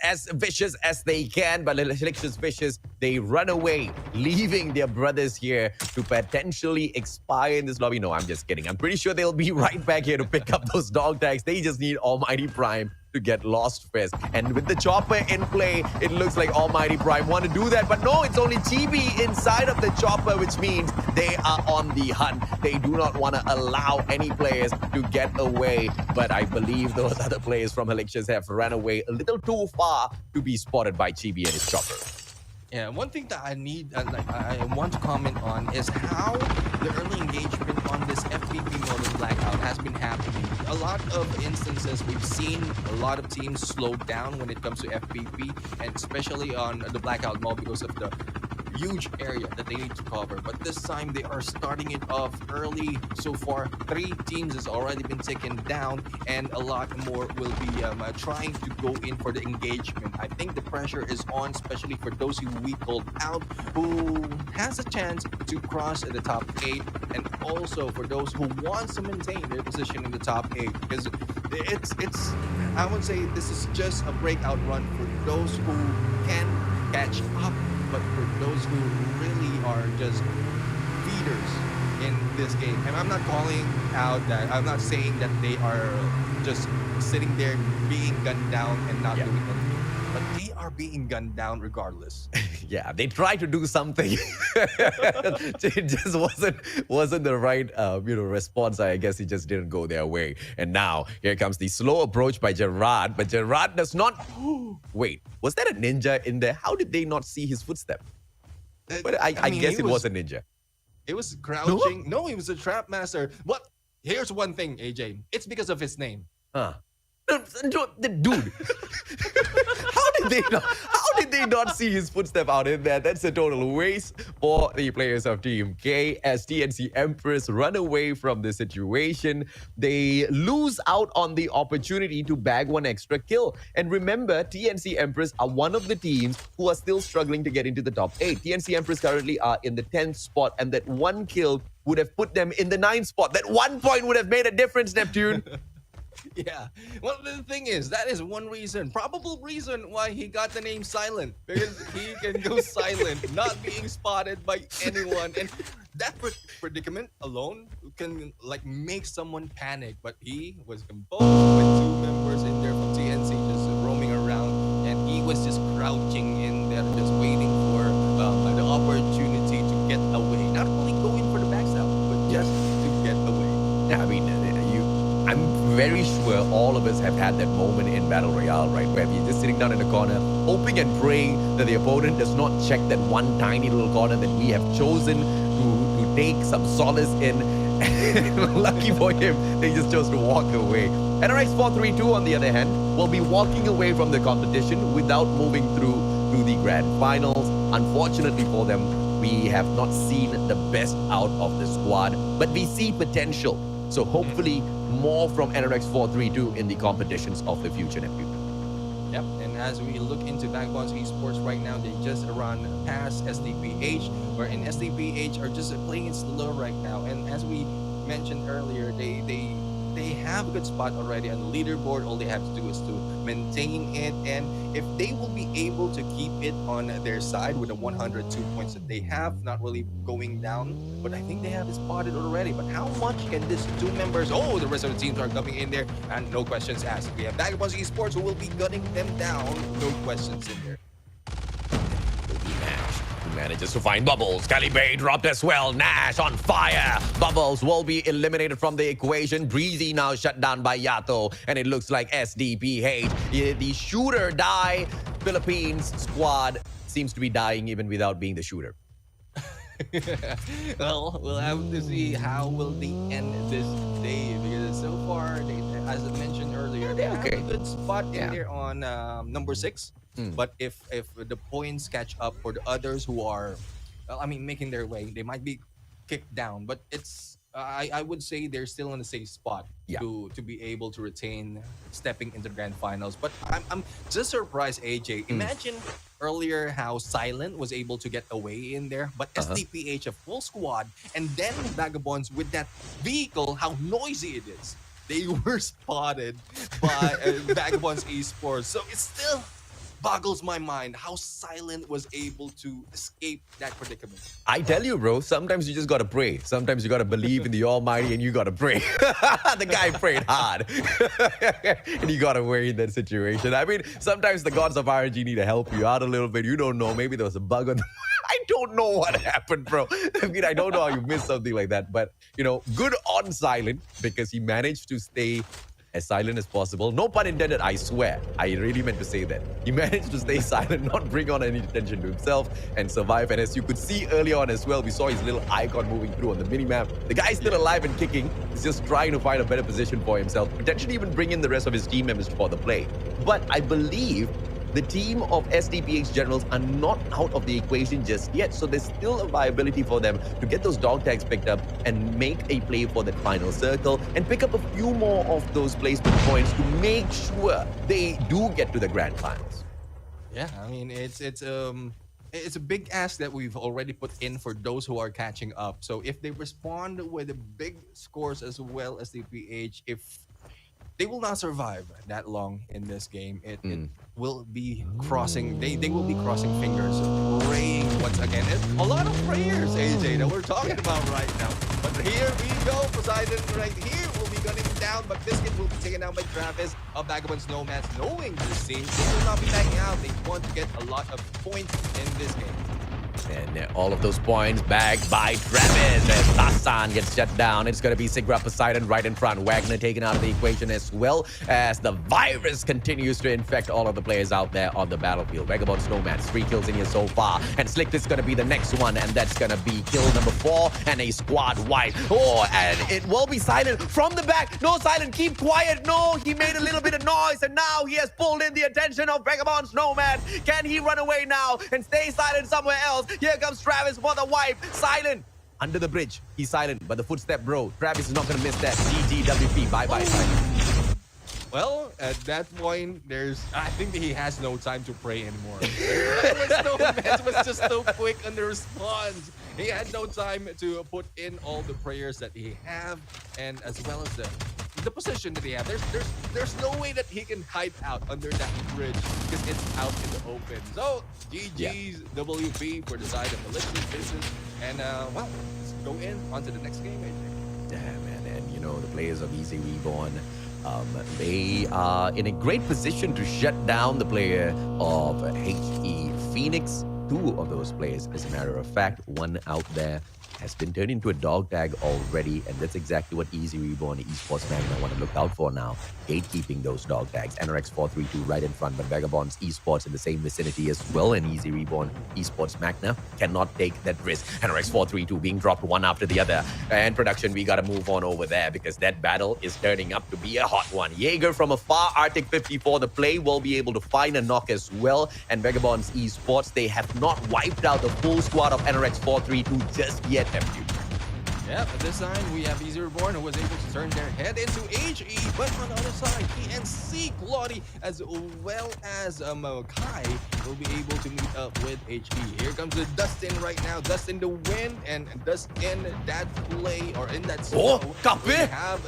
as they can. But Elixos Vicious, they run away, leaving their brothers here to potentially expire in this lobby. No, I'm just kidding. I'm pretty sure they'll be right back here to pick up those dog tags. They just need Almighty Prime to get lost first. And with the chopper in play, it looks like Almighty Prime want to do that. But no, it's only Chibi inside of the chopper, which means they are on the hunt. They do not want to allow any players to get away. But I believe those other players from Elixos have run away a little too far to be spotted by Chibi and his chopper. Yeah, one thing that I want to comment on is how the early engagement on this FPP mode in Blackout has been happening. A lot of instances we've seen a lot of teams slow down when it comes to FPP, and especially on the Blackout mode because of the huge area that they need to cover. But this time they are starting it off early. So far, 3 teams has already been taken down, and a lot more will be trying to go in for the engagement. I think the pressure is on, especially for those who we called out, who has a chance to cross the top 8, and also for those who wants to maintain their position in the top 8, because it's I would say this is just a breakout run for those who can catch up. But for those who really are just feeders in this game, and I'm not calling out that, I'm not saying that they are just sitting there being gunned down and not doing anything. but they are being gunned down regardless. Yeah, they tried to do something. It just wasn't the right response. I guess it just didn't go their way. And now here comes the slow approach by Gerard, but Gerard does not. Wait, was that a ninja in there? How did they not see his footstep? But I mean, guess it was a ninja. It was crouching. No, he was a trap master. But here's one thing, AJ. It's because of his name. Huh. Dude, how did they not see his footstep out in there? That's a total waste for the players of Team K as TNC Empress run away from the situation. They lose out on the opportunity to bag one extra kill. And remember, TNC Empress are one of the teams who are still struggling to get into the top 8. TNC Empress currently are in the 10th spot, and that one kill would have put them in the 9th spot. That 1 point would have made a difference, Neptune. Yeah. Well, the thing is, that is one reason, probable reason why he got the name Silent. Because he can go silent, not being spotted by anyone. And that predicament alone can like make someone panic. But he was composed with 2 members in there from TNC just roaming around. And he was just crouching in there, just waiting for the opportunity to get away. Not only going for the backstab, but just to get away. I mean, I'm very sure all of us have had that moment in Battle Royale, right? Where you're just sitting down in a corner, hoping and praying that the opponent does not check that one tiny little corner that we have chosen to take some solace in. Lucky for him, they just chose to walk away. NRX 432, on the other hand, will be walking away from the competition without moving through to the grand finals. Unfortunately for them, we have not seen the best out of the squad, but we see potential. So hopefully more from NRX 432 in the competitions of the future, Neptune. Yep, and as we look into Vagabonds Esports right now, they just run past SDPH, where in SDPH are just playing it slow right now. And as we mentioned earlier, they have a good spot already on the leaderboard. All they have to do is to maintain it, and if they will be able to keep it on their side with the 102 points that they have, not really going down, but I think they have it spotted already. But how much can these 2 members, the rest of the teams are coming in there, and no questions asked. We have Vagabonds Esports who will be gunning them down, no questions in there. Manages to find Bubbles. Calibre dropped as well. Nash on fire. Bubbles will be eliminated from the equation. Breezy now shut down by Yato. And it looks like SDPH. The shooter die. Philippines squad seems to be dying even without being the shooter. Well, we'll have to see how will they end this day, because so far, as I mentioned earlier, they have a good spot in there on number 6. But if the points catch up for the others who are, making their way, they might be kicked down. But it's I would say they're still in a safe spot to be able to retain stepping into the grand finals. But I'm just surprised, AJ. Imagine earlier how Silent was able to get away in there, but SDPH a full squad, and then Vagabonds with that vehicle, how noisy it is. They were spotted by Vagabonds Esports, so it's still boggles my mind how Silent was able to escape that predicament. I tell you, bro, sometimes you just gotta pray. Sometimes you gotta believe in the Almighty and you gotta pray. The guy prayed hard. And you got away in that situation. I mean, sometimes the gods of RNG need to help you out a little bit. You don't know. Maybe there was a bug on the... I don't know what happened, bro. I mean, I don't know how you missed something like that. But, good on Silent because he managed to stay as silent as possible. No pun intended, I swear. I really meant to say that. He managed to stay silent, not bring on any attention to himself, and survive. And as you could see earlier on as well, we saw his little icon moving through on the minimap. The guy's still alive and kicking. He's just trying to find a better position for himself, potentially even bring in the rest of his team members for the play. But I believe the team of SDPH Generals are not out of the equation just yet, so there's still a viability for them to get those dog tags picked up and make a play for that final circle and pick up a few more of those placement points to make sure they do get to the grand finals. Yeah, I mean, it's a big ask that we've already put in for those who are catching up. So if they respond with the big scores as well as the PH, if they will not survive that long in this game, it will be crossing. They will be crossing fingers, praying once again. It's a lot of prayers, AJ, that we're talking about right now. But here we go, Poseidon right here will be gunning him down, but Biscuit will be taken down by Travis. Vagabonds Nomads, knowing this scene, they will not be backing out. They want to get a lot of points in this game. And all of those points bagged by Travis as Hassan gets shut down. It's going to be Sigra Poseidon right in front. Wagner taken out of the equation as well as the virus continues to infect all of the players out there on the battlefield. Vagabond Snowman, 3 kills in here so far. And Slick is going to be the next one. And that's going to be kill number 4 and a squad wipe. Oh, and it will be Silent from the back. No, Silent, keep quiet. No, he made a little bit of noise. And now he has pulled in the attention of Vagabond Snowman. Can he run away now and stay silent somewhere else? Here comes Travis for the wipe. Silent. Under the bridge. He's silent, but the footstep, bro. Travis is not going to miss that. GGWP. Bye-bye, Silent. Well, at that point, I think that he has no time to pray anymore. It was just so quick on the response. He had no time to put in all the prayers that he have, and as well as the position that he have. There's no way that he can hide out under that bridge because it's out in the open. So GG's WP for the side of malicious business, and well, let's go in onto the next game, AJ. Yeah, man, and you know the players of Easy Reborn. They are in a great position to shut down the player of HE Phoenix. 2 of those players, as a matter of fact, one out there has been turned into a dog tag already, and that's exactly what Easy Reborn Esports Magna want to look out for now. Gatekeeping those dog tags. NRX 432 right in front, but Vagabonds Esports in the same vicinity as well, and Easy Reborn Esports Magna cannot take that risk. NRX 432 being dropped one after the other. And production, we gotta move on over there because that battle is turning up to be a hot one. Jaeger from afar, Arctic 54, the play will be able to find a knock as well, and Vagabonds Esports, they have not wiped out the full squad of NRX 432 just yet. Yeah, but this time we have Easy Reborn who was able to turn their head into HE, but on the other side, PNC, Claudie, as well as Kai will be able to meet up with HE. Here comes the Dustin right now, Dustin the win, and Dustin that play, or in that snow, we have,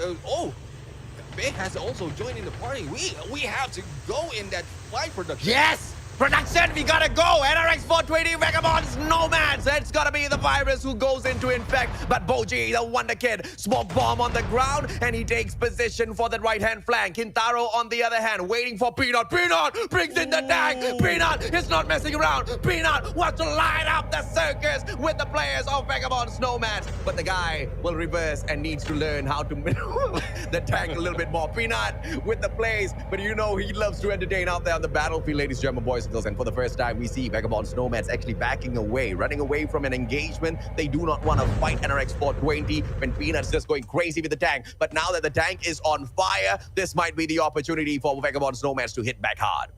Kape has also joined in the party. We have to go in that fight production. Yes! Production, we gotta go! NRX 420 Vagabonds Nomads! It's gotta be the virus who goes into infect, but Boji, the Wonder Kid, smoke bomb on the ground, and he takes position for the right-hand flank. Kintaro, on the other hand, waiting for Peanut. Peanut brings in the tank! Peanut is not messing around! Peanut wants to light up the circus with the players of Vagabonds Nomads, but the guy will reverse and needs to learn how to maneuver the tank a little bit more. Peanut with the plays, but you know he loves to entertain out there on the battlefield, ladies and gentlemen, boys. And for the first time, we see Vagabond Nomads actually backing away, running away from an engagement. They do not want to fight NRX 420 when Peanut's just going crazy with the tank. But now that the tank is on fire, this might be the opportunity for Vagabond Nomads to hit back hard.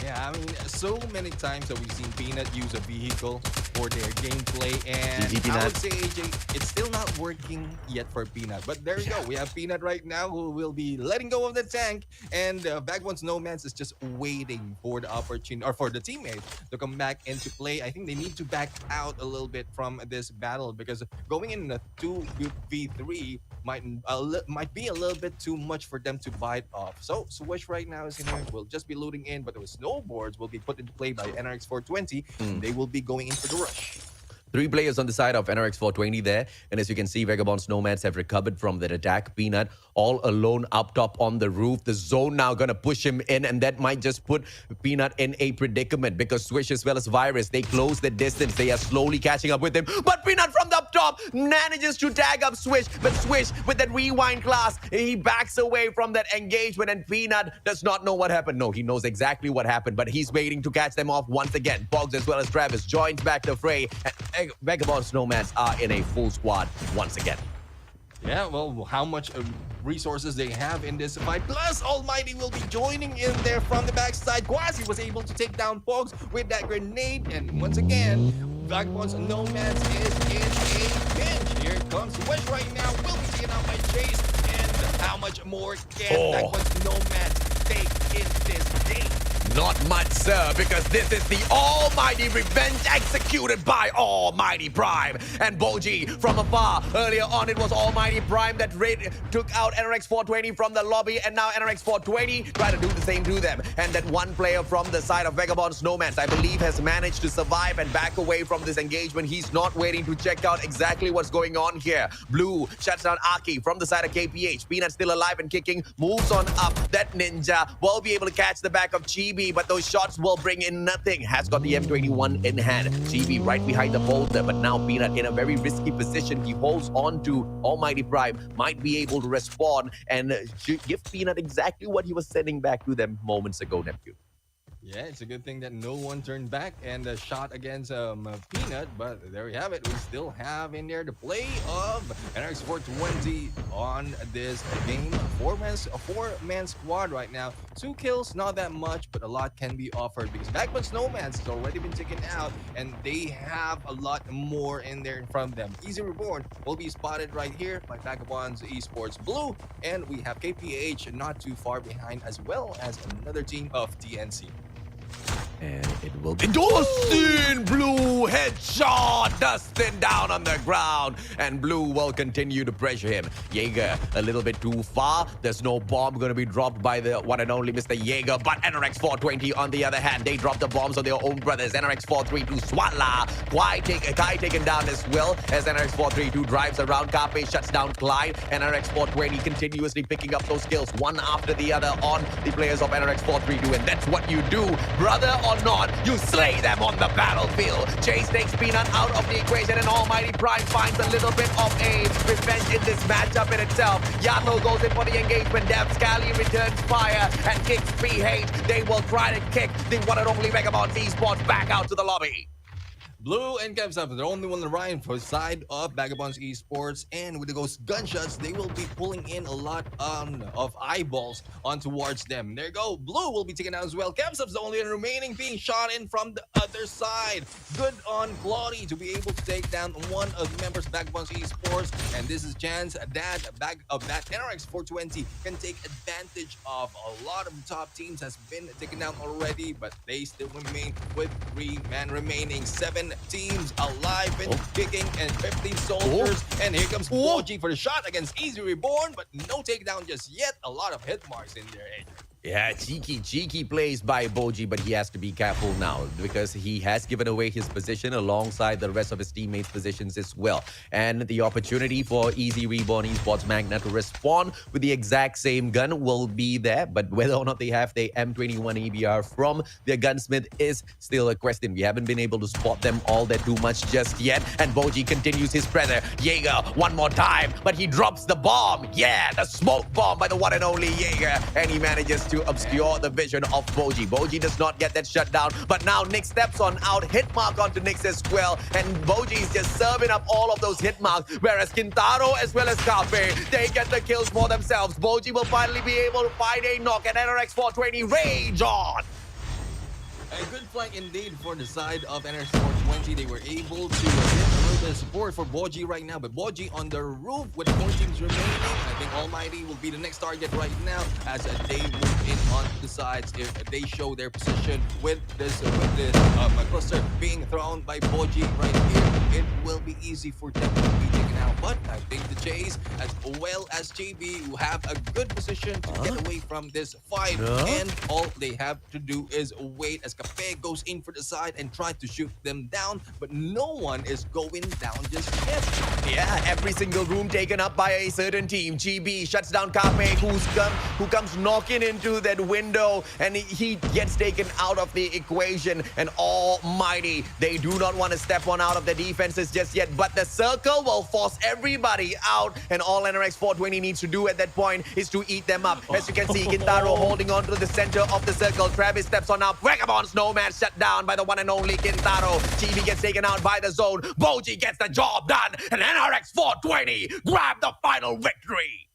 Yeah, I mean, so many times that we've seen Peanut use a vehicle for their gameplay, and I would say, AJ, it's still not working yet for Peanut. But there you go. We have Peanut right now who will be letting go of the tank, and Vagabonds Nomads is just waiting for the opportunity, or for the teammate to come back into play. I think they need to back out a little bit from this battle because going in a 2v3 might be a little bit too much for them to bite off. So Swish right now is in here. We'll just be looting in, but there was snowboards will be put into play by NRX 420. And they will be going in for the rush. 3 players on the side of NRX 420 there. And as you can see, Vagabonds Nomads have recovered from that attack. Peanut all alone up top on the roof. The zone now going to push him in, and that might just put Peanut in a predicament because Swish as well as Virus, they close the distance. They are slowly catching up with him. But Peanut from the up top manages to tag up Swish. But Swish with that rewind class, he backs away from that engagement, and Peanut does not know what happened. No, he knows exactly what happened, but he's waiting to catch them off once again. Boggs as well as Travis joins back the fray. And Vagabonds Nomads are in a full squad once again. Yeah, well, how much resources they have in this fight. Plus, Almighty will be joining in there from the backside. Quasi was able to take down Pogs with that grenade. And once again, Vagabonds Nomads is in a pinch. Here comes Wish right now. Will be taken out by Chase. And how much more can Vagabonds Nomads take in this game? Not much, sir, because this is the almighty revenge executed by Almighty Prime. And Boji from afar. Earlier on, it was Almighty Prime that took out NRX 420 from the lobby, and now NRX 420 try to do the same to them. And that one player from the side of Vagabond Snowman's, I believe, has managed to survive and back away from this engagement. He's not waiting to check out exactly what's going on here. Blue shuts down Aki from the side of KPH. Peanut still alive and kicking, moves on up. That ninja will be able to catch the back of Chibi, but those shots will bring in nothing. Has got the M21 in hand. Chibi right behind the boulder, but now Peanut in a very risky position. He holds on to Almighty Prime, might be able to respond and give Peanut exactly what he was sending back to them moments ago, Neptune. Yeah, it's a good thing that no one turned back and shot against Peanut, but there we have it. We still have in there the play of NRX 420 on this game. A four-man squad right now. 2 kills, not that much, but a lot can be offered because Backbone Snowman's has already been taken out, and they have a lot more in there in front of them. Easy Reborn will be spotted right here by Vagabonds Esports Blue, and we have KPH not too far behind, as well as another team of TNC. And it will be Dustin! Blue headshot! Dustin down on the ground. And Blue will continue to pressure him. Jaeger a little bit too far. There's no bomb going to be dropped by the one and only Mr. Jaeger. But NRX 420 on the other hand, they drop the bombs on their own brothers. NRX 432 Swatla. Kai taken down as well as NRX 432 drives around. Carpe shuts down Clyde. NRX 420 continuously picking up those kills one after the other on the players of NRX 432. And that's what you do, brother or not, you slay them on the battlefield. Chase takes Peanut out of the equation, and Almighty Prime finds a little bit of a revenge in this matchup in itself. Yato goes in for the engagement. Dev Scally returns fire and kicks PH. They will try to kick the one and only Vagabond Esports back out to the lobby. Blue and Kevsap are the only one around for the side of Vagabonds Esports, and with those gunshots, they will be pulling in a lot of eyeballs on towards them. There you go. Blue will be taken out as well. Kevsap's the only remaining being shot in from the other side. Good on Claudie to be able to take down one of the members of Vagabonds Esports, and this is chance that NRX 420 can take advantage of. A lot of the top teams has been taken out already, but they still remain with 3 men remaining. 7 teams alive and kicking, and 15 soldiers. And here comes Boji for the shot against Easy Reborn, but no takedown just yet. A lot of hit marks in there, Adrian. Yeah, cheeky plays by Boji, but he has to be careful now because he has given away his position alongside the rest of his teammates' positions as well. And the opportunity for Easy Reborn Esports Magna to respond with the exact same gun will be there, but whether or not they have the M21 EBR from their gunsmith is still a question. We haven't been able to spot them all that too much just yet, and Boji continues his pressure. Jaeger, one more time, but he drops the bomb. Yeah, the smoke bomb by the one and only Jaeger, and he manages to obscure the vision of Boji. Boji does not get that shutdown, but now Nick steps on out, hit mark onto Nick as well, and Boji is just serving up all of those hit marks, whereas Kintaro as well as Carpe, they get the kills for themselves. Boji will finally be able to find a knock, and NRX 420 rage on. A good flank indeed for the side of NRX 420. They were able to get a little bit of support for Boji right now, but Boji on the roof with 4 teams remaining. I think Almighty will be the next target right now as they move in onto the sides. If they show their position with this cluster being thrown by Boji right here, it will be easy for them to be taken out. But I think the Chase as well as JB will have a good position to get away from this fight, and all they have to do is wait as Cafe goes in for the side and try to shoot them down, but no one is going down just yet. Yeah, every single room taken up by a certain team. GB shuts down Carpe, who comes knocking into that window, and he gets taken out of the equation. And Almighty, they do not want to step on out of the defenses just yet, but the circle will force everybody out, and all NRX 420 needs to do at that point is to eat them up. As you can see, Kintaro holding on to the center of the circle. Travis steps on up. Vagabond Snowman shut down by the one and only Kintaro. TV gets taken out by the zone. Boji gets the job done, and NRX 420 grab the final victory.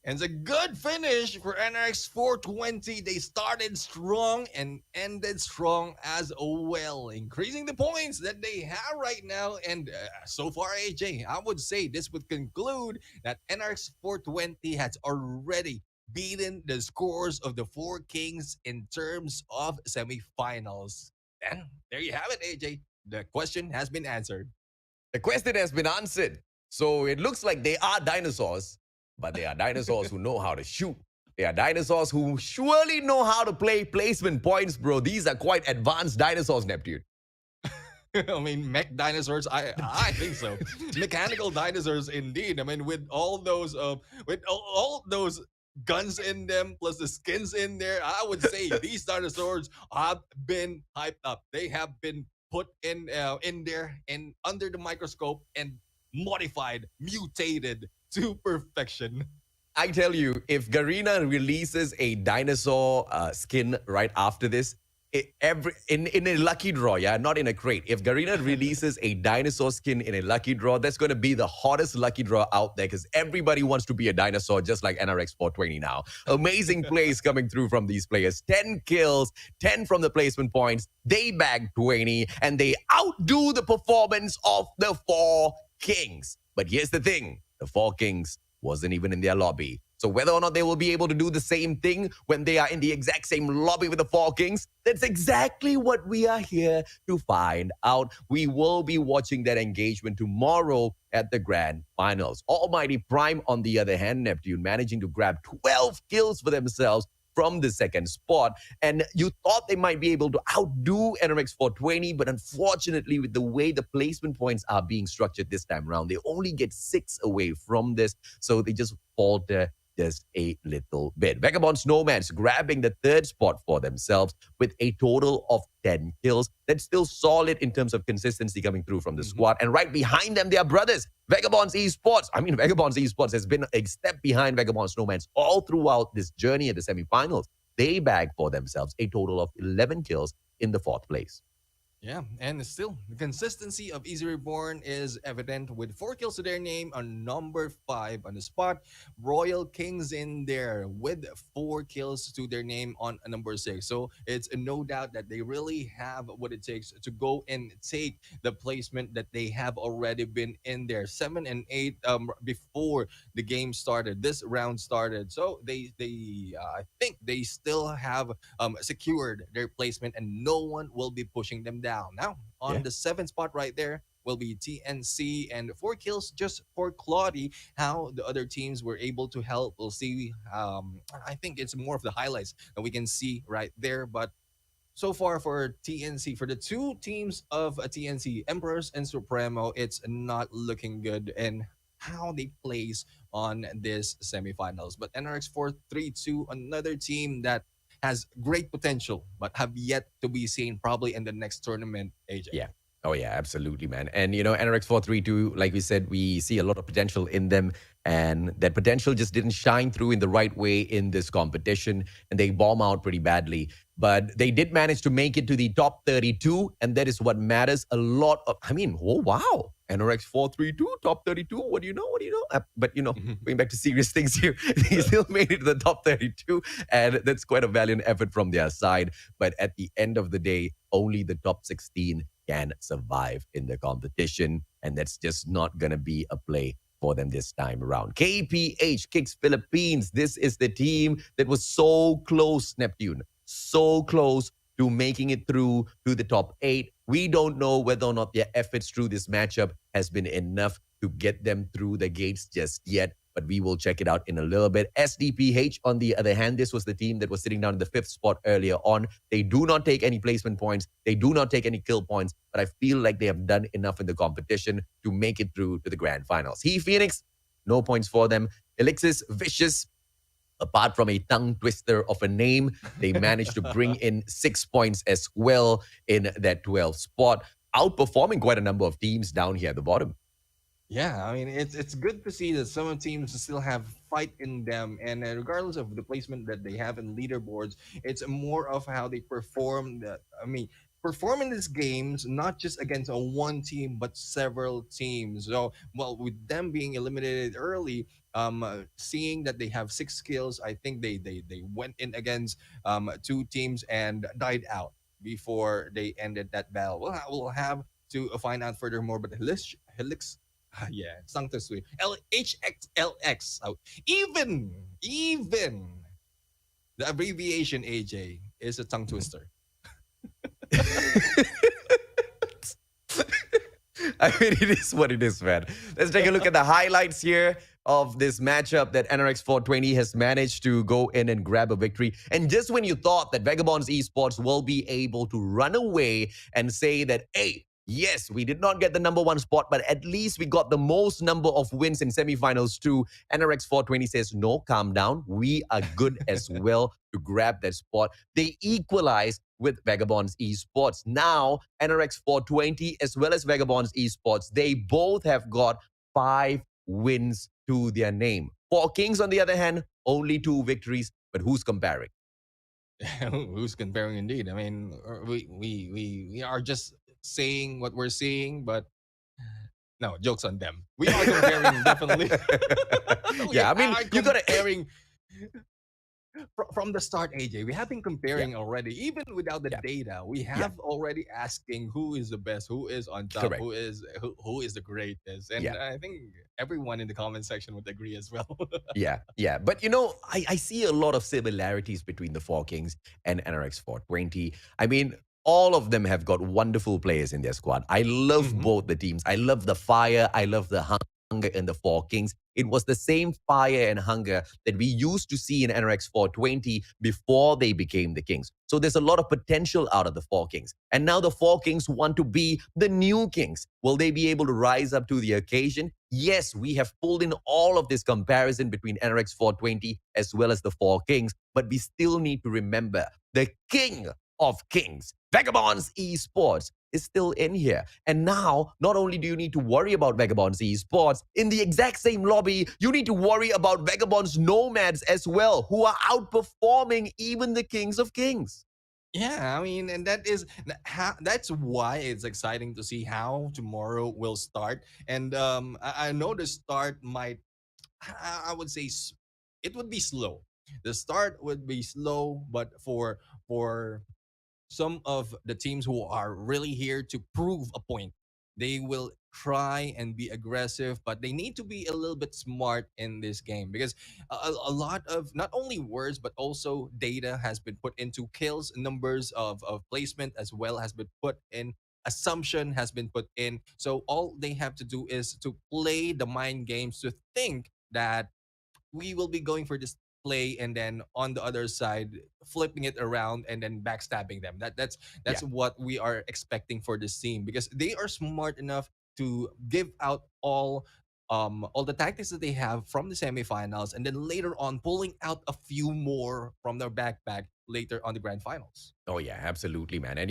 And it's a good finish for NRX 420. They started strong and ended strong as well, increasing the points that they have right now. And so far, AJ, I would say this would conclude that NRX 420 has already beaten the scores of the four kings in terms of semifinals. And there you have it, AJ. The question has been answered. The question has been answered. So it looks like they are dinosaurs, but they are dinosaurs who know how to shoot. They are dinosaurs who surely know how to play placement points, bro. These are quite advanced dinosaurs, Neptune. I mean, mech dinosaurs. I think so. Mechanical dinosaurs, indeed. I mean, with all those guns in them, plus the skins in there, I would say these dinosaurs have been hyped up. They have been put in there and under the microscope and modified, mutated to perfection. I tell you, if Garena releases a dinosaur skin right after this, in a lucky draw, yeah, not in a crate. If Garena releases a dinosaur skin in a lucky draw, that's going to be the hottest lucky draw out there because everybody wants to be a dinosaur, just like NRX 420 now. Amazing plays coming through from these players. 10 kills, 10 from the placement points. They bag 20, and they outdo the performance of the four kings. But here's the thing: the four kings wasn't even in their lobby. So whether or not they will be able to do the same thing when they are in the exact same lobby with the Four Kings, that's exactly what we are here to find out. We will be watching that engagement tomorrow at the Grand Finals. Almighty Prime, on the other hand, Neptune managing to grab 12 kills for themselves from the second spot. And you thought they might be able to outdo NRX 420, but unfortunately, with the way the placement points are being structured this time around, they only get 6 away from this. So they just falter just a little bit. Vagabond Snowman's grabbing the third spot for themselves with a total of 10 kills. That's still solid in terms of consistency coming through from the squad. And right behind them, they are brothers, Vagabonds Esports. I mean, Vagabonds Esports has been a step behind Vagabond Snowman's all throughout this journey at the semifinals. They bag for themselves a total of 11 kills in the fourth place. Yeah, and still, the consistency of Easy Reborn is evident with 4 kills to their name on number 5 on the spot. Royal Kings in there with 4 kills to their name on number 6. So it's no doubt that they really have what it takes to go and take the placement that they have already been in there. 7 and 8 before the game started, this round started. So I think they still have secured their placement and no one will be pushing them down. Now, on Yeah. the seventh spot right there will be TNC and 4 kills just for Claudie. How the other teams were able to help, we'll see. I think it's more of the highlights that we can see right there. But so far for TNC, for the two teams of TNC, Emperors and Supremo, it's not looking good in how they place on this semifinals. But NRX 432, another team that has great potential, but have yet to be seen probably in the next tournament, AJ. Yeah. Oh, yeah, absolutely, man. And, NRX 432, like we said, we see a lot of potential in them. And that potential just didn't shine through in the right way in this competition. And they bomb out pretty badly. But they did manage to make it to the top 32. And that is what matters a lot. Oh, wow. NRX 432, top 32. What do you know? What do you know? But, going back to serious things here, they still made it to the top 32. And that's quite a valiant effort from their side. But at the end of the day, only the top 16 can survive in the competition. And that's just not going to be a play for them this time around. KPH, Kicks Philippines. This is the team that was so close, Neptune, so close to making it through to the top 8. We don't know whether or not their efforts through this matchup has been enough to get them through the gates just yet. But we will check it out in a little bit. SDPH, on the other hand, this was the team that was sitting down in the 5th spot earlier on. They do not take any placement points. They do not take any kill points. But I feel like they have done enough in the competition to make it through to the grand finals. Phoenix, no points for them. Elixis, Vicious, apart from a tongue twister of a name, they managed to bring in 6 points as well in that 12th spot, outperforming quite a number of teams down here at the bottom. Yeah, I mean it's good to see that some teams still have fight in them, and regardless of the placement that they have in leaderboards, it's more of how they perform. Perform in these games not just against a one team but several teams. So, well, with them being eliminated early, seeing that they have 6 kills, I think they went in against two teams and died out before they ended that battle. Well, we'll have to find out furthermore, but Helix yeah, Sanctus Sui. HXLX. So even The abbreviation AJ is a tongue twister. I mean, it is what it is, man. Let's take a look at the highlights here of this matchup that NRX 420 has managed to go in and grab a victory. And just when you thought that Vagabonds Esports will be able to run away and say that, hey, yes, we did not get the number one spot, but at least we got the most number of wins in semifinals too. NRX 420 says, no, calm down. We are good as well to grab that spot. They equalize with Vagabonds Esports. Now, NRX 420 as well as Vagabonds Esports, they both have got 5 wins to their name. For Kings, on the other hand, only 2 victories. But who's comparing? Who's comparing indeed? I mean, we are just saying what we're seeing, but no, jokes on them. We are comparing definitely. We Yeah, I mean, are you got to. comparing from the start, AJ. We have been Yeah, comparing already, even without the yeah, data. We yeah, have already asking who is the best, who is on top, correct. who is the greatest, and Yeah. I think everyone in the comment section would agree as well. Yeah, yeah. But I see a lot of similarities between the Four Kings and NRX 420. I mean, all of them have got wonderful players in their squad. I love Hmm. both the teams. I love the fire. I love the hunger in the Four Kings. It was the same fire and hunger that we used to see in NRX 420 before they became the Kings. So there's a lot of potential out of the Four Kings. And now the Four Kings want to be the new Kings. Will they be able to rise up to the occasion? Yes, we have pulled in all of this comparison between NRX 420 as well as the Four Kings, but we still need to remember the King of Kings, Vagabonds Esports, is still in here. And now, not only do you need to worry about Vagabonds Esports, in the exact same lobby, you need to worry about Vagabonds Nomads as well, who are outperforming even the Kings of Kings. Yeah, I mean, and that is that's why it's exciting to see how tomorrow will start. And I know the start might, I would say, it would be slow. The start would be slow, but for some of the teams who are really here to prove a point. They will try and be aggressive, but they need to be a little bit smart in this game because a lot of not only words but also data has been put into kills, numbers of placement as well has been put in. Assumption has been put in. So all they have to do is to play the mind games to think that we will be going for this play and then on the other side flipping it around and then backstabbing them. That's Yeah. what we are expecting for this team because they are smart enough to give out all the tactics that they have from the semifinals and then later on pulling out a few more from their backpack later on the grand finals. Oh yeah, absolutely, man. And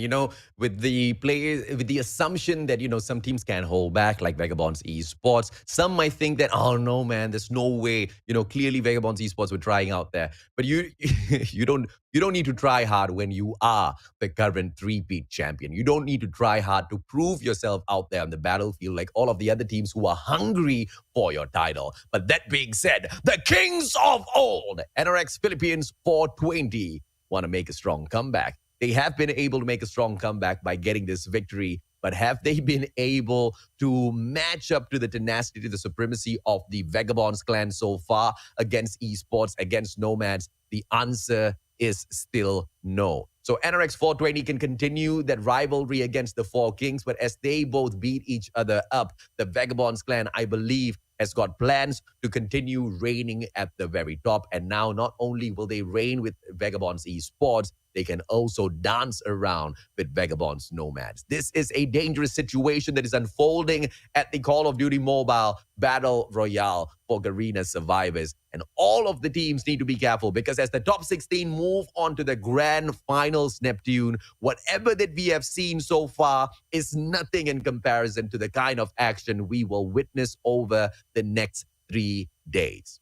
with the with the assumption that some teams can hold back, like Vagabonds Esports, some might think that, oh no, man, there's no way. Clearly Vagabonds Esports were trying out there, but you you don't need to try hard when you are the current three-peat champion. You don't need to try hard to prove yourself out there on the battlefield like all of the other teams who are hungry for your title. But that being said, the kings of old, NRX Philippines 420, want to make a strong comeback. They have been able to make a strong comeback by getting this victory, but have they been able to match up to the tenacity, the supremacy of the Vagabonds clan so far against esports, against Nomads? The answer is still no. So NRX 420 can continue that rivalry against the Four Kings, but as they both beat each other up, the Vagabonds clan, I believe, has got plans to continue reigning at the very top. And now, not only will they reign with Vagabonds Esports, they can also dance around with Vagabonds Nomads. This is a dangerous situation that is unfolding at the Call of Duty Mobile Battle Royale for Garena Survivors. And all of the teams need to be careful because as the top 16 move on to the grand finals, Neptune, whatever that we have seen so far is nothing in comparison to the kind of action we will witness over the next 3 days.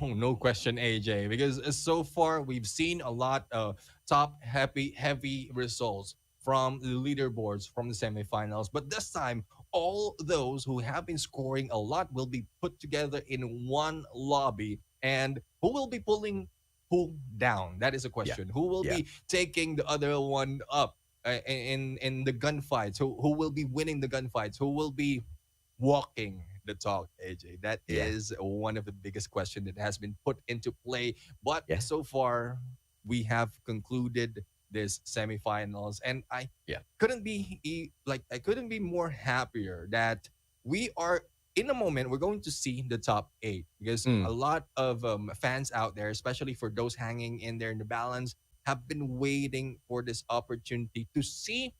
Oh, no question, AJ. Because so far we've seen a lot of top heavy results from the leaderboards from the semifinals. But this time, all those who have been scoring a lot will be put together in one lobby. And who will be pulling who down? That is a Yeah, question. Who will yeah, be taking the other one up in the gunfights? Who will be winning the gunfights? Who will be walking the talk, AJ? That yeah, is one of the biggest questions that has been put into play. But yeah. so far, we have concluded this semifinals, and Yeah. I couldn't be more happier that we are in a moment we're going to see the top eight, because a Mm. lot of fans out there, especially for those hanging in there in the balance, have been waiting for this opportunity to see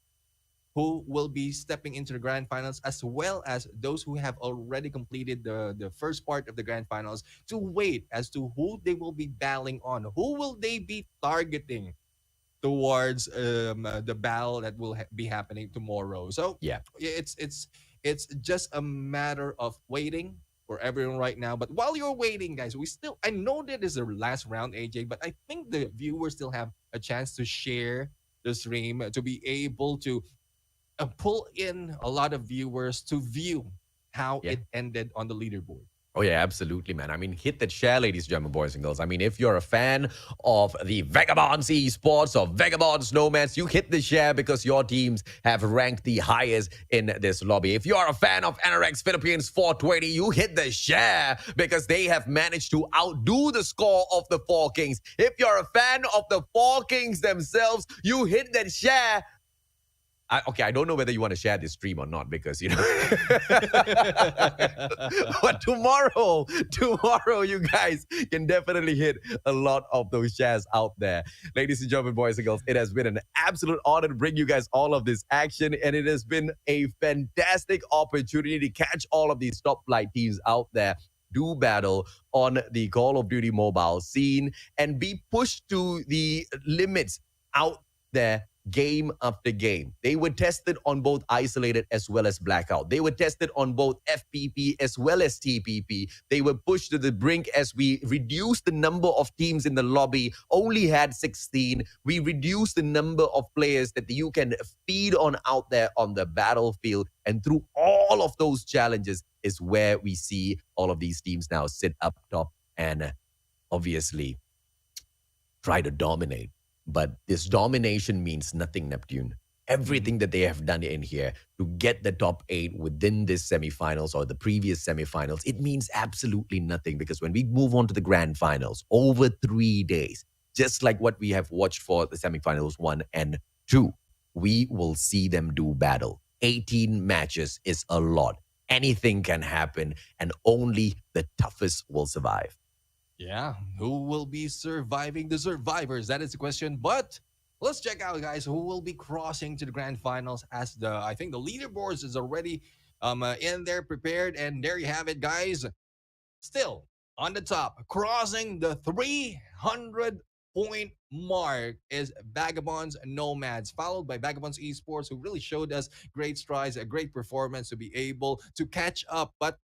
who will be stepping into the grand finals, as well as those who have already completed the first part of the grand finals, to wait as to who they will be battling on, who will they be targeting towards the battle that will be happening tomorrow. So Yeah. it's just a matter of waiting for everyone right now. But while you're waiting, guys, I know that is the last round, AJ, but I think the viewers still have a chance to share the stream, to be able to pull in a lot of viewers to view how Yeah. it ended on the leaderboard. Oh, yeah, absolutely, man. I mean, hit that share, ladies and gentlemen, boys and girls. I mean, if you're a fan of the Vagabonds esports or Vagabonds Nomads, you hit the share because your teams have ranked the highest in this lobby. If you're a fan of NRX Philippines 420, you hit the share because they have managed to outdo the score of the Four Kings. If you're a fan of the Four Kings themselves, you hit that share. Okay, I don't know whether you want to share this stream or not because, but tomorrow, you guys can definitely hit a lot of those shares out there. Ladies and gentlemen, boys and girls, it has been an absolute honor to bring you guys all of this action, and it has been a fantastic opportunity to catch all of these top flight teams out there do battle on the Call of Duty mobile scene and be pushed to the limits out there game after game. They were tested on both isolated as well as blackout. They were tested on both FPP as well as TPP. They were pushed to the brink as we reduced the number of teams in the lobby, only had 16. We reduced the number of players that you can feed on out there on the battlefield. And through all of those challenges is where we see all of these teams now sit up top and obviously try to dominate. But this domination means nothing, Neptune. Mhm. Everything that they have done in here to get the top eight within this semifinals or the previous semifinals, it means absolutely nothing because when we move on to the grand finals over 3 days, just like what we have watched for the semifinals 1 and 2, we will see them do battle. 18 matches is a lot. Anything can happen, and only the toughest will survive. Yeah, who will be surviving the survivors? That is the question. But let's check out, guys, who will be crossing to the grand finals, as I think the leaderboards is already in there prepared, and there you have it, guys. Still on the top, crossing the 300 point mark, is Vagabonds Nomads, followed by Vagabonds Esports, who really showed us great strides, a great performance to be able to catch up. But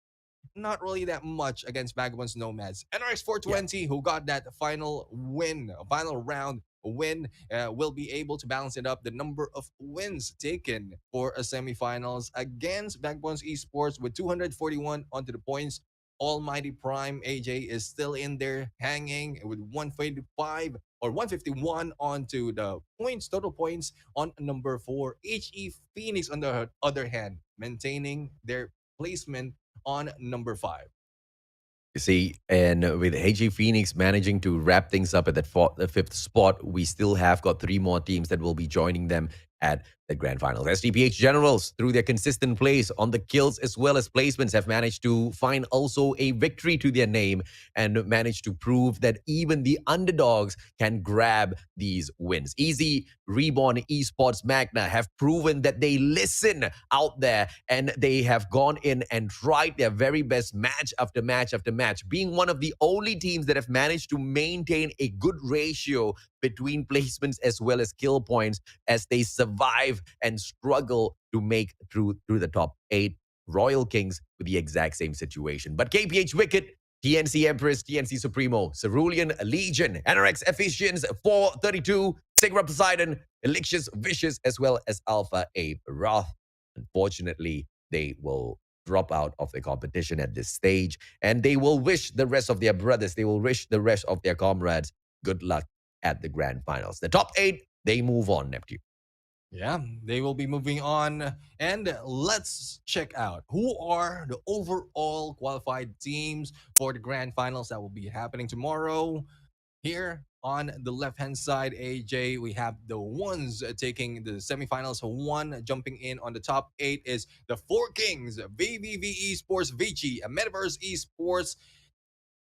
not really that much against Vagabonds Nomads. NRX Yeah. 420, who got that final win, final round win, will be able to balance it up the number of wins taken for a semifinals against Vagabonds Esports with 241 onto the points. Almighty Prime AJ is still in there hanging with 155 or 151 onto the points, total points on number 4. HE Phoenix, on the other hand, maintaining their placement on number 5. You see, and with AG Phoenix managing to wrap things up at that the fifth spot, we still have got 3 more teams that will be joining them at the grand finals. SDPH Generals, through their consistent plays on the kills as well as placements, have managed to find also a victory to their name and managed to prove that even the underdogs can grab these wins. Easy Reborn Esports Magna have proven that they listen out there and they have gone in and tried their very best match after match after match, being one of the only teams that have managed to maintain a good ratio between placements as well as kill points as they survive and struggle to make through the top 8. Royal Kings with the exact same situation. But KPH Wicked, TNC Empress, TNC Supremo, Cerulean Legion, NRX Efficients, 432, Sigma Poseidon, Elixir's Vicious, as well as Alpha Ape Wrath. Unfortunately, they will drop out of the competition at this stage, and they will wish the rest of their brothers, they will wish the rest of their comrades good luck at the grand finals. The top 8, they move on, Neptune. Yeah, they will be moving on. And let's check out who are the overall qualified teams for the grand finals that will be happening tomorrow. Here on the left hand side, AJ, we have the ones taking the semifinals. One jumping in on the top eight is the Four Kings, VVV Esports Vici, Metaverse Esports,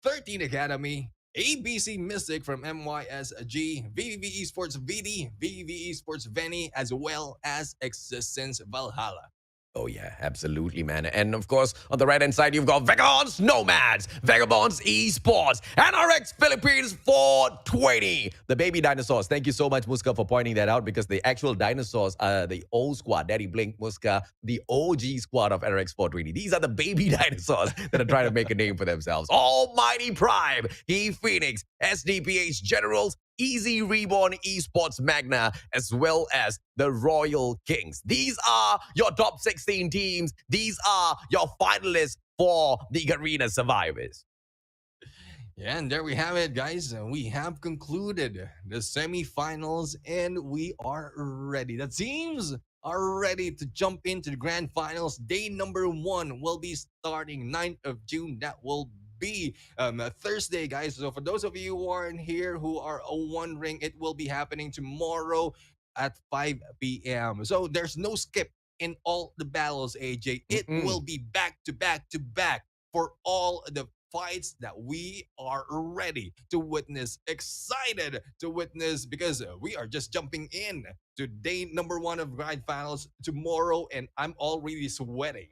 13 Academy, ABC Mystic from MYSG, VVV Esports VD, VVV Esports Veni, as well as Existence Valhalla. Oh, yeah, absolutely, man. And of course, on the right-hand side, you've got Vagabonds Nomads, Vagabonds Esports, and RX Philippines 420. The baby dinosaurs. Thank you so much, Muska, for pointing that out, because the actual dinosaurs are the old squad. Daddy Blink, Muska, the OG squad of RX 420. These are the baby dinosaurs that are trying to make a name for themselves. Almighty Prime, He Phoenix, SDPH Generals, Easy Reborn Esports Magna, as well as the Royal Kings. These are your top 16 teams. These are your finalists for the Garena Survivors. Yeah, and there we have it, guys. We have concluded the semifinals and we are ready. The teams are ready to jump into the grand finals. Day number one will be starting 9th of June. That will be Thursday, guys. So for those of you who aren't here who are wondering, it will be happening tomorrow at 5 p.m. So there's no skip in all the battles, AJ. It will be back to back to back for all the fights that we are ready to witness, excited to witness, because we are just jumping in to day number one of grand finals tomorrow, and I'm already sweating.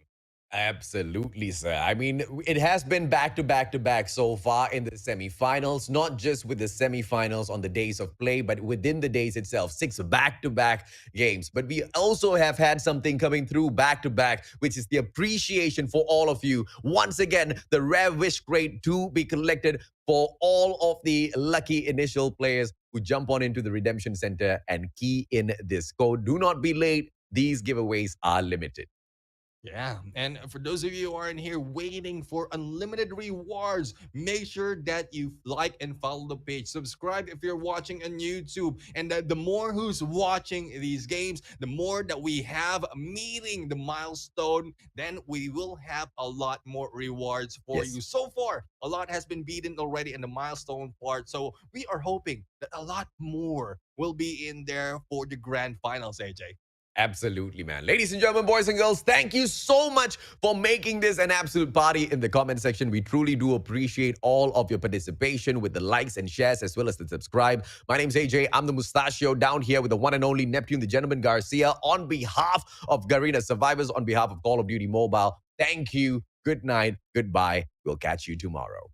Absolutely, sir. I mean, it has been back to back to back so far in the semifinals, not just with the semifinals on the days of play, but within the days itself, 6 back to back games. But we also have had something coming through back to back, which is the appreciation for all of you. Once again, the rare wish crate to be collected for all of the lucky initial players who jump on into the Redemption Center and key in this code. Do not be late. These giveaways are limited. Yeah, and for those of you who aren't here waiting for unlimited rewards, make sure that you like and follow the page. Subscribe if you're watching on YouTube. And the more who's watching these games, the more that we have meeting the milestone, then we will have a lot more rewards for Yes. you. So far, a lot has been beaten already in the milestone part. So we are hoping that a lot more will be in there for the grand finals, AJ. Absolutely, man. Ladies and gentlemen, boys and girls, thank you so much for making this an absolute party in the comment section. We truly do appreciate all of your participation with the likes and shares as well as the subscribe. My name's AJ. I'm the Mustachio down here with the one and only Neptune, the gentleman Garcia, on behalf of Garena Survivors, on behalf of Call of Duty Mobile. Thank you. Good night. Goodbye. We'll catch you tomorrow.